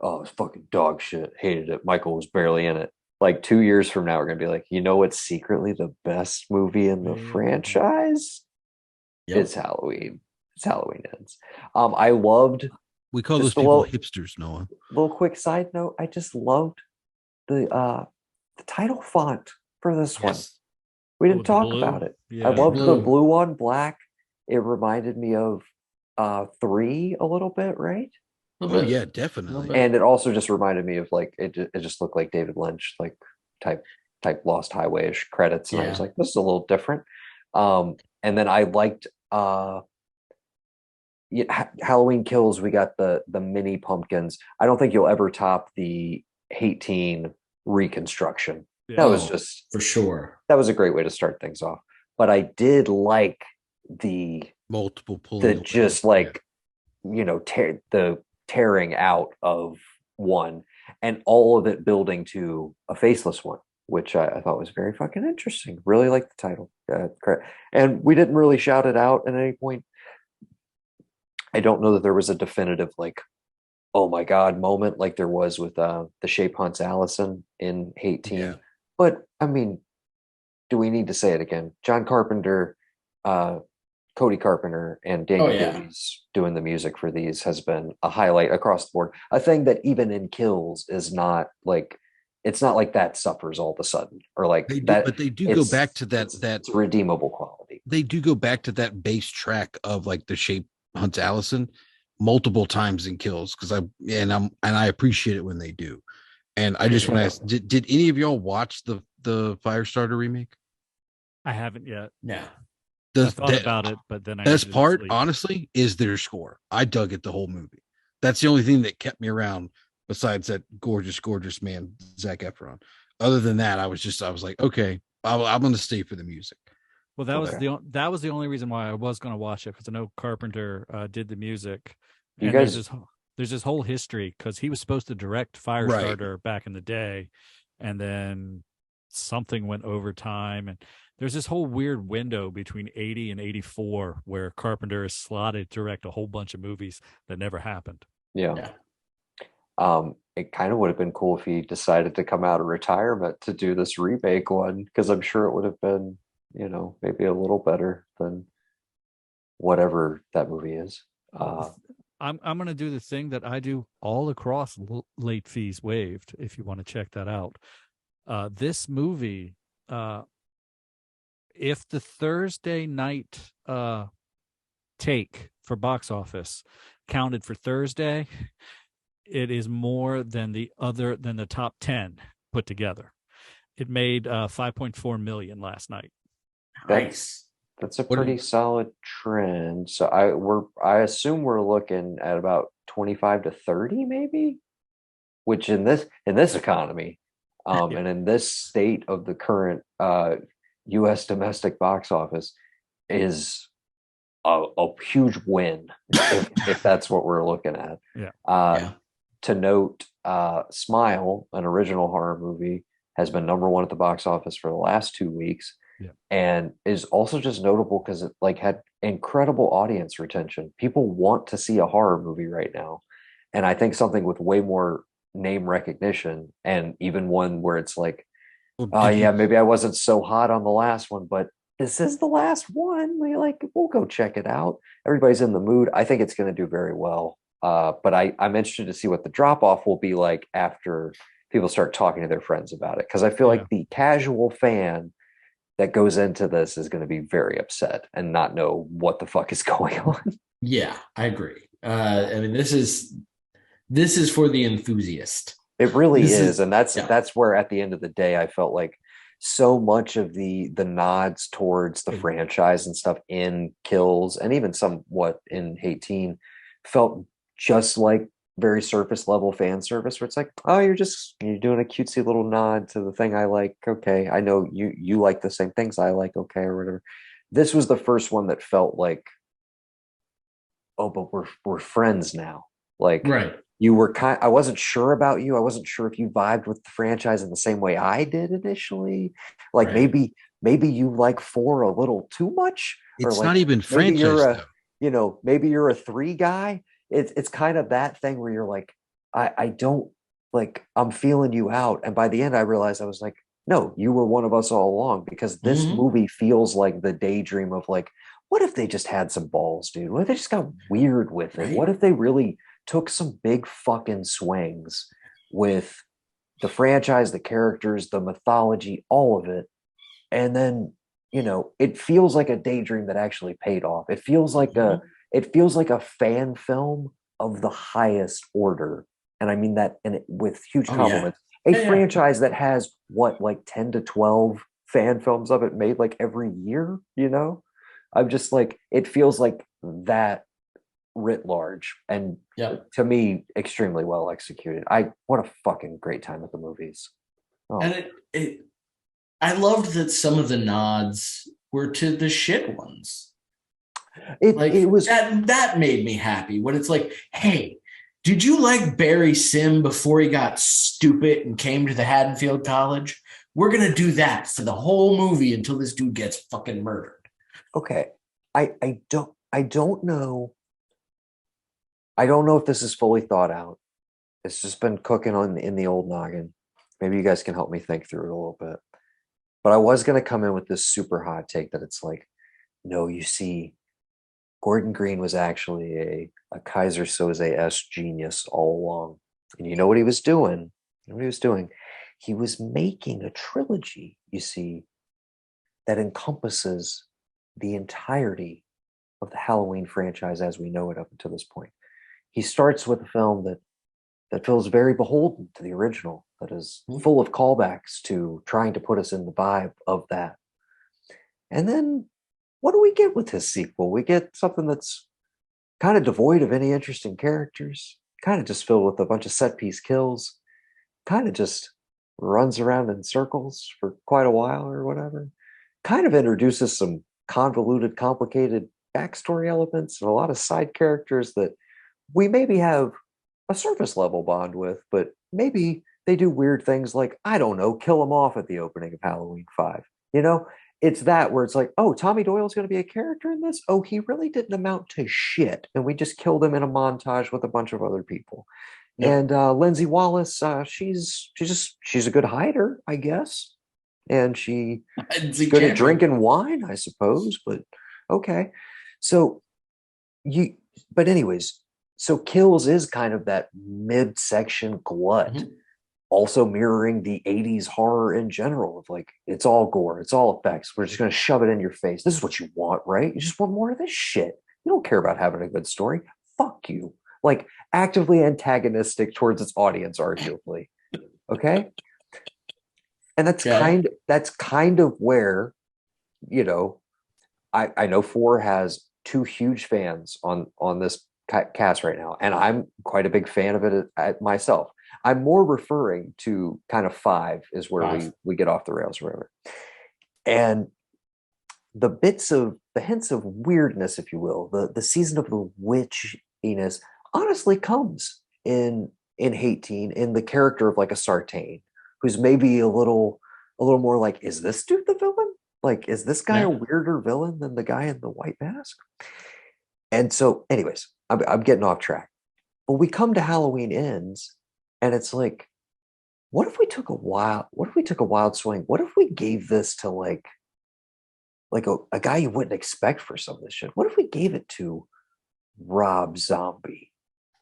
oh, it's fucking dog shit, hated it, Michael was barely in it. Like 2 years from now, we're going to be like, what's secretly the best movie in the franchise? Yep. It's Halloween. It's Halloween Ends. I loved. We call those people hipsters, Noah. Little quick side note. I just loved the title font for this one. We didn't talk about it. Yeah. I loved the blue one, black. It reminded me of 3 a little bit, right? Oh yeah, definitely. And it also just reminded me of like it just looked like David Lynch, like type Lost Highway-ish credits, and I was like, this is a little different. And then I liked Halloween Kills. We got the mini pumpkins. I don't think you'll ever top the Hate Teen reconstruction. Yeah. That was just for sure. That was a great way to start things off. But I did like the multiple pulling, just like the tearing out of one, and all of it building to a faceless one, which I thought was very fucking interesting. Really liked the title. And we didn't really shout it out at any point. I don't know that there was a definitive like, oh my God moment like there was with The Shape Hunts Allison in Hate Teen. Yeah. But I mean, do we need to say it again? John Carpenter, Cody Carpenter, and Daniel Davies doing the music for these has been a highlight across the board. A thing that even in Kills is not like, it's not like that suffers all of a sudden, or like that. But they do go back to that. That's redeemable quality. They do go back to that bass track of like The Shape Hunts Allison multiple times in Kills, because I appreciate it when they do. And I just want to ask, did any of y'all watch the Firestarter remake? I haven't yet. No. I thought about it, but then best part, honestly, is their score. I dug it the whole movie. That's the only thing that kept me around, besides that gorgeous, gorgeous man, Zac Efron. Other than that, I was like, okay, I'm going to stay for the music. Well, that was the only reason why I was going to watch it, because I know Carpenter did the music. You guys, there's this whole history, because he was supposed to direct Firestarter back in the day, and then something went overtime, and there's this whole weird window between 80 and 84 where Carpenter is slotted to direct a whole bunch of movies that never happened. Yeah. It kind of would have been cool if he decided to come out of retirement to do this remake one, because I'm sure it would have been, maybe a little better than whatever that movie is. I'm going to do the thing that I do all across Late Fees Waived, if you want to check that out. This movie, if the Thursday night take for box office counted for Thursday, it is more than the top 10 put together. It made 5.4 million last night. Nice. That's a pretty solid trend. So I assume we're looking at about 25 to 30 maybe, which in this economy, and in this state of the current U.S. domestic box office is a huge win if that's what we're looking at. To note, Smile, an original horror movie, has been number 1 at the box office for the last 2 weeks, and is also just notable because it like had incredible audience retention. People want to see a horror movie right now, and I think something with way more name recognition, and even one where it's like, maybe I wasn't so hot on the last one, but this is the last one. We'll go check it out. Everybody's in the mood. I think it's going to do very well. But I'm interested to see what the drop off will be like after people start talking to their friends about it. Because I feel like the casual fan that goes into this is going to be very upset and not know what the fuck is going on. Yeah, I agree. I mean, this is for the enthusiast. It really is. And that's where at the end of the day, I felt like so much of the nods towards the franchise and stuff in Kills, and even somewhat in Hate Teen, felt just like very surface level fan service, where it's like, oh, you're doing a cutesy little nod to the thing I like. Okay, I know you like the same things I like. Okay, or whatever. This was the first one that felt like, oh, but we're friends now. Like, right. You were I wasn't sure about you. I wasn't sure if you vibed with the franchise in the same way I did initially. Like, maybe you like 4 a little too much. It's not even franchise. Maybe you're a 3 guy. It's kind of that thing where you're like, I don't like, I'm feeling you out. And by the end, I realized I was like, no, you were one of us all along, because this movie feels like the daydream of like, what if they just had some balls, dude? What if they just got weird with it? Right. What if they really took some big fucking swings with the franchise, the characters, the mythology, all of it, And then, it feels like a daydream that actually paid off. It feels like a fan film of the highest order. And I mean that with huge compliments. Franchise that has like 10 to 12 fan films of it made like every year, I'm just like, it feels like that writ large, and to me, extremely well executed. What a fucking great time at the movies. And I loved that some of the nods were to the shit ones. It was that made me happy when it's like, hey, did you like Barry Sim before he got stupid and came to the Haddonfield College? We're gonna do that for the whole movie until this dude gets fucking murdered. Okay, I don't know. I don't know if this is fully thought out. It's just been cooking in the old noggin. Maybe you guys can help me think through it a little bit. But I was going to come in with this super hot take that it's like, no, you see, Gordon Green was actually a Kaiser Soze-esque genius all along. And you know what he was doing? He was making a trilogy, you see, that encompasses the entirety of the Halloween franchise as we know it up until this point. He starts with a film that feels very beholden to the original, that is full of callbacks to trying to put us in the vibe of that. And then what do we get with his sequel? We get something that's kind of devoid of any interesting characters, kind of just filled with a bunch of set piece kills, kind of just runs around in circles for quite a while or whatever, kind of introduces some convoluted, complicated backstory elements and a lot of side characters that we maybe have a surface level bond with, but maybe they do weird things like, I don't know, kill them off at the opening of Halloween 5. It's that where it's like, oh, Tommy Doyle's going to be a character in this? Oh, he really didn't amount to shit. And we just killed him in a montage with a bunch of other people. Yep. And Lindsay Wallace, she's a good hider, I guess. And she's good at drinking wine, I suppose, but okay. So Kills is kind of that midsection glut, also mirroring the 80s horror in general of like, it's all gore, it's all effects. We're just going to shove it in your face. This is what you want, right? You just want more of this shit. You don't care about having a good story. Fuck you. Like actively antagonistic towards its audience, arguably. Okay. And that's kind of where, I know 4 has 2 huge fans on this cast right now, and I'm quite a big fan of it myself. I'm more referring to kind of 5 is where we get off the rails or whatever. And the hints of weirdness, if you will, the season of the witchiness honestly comes in Hate Teen in the character of like a Sartain, who's maybe a little more like, is this dude the villain? Like, is this guy a weirder villain than the guy in the white mask? And so, anyways, I'm getting off track. But we come to Halloween Ends, and it's like, what if we took a wild swing? What if we gave this to like a guy you wouldn't expect for some of this shit? What if we gave it to Rob Zombie,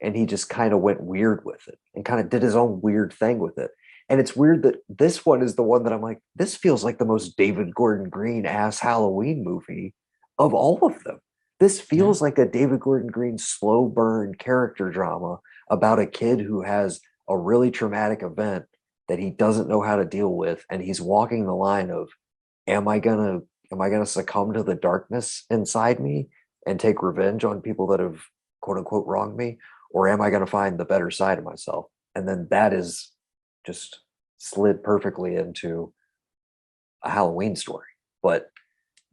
and he just kind of went weird with it and kind of did his own weird thing with it? And it's weird that this one is the one that I'm like, this feels like the most David Gordon Green ass Halloween movie of all of them. This feels like a David Gordon Green slow burn character drama about a kid who has a really traumatic event that he doesn't know how to deal with, and he's walking the line of, am I gonna succumb to the darkness inside me and take revenge on people that have quote unquote wronged me, or am I gonna find the better side of myself? And then that is just slid perfectly into a Halloween story. But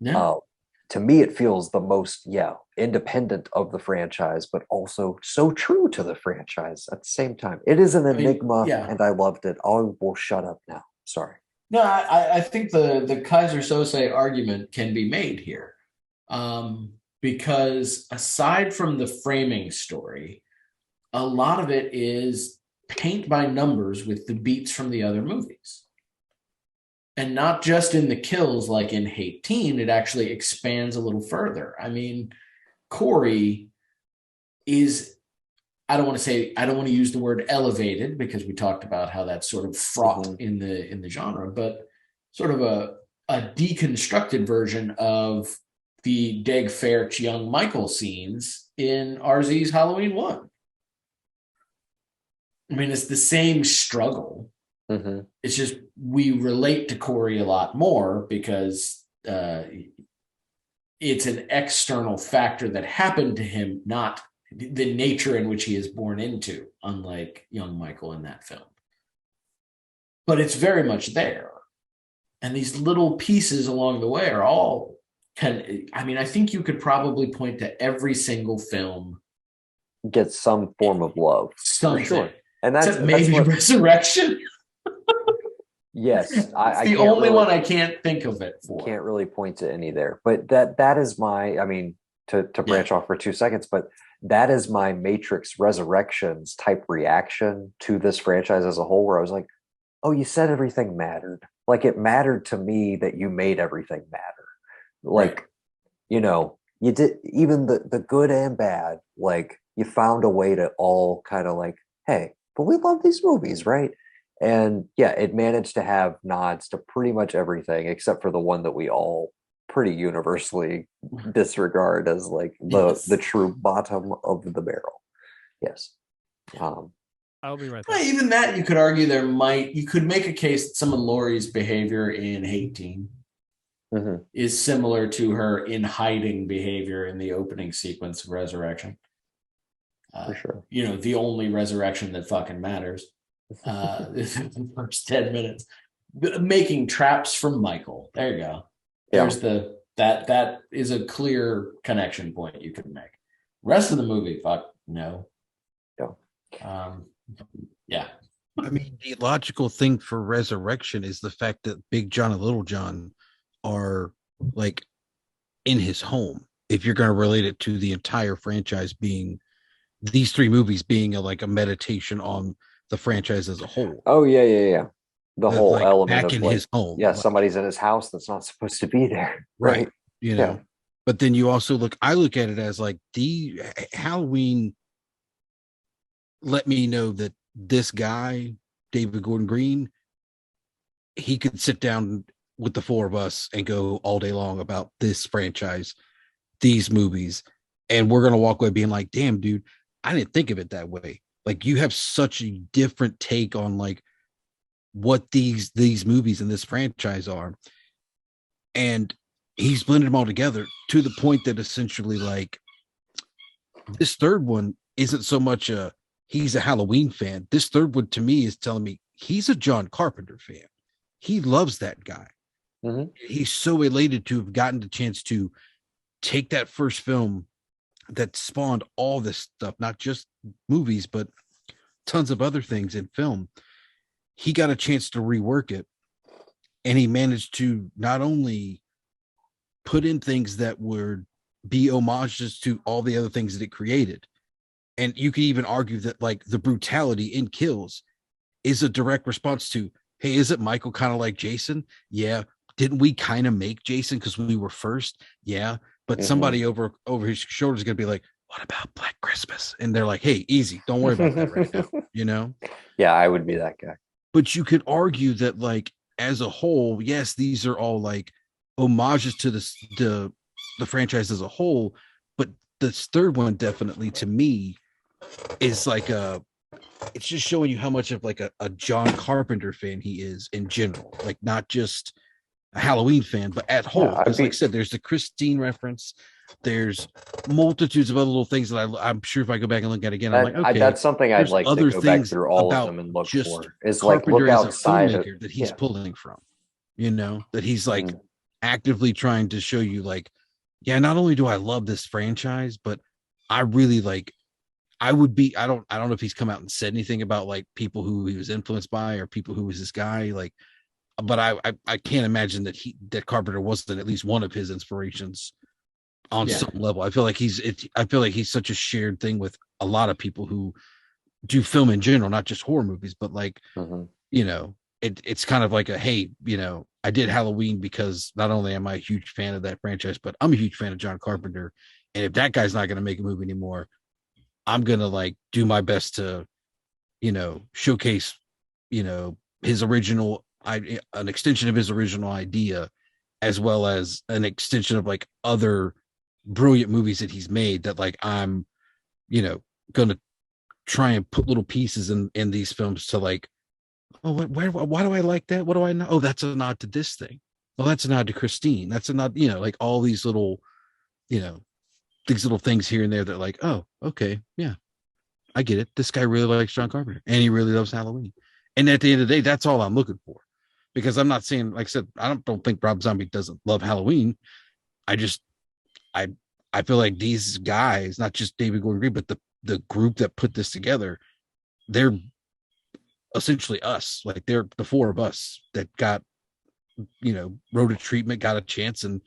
to me, it feels the most, independent of the franchise, but also so true to the franchise at the same time. It is an enigma, and I loved it. I will shut up now. Sorry. No, I think the Kaiser Sose argument can be made here. Because aside from the framing story, a lot of it is paint by numbers with the beats from the other movies. And not just in the kills like in Hate Teen, it actually expands a little further. I mean, Corey is, I don't want to use the word elevated because we talked about how that's sort of fraught in the genre, but sort of a deconstructed version of the Deg Fairch young Michael scenes in RZ's Halloween 1. I mean, it's the same struggle. Mm-hmm. It's just we relate to Corey a lot more because it's an external factor that happened to him, not the nature in which he is born into, unlike young Michael in that film. But it's very much there. And these little pieces along the way are all I think you could probably point to every single film. Get some form of love. Something. For sure. And that's maybe what, Resurrection. Yes. It's the only one I can't think of it for. Can't really point to any there. But that is my, to branch off for 2 seconds, but that is my Matrix Resurrections type reaction to this franchise as a whole, where I was like, oh, you said everything mattered. Like, it mattered to me that you made everything matter. Like, right. You did even the good and bad, like, you found a way to all kind of like, hey, but we love these movies, right? And yeah, it managed to have nods to pretty much everything except for the one that we all pretty universally disregard as like the true bottom of the barrel. Yes. I'll be right there. Well, even that, you could argue you could make a case that some of Laurie's behavior in Hate Team is similar to her in hiding behavior in the opening sequence of Resurrection. For sure. The only resurrection that fucking matters. The first 10 minutes. Making traps from Michael. There you go. There's that is a clear connection point you can make. Rest of the movie, fuck no. Yeah. I mean, the logical thing for Resurrection is the fact that Big John and Little John are like in his home. If you're going to relate it to the entire franchise being these three movies being a meditation on the franchise as a whole. Oh yeah. The whole element back of in his home. Yeah, somebody's in his house that's not supposed to be there. Right. But then you also I look at it as like the Halloween let me know that this guy, David Gordon Green, he could sit down with the four of us and go all day long about this franchise, these movies, and we're going to walk away being like, damn, dude, I didn't think of it that way. Like, you have such a different take on like what these movies in this franchise are. And he's blended them all together to the point that essentially like this third one isn't so much he's a Halloween fan. This third one to me is telling me he's a John Carpenter fan. He loves that guy. Mm-hmm. He's so elated to have gotten the chance to take that first film that spawned all this stuff, not just movies, but tons of other things in film. He got a chance to rework it, and he managed to not only put in things that would be homages to all the other things that it created. And you could even argue that like the brutality in Kills is a direct response to, hey, is it Michael kind of like Jason? Yeah. Didn't we kind of make Jason because we were first? Yeah. But somebody over his shoulder is going to be like, what about Black Christmas? And they're like, hey, easy. Don't worry about that right now. Yeah, I would be that guy. But you could argue that like as a whole, yes, these are all like homages to the franchise as a whole. But this third one definitely to me is like it's just showing you how much of like a John Carpenter fan he is in general, like not just a Halloween fan, but at whole. Because like I said, there's the Christine reference. There's multitudes of other little things that I'm sure if I go back and look at it again, I'm like, okay, that's something I'd like to go back through all of them and look for. Is like look outside of that he's pulling from, that he's like actively trying to show you like, yeah, not only do I love this franchise, but I really like. I don't know if he's come out and said anything about like people who he was influenced by or people who was this guy, like, but I can't imagine that Carpenter wasn't at least one of his inspirations on some level. I feel like he's such a shared thing with a lot of people who do film in general, not just horror movies, but like, it's kind of like hey, I did Halloween because not only am I a huge fan of that franchise, but I'm a huge fan of John Carpenter. And if that guy's not going to make a movie anymore, I'm going to like do my best to, showcase, his original, an extension of his original idea as well as an extension of like other brilliant movies that he's made that like I'm, gonna try and put little pieces in these films to like, oh, why do I like that? What do I know? Oh, that's a nod to this thing. Oh, that's a nod to Christine. That's a nod, like all these little, these little things here and there that like, oh, okay, yeah, I get it. This guy really likes John Carpenter and he really loves Halloween. And at the end of the day, that's all I'm looking for. Because I'm not saying, like I said, I don't think Rob Zombie doesn't love Halloween. I feel like these guys, not just David Gordon Green, but the group that put this together, they're essentially us. Like they're the four of us that got, wrote a treatment, got a chance, and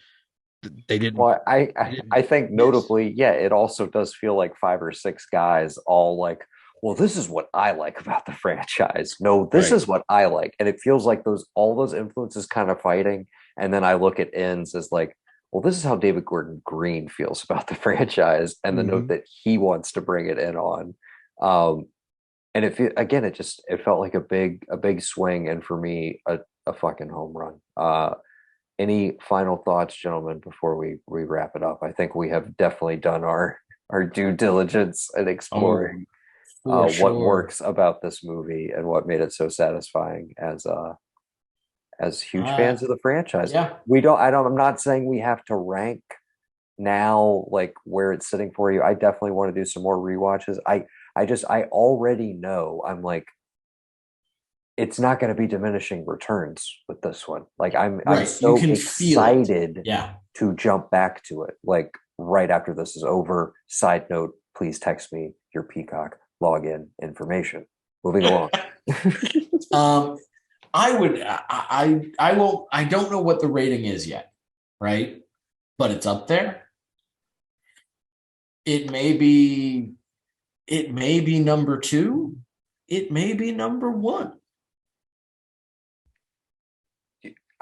they didn't. Well, I think notably, yeah, it also does feel like 5 or 6 guys all like, well, this is what I like about the franchise. No, this is what I like. And it feels like all those influences kind of fighting. And then I look at Ends as like, well, this is how David Gordon Green feels about the franchise and the note that he wants to bring it in on. And it felt like a big swing. And for me, a fucking home run. Any final thoughts, gentlemen, before we wrap it up? I think we have definitely done our due diligence in exploring what works about this movie and what made it so satisfying as huge fans of the franchise. Yeah. I'm not saying we have to rank now like where it's sitting for you. I definitely want to do some more rewatches. I already know I'm like, it's not going to be diminishing returns with this one. Like I'm so excited to jump back to it. Like right after this is over. Side note, please text me your Peacock login information. Moving along. I don't know what the rating is yet, right? But it's up there. It may be number 2. It may be number 1.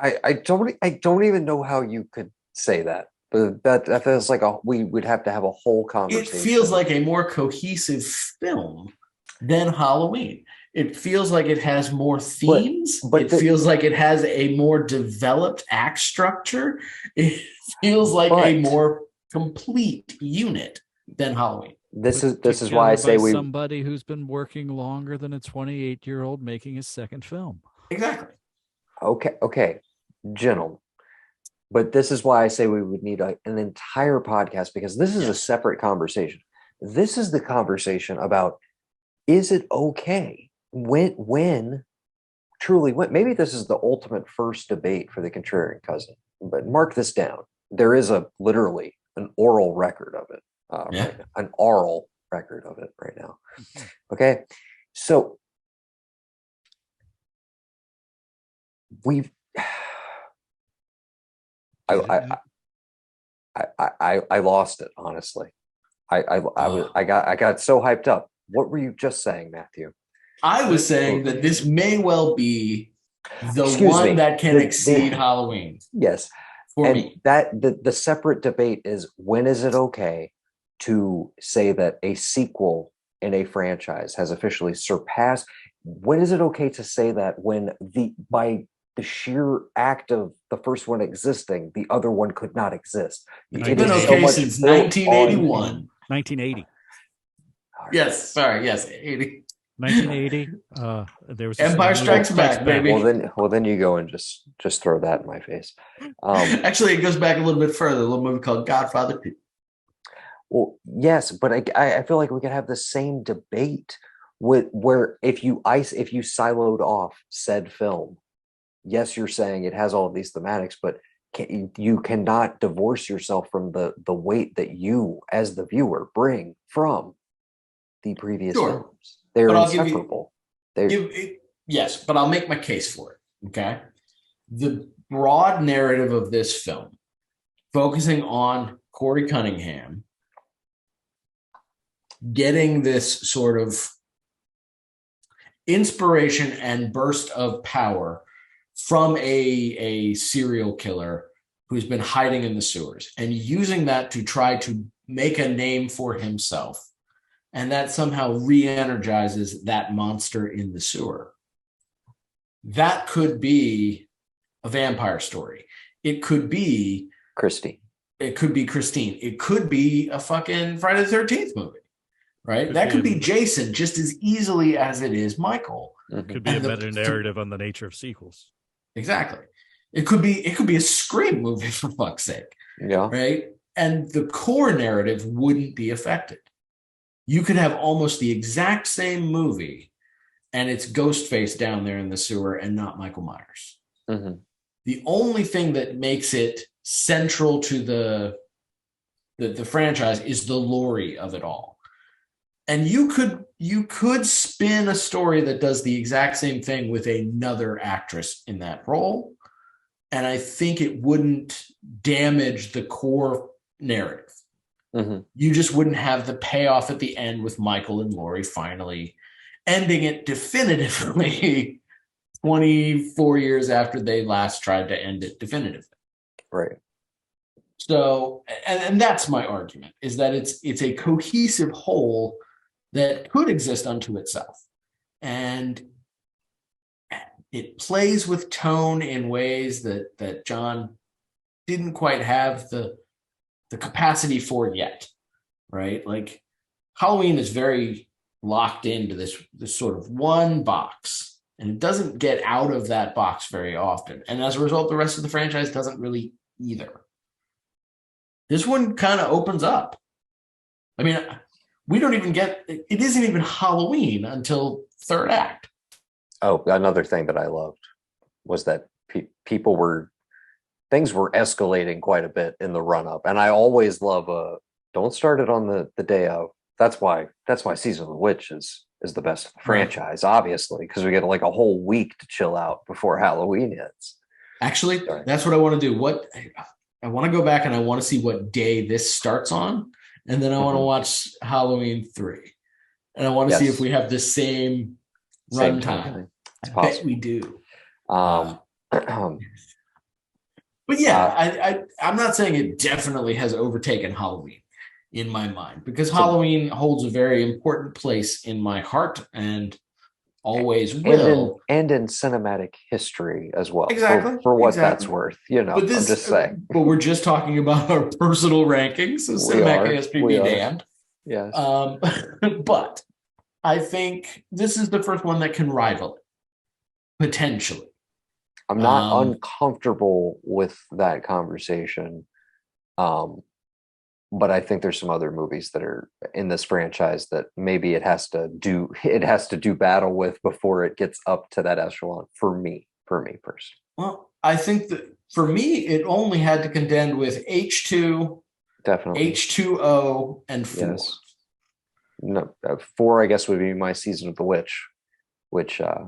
I don't even know how you could say that. But that feels like we would have to have a whole conversation. It feels like a more cohesive film than Halloween. It feels like it has more themes. It feels like it has a more developed act structure. It feels like a more complete unit than Halloween. This is why I say somebody who's been working longer than a 28-year-old making his second film. Exactly. Okay, gentlemen. But this is why I say we would need an entire podcast, because this is a separate conversation. This is the conversation about, is it okay when maybe this is the ultimate first debate for the Contrarian Cousin, but mark this down. There is literally an oral record of it, right now, an oral record of it right now. Okay. So I lost it, honestly. I got so hyped up. What were you just saying, Matthew? I was saying that this may well be the one that can exceed Halloween. Yes. For me. That the separate debate is, when is it okay to say that a sequel in a franchise has officially surpassed? When is it okay to say that when by the sheer act of the first one existing, the other one could not exist? It's been okay since 1981. 1980. Yes, sorry, yes, 80. 1980. There was Empire Strikes Back, baby. Well, then you go and just throw that in my face. Actually, it goes back a little bit further. A little movie called Godfather. Well, yes, but I feel like we could have the same debate where if you siloed off said film, yes, you're saying it has all of these thematics, but you cannot divorce yourself from the weight that you, as the viewer, bring from the previous films. They're inseparable. Yes, but I'll make my case for it. Okay. The broad narrative of this film, focusing on Corey Cunningham getting this sort of inspiration and burst of power from a serial killer who's been hiding in the sewers, and using that to try to make a name for himself. And that somehow re-energizes that monster in the sewer. That could be a vampire story. It could be Christine. It could be Christine. It could be a fucking Friday the 13th movie, right? That could be Jason just as easily as it is Michael. Could be a meta narrative on the nature of sequels. Exactly. It could be a Scream movie, for fuck's sake. Yeah. Right? And the core narrative wouldn't be affected. You could have almost the exact same movie and it's Ghostface down there in the sewer and not Michael Myers. Mm-hmm. The only thing that makes it central to the franchise is the Laurie of it all. And you could spin a story that does the exact same thing with another actress in that role. And I think it wouldn't damage the core narrative. Mm-hmm. You just wouldn't have the payoff at the end with Michael and Laurie finally ending it definitively 24 years after they last tried to end it definitively. Right. So, and that's my argument, is that it's a cohesive whole that could exist unto itself. And it plays with tone in ways that John didn't quite have the capacity for yet, right? Like Halloween is very locked into this sort of one box, and it doesn't get out of that box very often. And as a result, the rest of the franchise doesn't really either. This one kind of opens up. I mean, we don't even get, it isn't even Halloween until third act. Oh, another thing that I loved was that things were escalating quite a bit in the run up. And I always love don't start it on the day of. That's why Season of the Witch is the best of the franchise, obviously, because we get like a whole week to chill out before Halloween hits. Actually, that's what I want to do. I want to go back and I want to see what day this starts on. And then I want to watch Halloween 3. And I want to see if we have the same runtime. I bet we do. But yeah, I'm not saying it definitely has overtaken Halloween in my mind, because Halloween holds a very important place in my heart and always will. And in cinematic history as well. Exactly. For what that's worth, I'm just saying. But we're just talking about our personal rankings, so cinematic history be damned. Yes. But I think this is the first one that can rival it, potentially. I'm not uncomfortable with that conversation. But I think there's some other movies that are in this franchise that maybe it has to do battle with before it gets up to that echelon for me personally. Well, I think that for me, it only had to contend with H2, definitely H2O, and 4. Yes. No, 4, I guess, would be my Season of the Witch, which I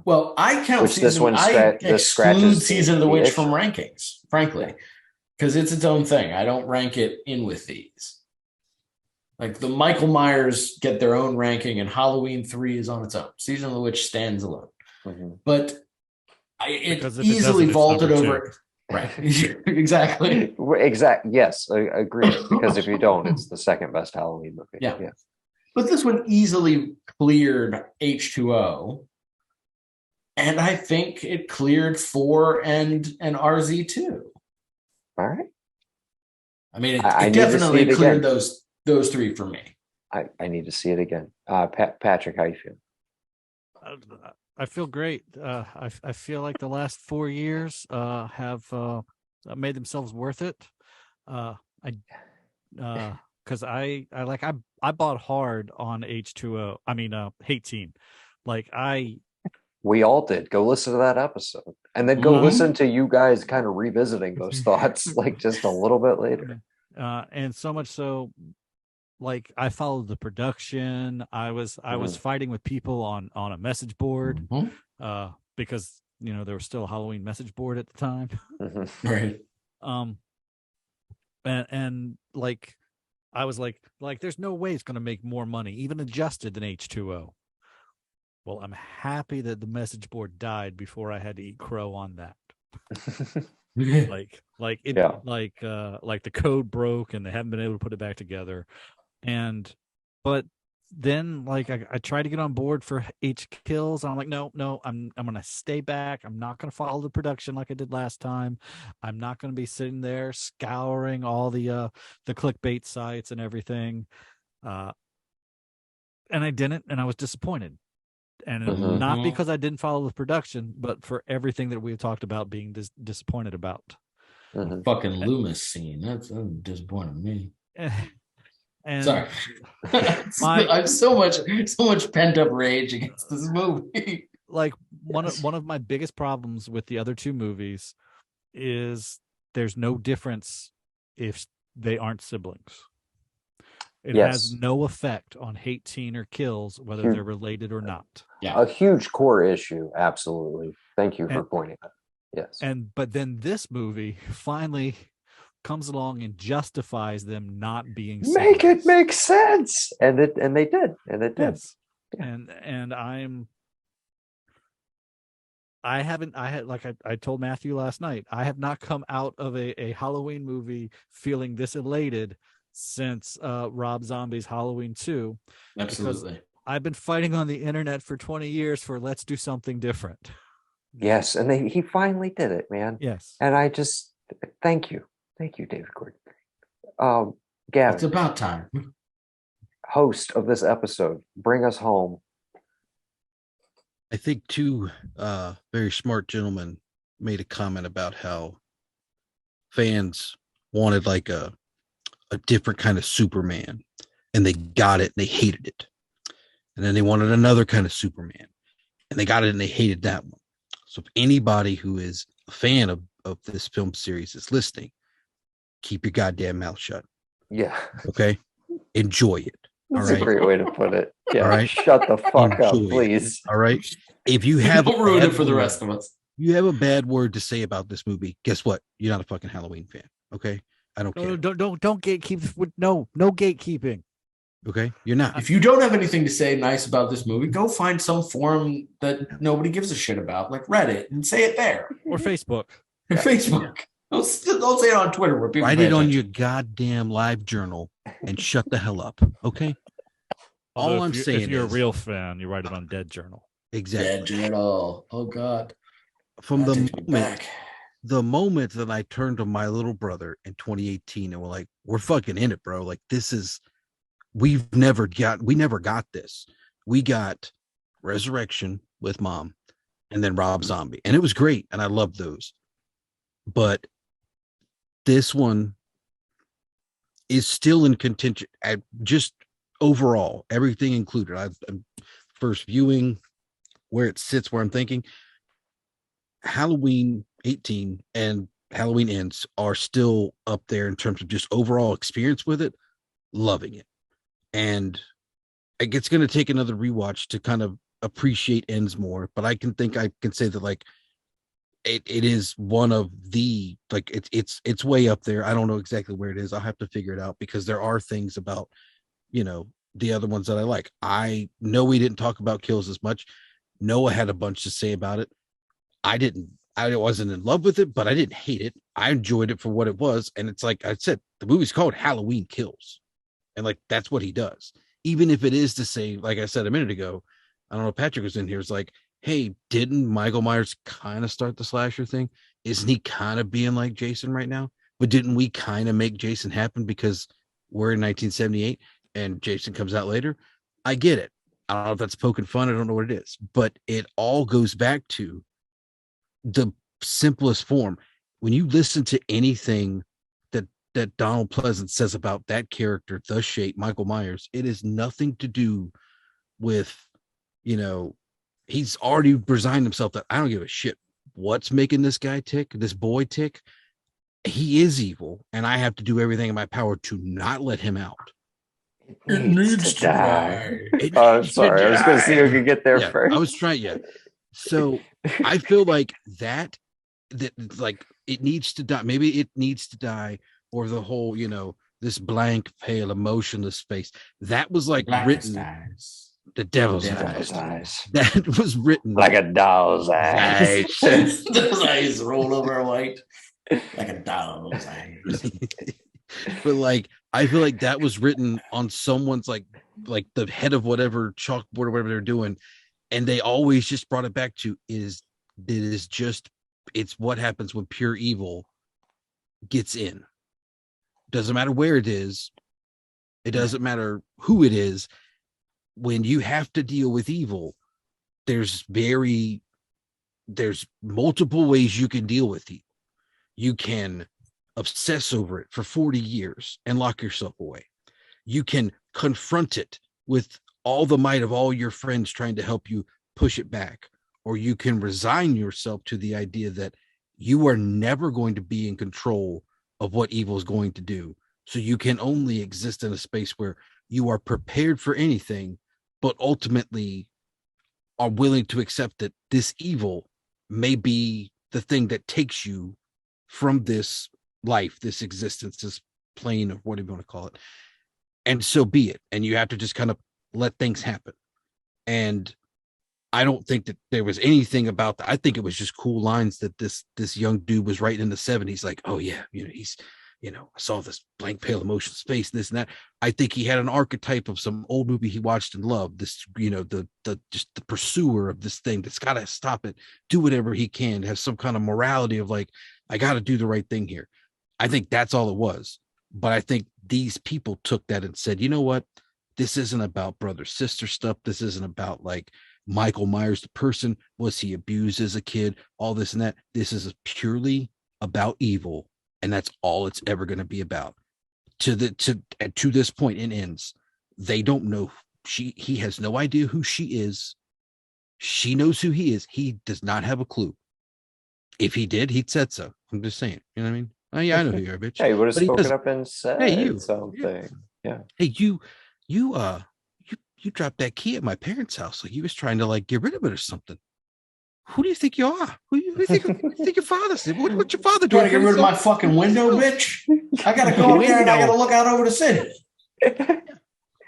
count which this one exclude Season of the Witch from rankings, frankly. Because it's its own thing. I don't rank it in with these. Like the Michael Myers get their own ranking, and Halloween 3 is on its own. Season of the Witch stands alone. Mm-hmm. But it easily vaulted over. Right. Exactly. Yes, I agree. Because if you don't, it's the second best Halloween movie. Yeah. But this one easily cleared H2O. And I think it cleared 4 and RZ2. All right. I mean, it definitely cleared those 3 for me. I need to see it again. Patrick, how you feel? I feel great. I feel like the last 4 years have made themselves worth it. Because I bought hard on H2O. I mean, Hate Team. We all did. Go listen to that episode. And then go listen to you guys kind of revisiting those thoughts like just a little bit later. And so much so, like I followed the production. I was fighting with people on a message board because there was still a Halloween message board at the time. Right. And like I was like there's no way it's going to make more money, even adjusted than H2O. Well, I'm happy that the message board died before I had to eat crow on that. like the code broke and they haven't been able to put it back together. But then like I tried to get on board for H kills. I'm like, no, I'm gonna stay back. I'm not gonna follow the production like I did last time. I'm not gonna be sitting there scouring all the clickbait sites and everything. And I didn't, and I was disappointed. And not because I didn't follow the production, but for everything that we talked about being disappointed about. Fucking Loomis scene. That's disappointing me. And sorry, I have so much pent up rage against this movie. Like one of my biggest problems with the other two movies is there's no difference if they aren't siblings. It has no effect on hate, teen, or kills, whether they're related or not. Yeah, a huge core issue. Absolutely. Thank you for pointing out. Yes. But then this movie finally comes along and justifies them not being siblings. Make it make sense, and they did. Yes. Yeah. And I told Matthew last night, I have not come out of a Halloween movie feeling this elated since Rob Zombie's Halloween 2. Absolutely. I've been fighting on the internet for 20 years for let's do something different. Yes, and he finally did it, man. Yes. And I just thank you, David Gordon. Gavin, it's about time. Host of this episode, bring us home. I think two very smart gentlemen made a comment about how fans wanted like a different kind of Superman, and they got it and they hated it. And then they wanted another kind of Superman, and they got it and they hated that one. So if anybody who is a fan of this film series is listening, keep your goddamn mouth shut. Yeah. Okay? Enjoy it. That's a great way to put it. Yeah. All right? Shut the fuck up, please. All right? If you have don't ruin it for the rest of us. You have a bad word to say about this movie, guess what? You're not a fucking Halloween fan. Okay? I don't care. Don't gatekeep. No gatekeeping. Okay, you're not. If you don't have anything to say nice about this movie, go find some forum that nobody gives a shit about, like Reddit, and say it there. Or Facebook. Facebook. Don't say it on Twitter. Where people write it on your goddamn live journal and shut the hell up. Okay. All I'm saying is, if you're a real fan, you write it on Dead Journal. Exactly. Dead Journal. Oh God. From the moment that I turned to my little brother in 2018 and we're like, we're fucking in it, bro. Like we never got this. We got Resurrection with Mom and then Rob Zombie. And it was great. And I loved those. But this one is still in contention. Just overall, everything included. I'm first viewing where it sits, where I'm thinking Halloween 18 and Halloween Ends are still up there in terms of just overall experience with it. Loving it. And it's going to take another rewatch to kind of appreciate Ends more, but I can say that like it is one of the, like it's way up there. I don't know exactly where it is. I'll have to figure it out because there are things about, the other ones that I like. I know we didn't talk about kills as much. Noah had a bunch to say about it. I wasn't in love with it, but I didn't hate it. I enjoyed it for what it was. And it's like I said, the movie's called Halloween Kills. And like, that's what he does. Even if it is to say, like I said a minute ago, I don't know if Patrick was in here. It's like, hey, didn't Michael Myers kind of start the slasher thing? Isn't he kind of being like Jason right now? But didn't we kind of make Jason happen because we're in 1978 and Jason comes out later? I get it. I don't know if that's poking fun. I don't know what it is. But it all goes back to the simplest form. When you listen to anything that Donald Pleasance says about that character, the shape, Michael Myers, it is nothing to do with, he's already resigned himself that I don't give a shit what's making this guy tick, this boy tick. He is evil, and I have to do everything in my power to not let him out. It needs to die. I'm sorry. I was going to see who could get there first. I was trying, So I feel like that like it needs to die. Maybe it needs to die. Or the whole, this blank, pale, emotionless face. That was like written. Eyes. The devil's eyes. That was written like a doll's eyes. Those eyes roll over white like a doll's eyes. But like, I feel like that was written on someone's like like the head of whatever chalkboard or whatever they're doing. And they always just brought it back to it's what happens when pure evil gets in. Doesn't matter where it is. It doesn't matter who it is. When you have to deal with evil, there's multiple ways you can deal with evil. You can obsess over it for 40 years and lock yourself away. You can confront it with all the might of all your friends trying to help you push it back, or you can resign yourself to the idea that you are never going to be in control of what evil is going to do. So you can only exist in a space where you are prepared for anything, but ultimately are willing to accept that this evil may be the thing that takes you from this life, this existence, this plane of whatever you want to call it. And so be it. And you have to just kind of let things happen. And I don't think that there was anything about that. I think it was just cool lines that this young dude was writing in the 70s. Like, oh yeah, he's, I saw this blank pale emotion space, this and that. I think he had an archetype of some old movie he watched and loved. This, just the pursuer of this thing that's got to stop it, do whatever he can, have some kind of morality of like, I got to do the right thing here. I think that's all it was. But I think these people took that and said, you know what? This isn't about brother-sister stuff. This isn't about like Michael Myers, the person. Was he abused as a kid? All this and that. This is purely about evil. And that's all it's ever going to be about. To this point, it ends. They don't know. He has no idea who she is. She knows who he is. He does not have a clue. If he did, he'd said so. I'm just saying. You know what I mean? Oh yeah, I know who you are, bitch. Yeah, he would have spoken up and said, "Hey, you something." Yeah. Hey, you dropped that key at my parents' house. Like he was trying to like get rid of it or something. Who do you think you are? Who do you think your father said? What's your father doing? Trying to get rid of my fucking window, bitch. I gotta go up there and I gotta look out over the city. I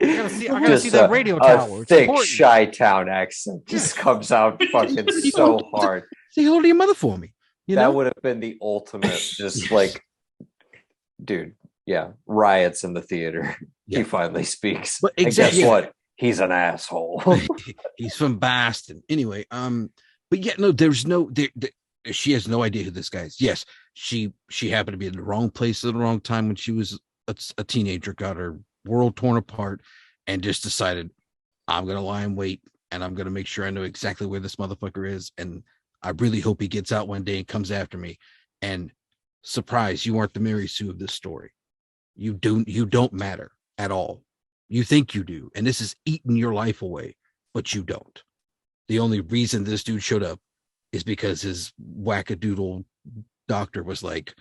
gotta see that radio tower. A thick Chi-Town accent just comes out fucking so hard. Say hello to your mother for me. That would have been the ultimate, just like, dude, yeah, riots in the theater. Yeah. He finally speaks. But exactly, and guess what? He's an asshole. He's from Boston. Anyway, but yeah, no, she has no idea who this guy is. Yes, she happened to be in the wrong place at the wrong time when she was a teenager, got her world torn apart, and just decided, I'm going to lie in wait, and I'm going to make sure I know exactly where this motherfucker is, and I really hope he gets out one day and comes after me. And surprise, you aren't the Mary Sue of this story. You don't matter at all. You think you do, and this is eating your life away, but you don't. The only reason this dude showed up is because his wackadoodle doctor was like,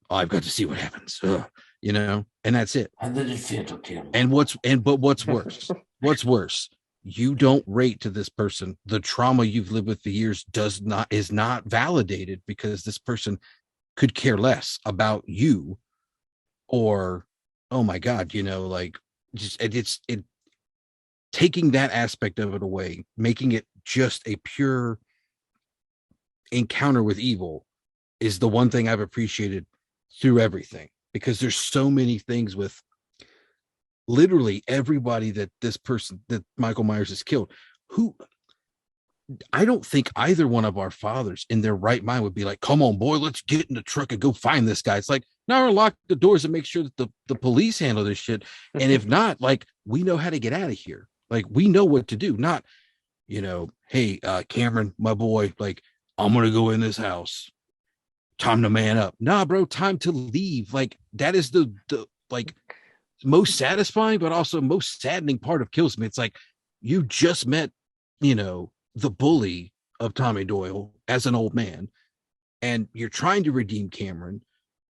oh, I've got to see what happens. And that's it. And then it fit him. But what's worse? What's worse? You don't rate to this person the trauma you've lived with for years is not validated because this person could care less about you, or oh my God, it's taking that aspect of it away, making it just a pure encounter with evil is the one thing I've appreciated through everything, because there's so many things with literally everybody that Michael Myers has killed, who I don't think either one of our fathers in their right mind would be like, come on, boy, let's get in the truck and go find this guy. It's like, now lock the doors and make sure that the police handle this shit. And if not, like, we know how to get out of here. Like, we know what to do. Not, hey, Cameron, my boy, like, I'm going to go in this house. Time to man up. Nah, bro, time to leave. Like, that is the like most satisfying, but also most saddening part of Kills Me. It's like, you just met, the bully of Tommy Doyle as an old man, and you're trying to redeem Cameron,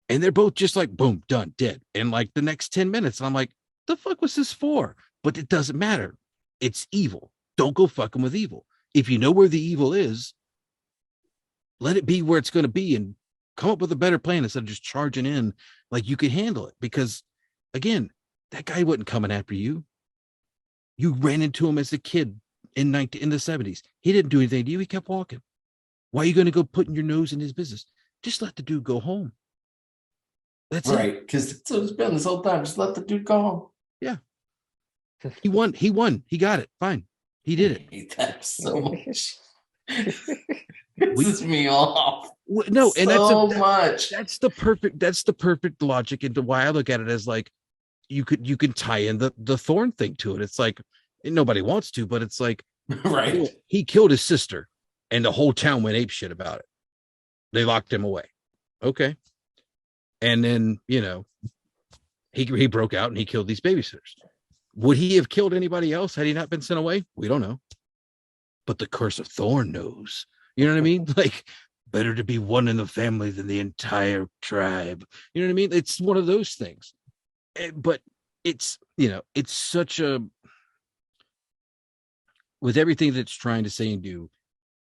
and they're both just like, boom, done, dead. And like the next 10 minutes, I'm like, the fuck was this for? But it doesn't matter. It's evil. Don't go fucking with evil. If you know where the evil is, let it be where it's going to be and come up with a better plan instead of just charging in like you can handle it. Because again, that guy wasn't coming after you. You ran into him as a kid in the 70s. He didn't do anything to you. He kept walking. Why are you going to go putting your nose in his business? Just let the dude go home. That's right. Because it's been this whole time. Just let the dude go home. Yeah. He won. He got it. Fine. He did it. I hate that so much. Pisses me off. No, and much. That's the perfect logic into why I look at it as like you can tie in the Thorn thing to it. It's like nobody wants to, but it's like right. He killed his sister, and the whole town went apeshit about it. They locked him away. Okay, and then he broke out and he killed these babysitters. Would he have killed anybody else had he not been sent away? We don't know. But the curse of Thorn knows. You know what I mean? Like, better to be one in the family than the entire tribe. You know what I mean? It's one of those things. But it's such a, with everything that's trying to say and do,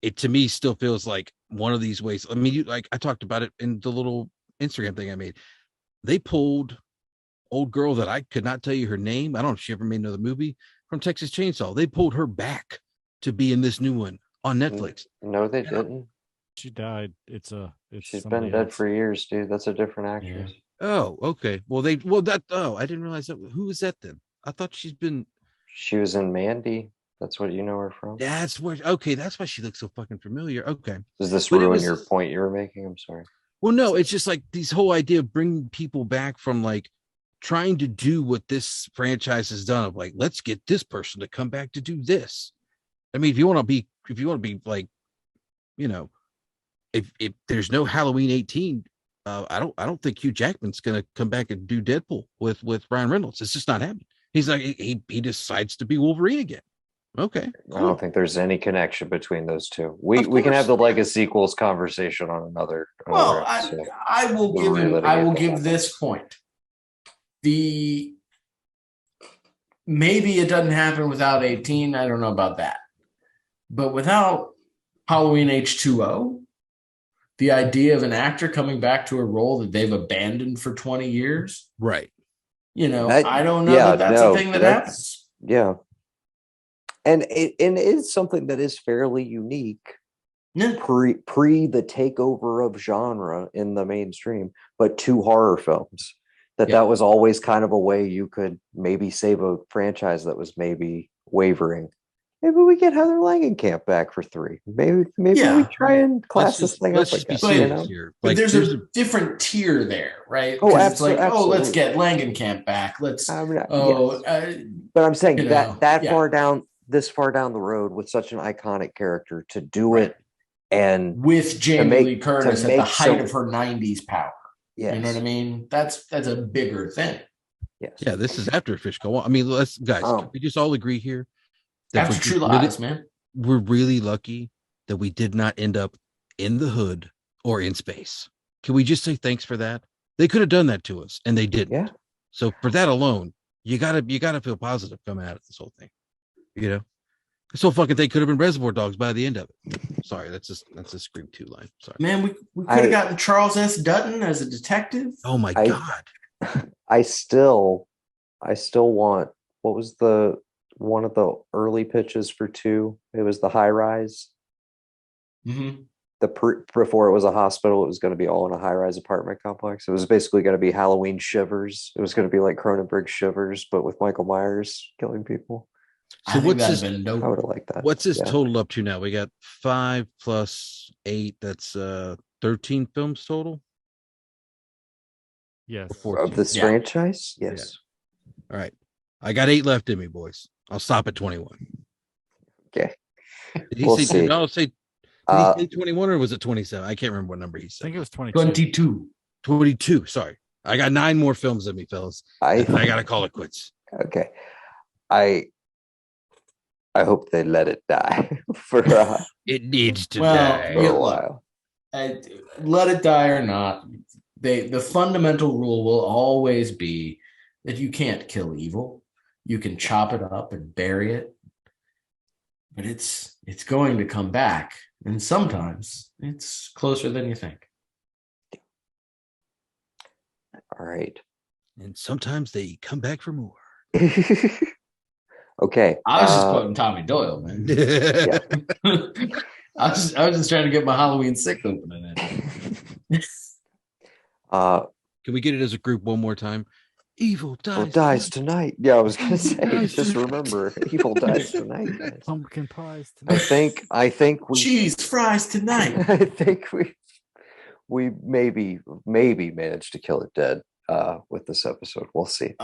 it to me still feels like one of these ways. I mean, I talked about it in the little Instagram thing I made. They pulled old girl that I could not tell you her name. I don't know if she ever made another movie, from Texas Chainsaw. They pulled her back to be in this new one on Netflix. No, they didn't. She died. She's been dead for years, dude. That's a different actress. Yeah. Oh, okay. I didn't realize that. Who was that then? I thought she was in Mandy. That's what you know her from. That's why she looks so fucking familiar. Okay. Does this ruin your point you were making? I'm sorry. Well, no, it's just like this whole idea of bringing people back from like trying to do what this franchise has done of like, let's get this person to come back to do this. I mean, if you want to be like, if there's no Halloween 18, I don't think Hugh Jackman's going to come back and do Deadpool with Ryan Reynolds. It's just not happening. He's like, he decides to be Wolverine again. Okay. Cool. I don't think there's any connection between those two. We can have the Legacy sequels conversation on another. Well, I will give this point. Maybe it doesn't happen without 18. I don't know about that. But without Halloween H2O, the idea of an actor coming back to a role that they've abandoned for 20 years. Right. I don't know that's a thing that happens. Yeah. And it is something that is fairly unique pre the takeover of genre in the mainstream, but 2 horror films. That was always kind of a way you could maybe save a franchise that was maybe wavering. Maybe we get Heather Langenkamp back for 3. Maybe we try and class this thing up again. But there's a different tier there, right? Oh, absolutely. It's like, let's get Langenkamp back. Let's. But I'm saying this far down the road with such an iconic character to do it, and with Jamie Lee Curtis at the height of her 90s power. Yes. You know what I mean? That's a bigger thing. Yes. Yeah, this is after Fish Go On. I mean, can we just all agree here? After True Lies, man. We're really lucky that we did not end up in the hood or in space. Can we just say thanks for that? They could have done that to us, and they didn't. Yeah. So for that alone, you gotta feel positive coming out of this whole thing. This whole fucking thing could have been Reservoir Dogs by the end of it. Sorry, that's a Scream 2 line. Sorry, man. We could have gotten Charles S. Dutton as a detective. Oh my god. I still want. What was one of the early pitches for 2? It was the high rise. Mm-hmm. Before it was a hospital, it was going to be all in a high rise apartment complex. It was basically going to be Halloween Shivers. It was going to be like Cronenberg Shivers, but with Michael Myers killing people. So what's this? I would have liked that. What's this total up to now? We got 5 plus 8. That's 13 films total. Yes. Of this franchise. Yes. Yeah. All right. I got 8 left in me, boys. I'll stop at 21. Okay. Did he say 21 or was it 27? I can't remember what number he said. I think it was 22. 22. 22. Sorry. I got 9 more films in me, fellas. I got to call it quits. Okay. I hope they let it die for it needs to die for a while. Let it die or not. The fundamental rule will always be that you can't kill evil. You can chop it up and bury it, but it's going to come back, and sometimes it's closer than you think. All right. And sometimes they come back for more. Okay. I was just quoting Tommy Doyle, man. Yeah. I was just trying to get my Halloween 6 opening in. Can we get it as a group one more time? Evil dies tonight. Yeah, I was gonna say. Just remember, evil dies tonight. Guys. Pumpkin pies tonight. I think we cheese fries tonight. I think we maybe managed to kill it dead with this episode. We'll see.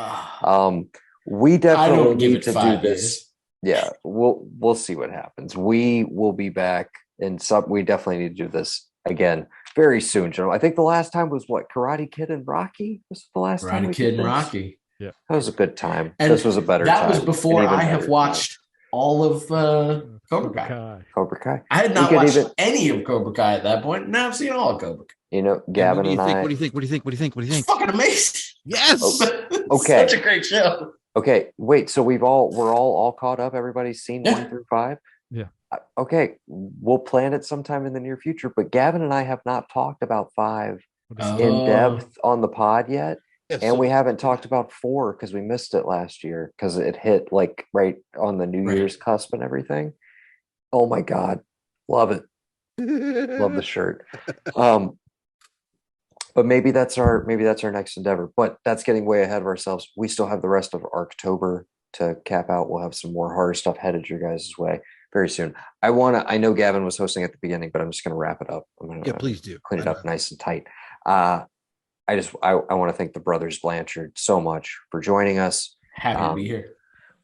We definitely need to do this. Yeah, we'll see what happens. We will be back, and we definitely need to do this again very soon, gentlemen. I think the last time was what, Karate Kid and Rocky? Was the last time? Karate Kid and Rocky. Yeah, that was a good time. And this was a better time. That was before I have watched all of Cobra Kai. I had not watched any of Cobra Kai at that point. Now I've seen all of Cobra Kai. You know, Gavin and I. What do you think? It's fucking amazing. Yes. Okay. Such a great show. Okay, wait. So we're all caught up. Everybody's seen 1 through 5. Yeah. Okay, we'll plan it sometime in the near future. But Gavin and I have not talked about 5 in depth on the pod yet, and we haven't talked about 4 because we missed it last year because it hit like right on the New Year's cusp and everything. Oh my God, love it, love the shirt. But maybe that's our next endeavor. But that's getting way ahead of ourselves. We still have the rest of October to cap out. We'll have some more horror stuff headed your guys' way very soon. I know Gavin was hosting at the beginning, but I'm just going to wrap it up. Please do. Clean it up nice and tight. I want to thank the brothers Blanchard so much for joining us. Happy to be here.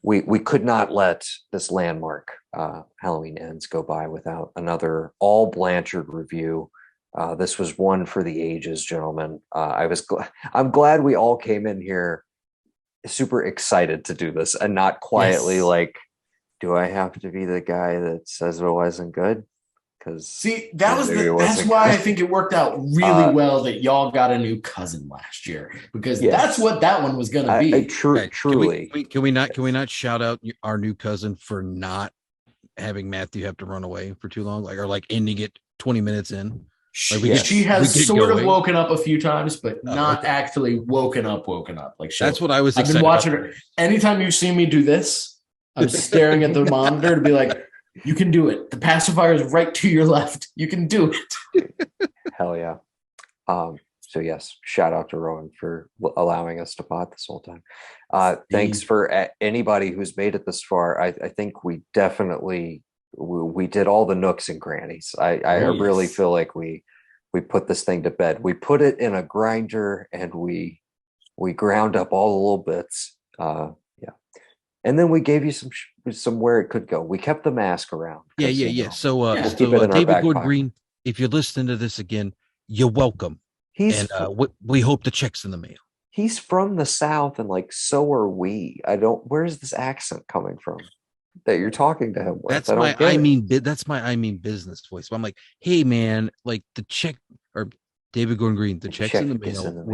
We could not let this landmark Halloween Ends go by without another all Blanchard review. This was one for the ages, gentlemen. I'm glad we all came in here super excited to do this and not quietly like, do I have to be the guy that says it wasn't good? Because that's why I think it worked out really well that y'all got a new cousin last year, because that's what that one was going to be. Truly, can we not shout out our new cousin for not having Matthew have to run away for too long, or ending it 20 minutes in? She has sort of woken up a few times, but not actually woken up. That's what I was. I've been watching her. Anytime you see me do this, I'm staring at the monitor to be like, "You can do it. The pacifier is right to your left. You can do it." Hell yeah! So yes, shout out to Rowan for allowing us to pod this whole time. Thanks for anybody who's made it this far. I think we definitely. We did all the nooks and crannies. I really feel like we put this thing to bed. We put it in a grinder and we ground up all the little bits. And then we gave you some where it could go. We kept the mask around. Yeah. So David Gordon Green, if you're listening to this again, you're welcome. We hope the check's in the mail. He's from the South, and so are we. Where's this accent coming from that you're talking to him with? That's my business voice. So I'm like, hey man, the check, or David Gordon Green, the check's in the mail.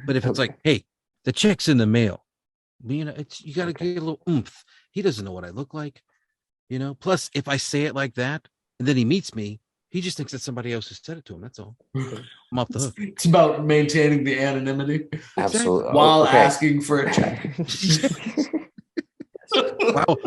But if it's like, hey, the check's in the mail, you got to get a little oomph. He doesn't know what I look like, Plus, if I say it like that, and then he meets me, he just thinks that somebody else has said it to him. That's all. I'm off the hook. It's about maintaining the anonymity, absolutely, while asking for a check.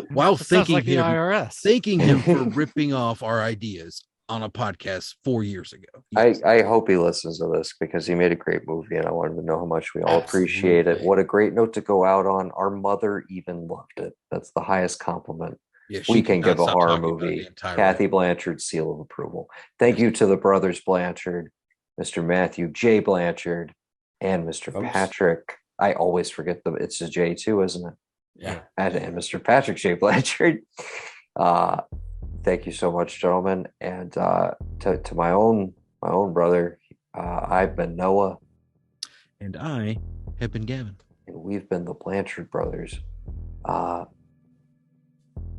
While thanking like the him, IRS. Thanking him for ripping off our ideas on a podcast 4 years ago. I hope he listens to this, because he made a great movie, and I want him to know how much we all appreciate it. What a great note to go out on. Our mother even loved it. That's the highest compliment we can give a horror movie. Kathy Blanchard, seal of approval. Thank you to the brothers Blanchard, Mr. Matthew J. Blanchard, and Mr. Patrick. I always forget it's a J too, isn't it? Yeah. And Mr. Patrick J. Blanchard. Thank you so much, gentlemen. And to my own brother, I've been Noah. And I have been Gavin. And we've been the Blanchard brothers.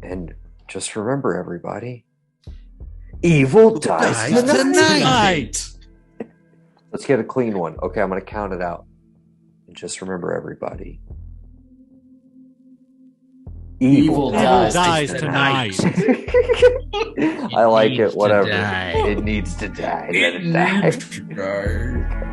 And just remember, everybody, evil dies tonight. Let's get a clean one. Okay, I'm going to count it out. And just remember, everybody, evil dies tonight. I like it. Whatever. It needs to die. Let it die.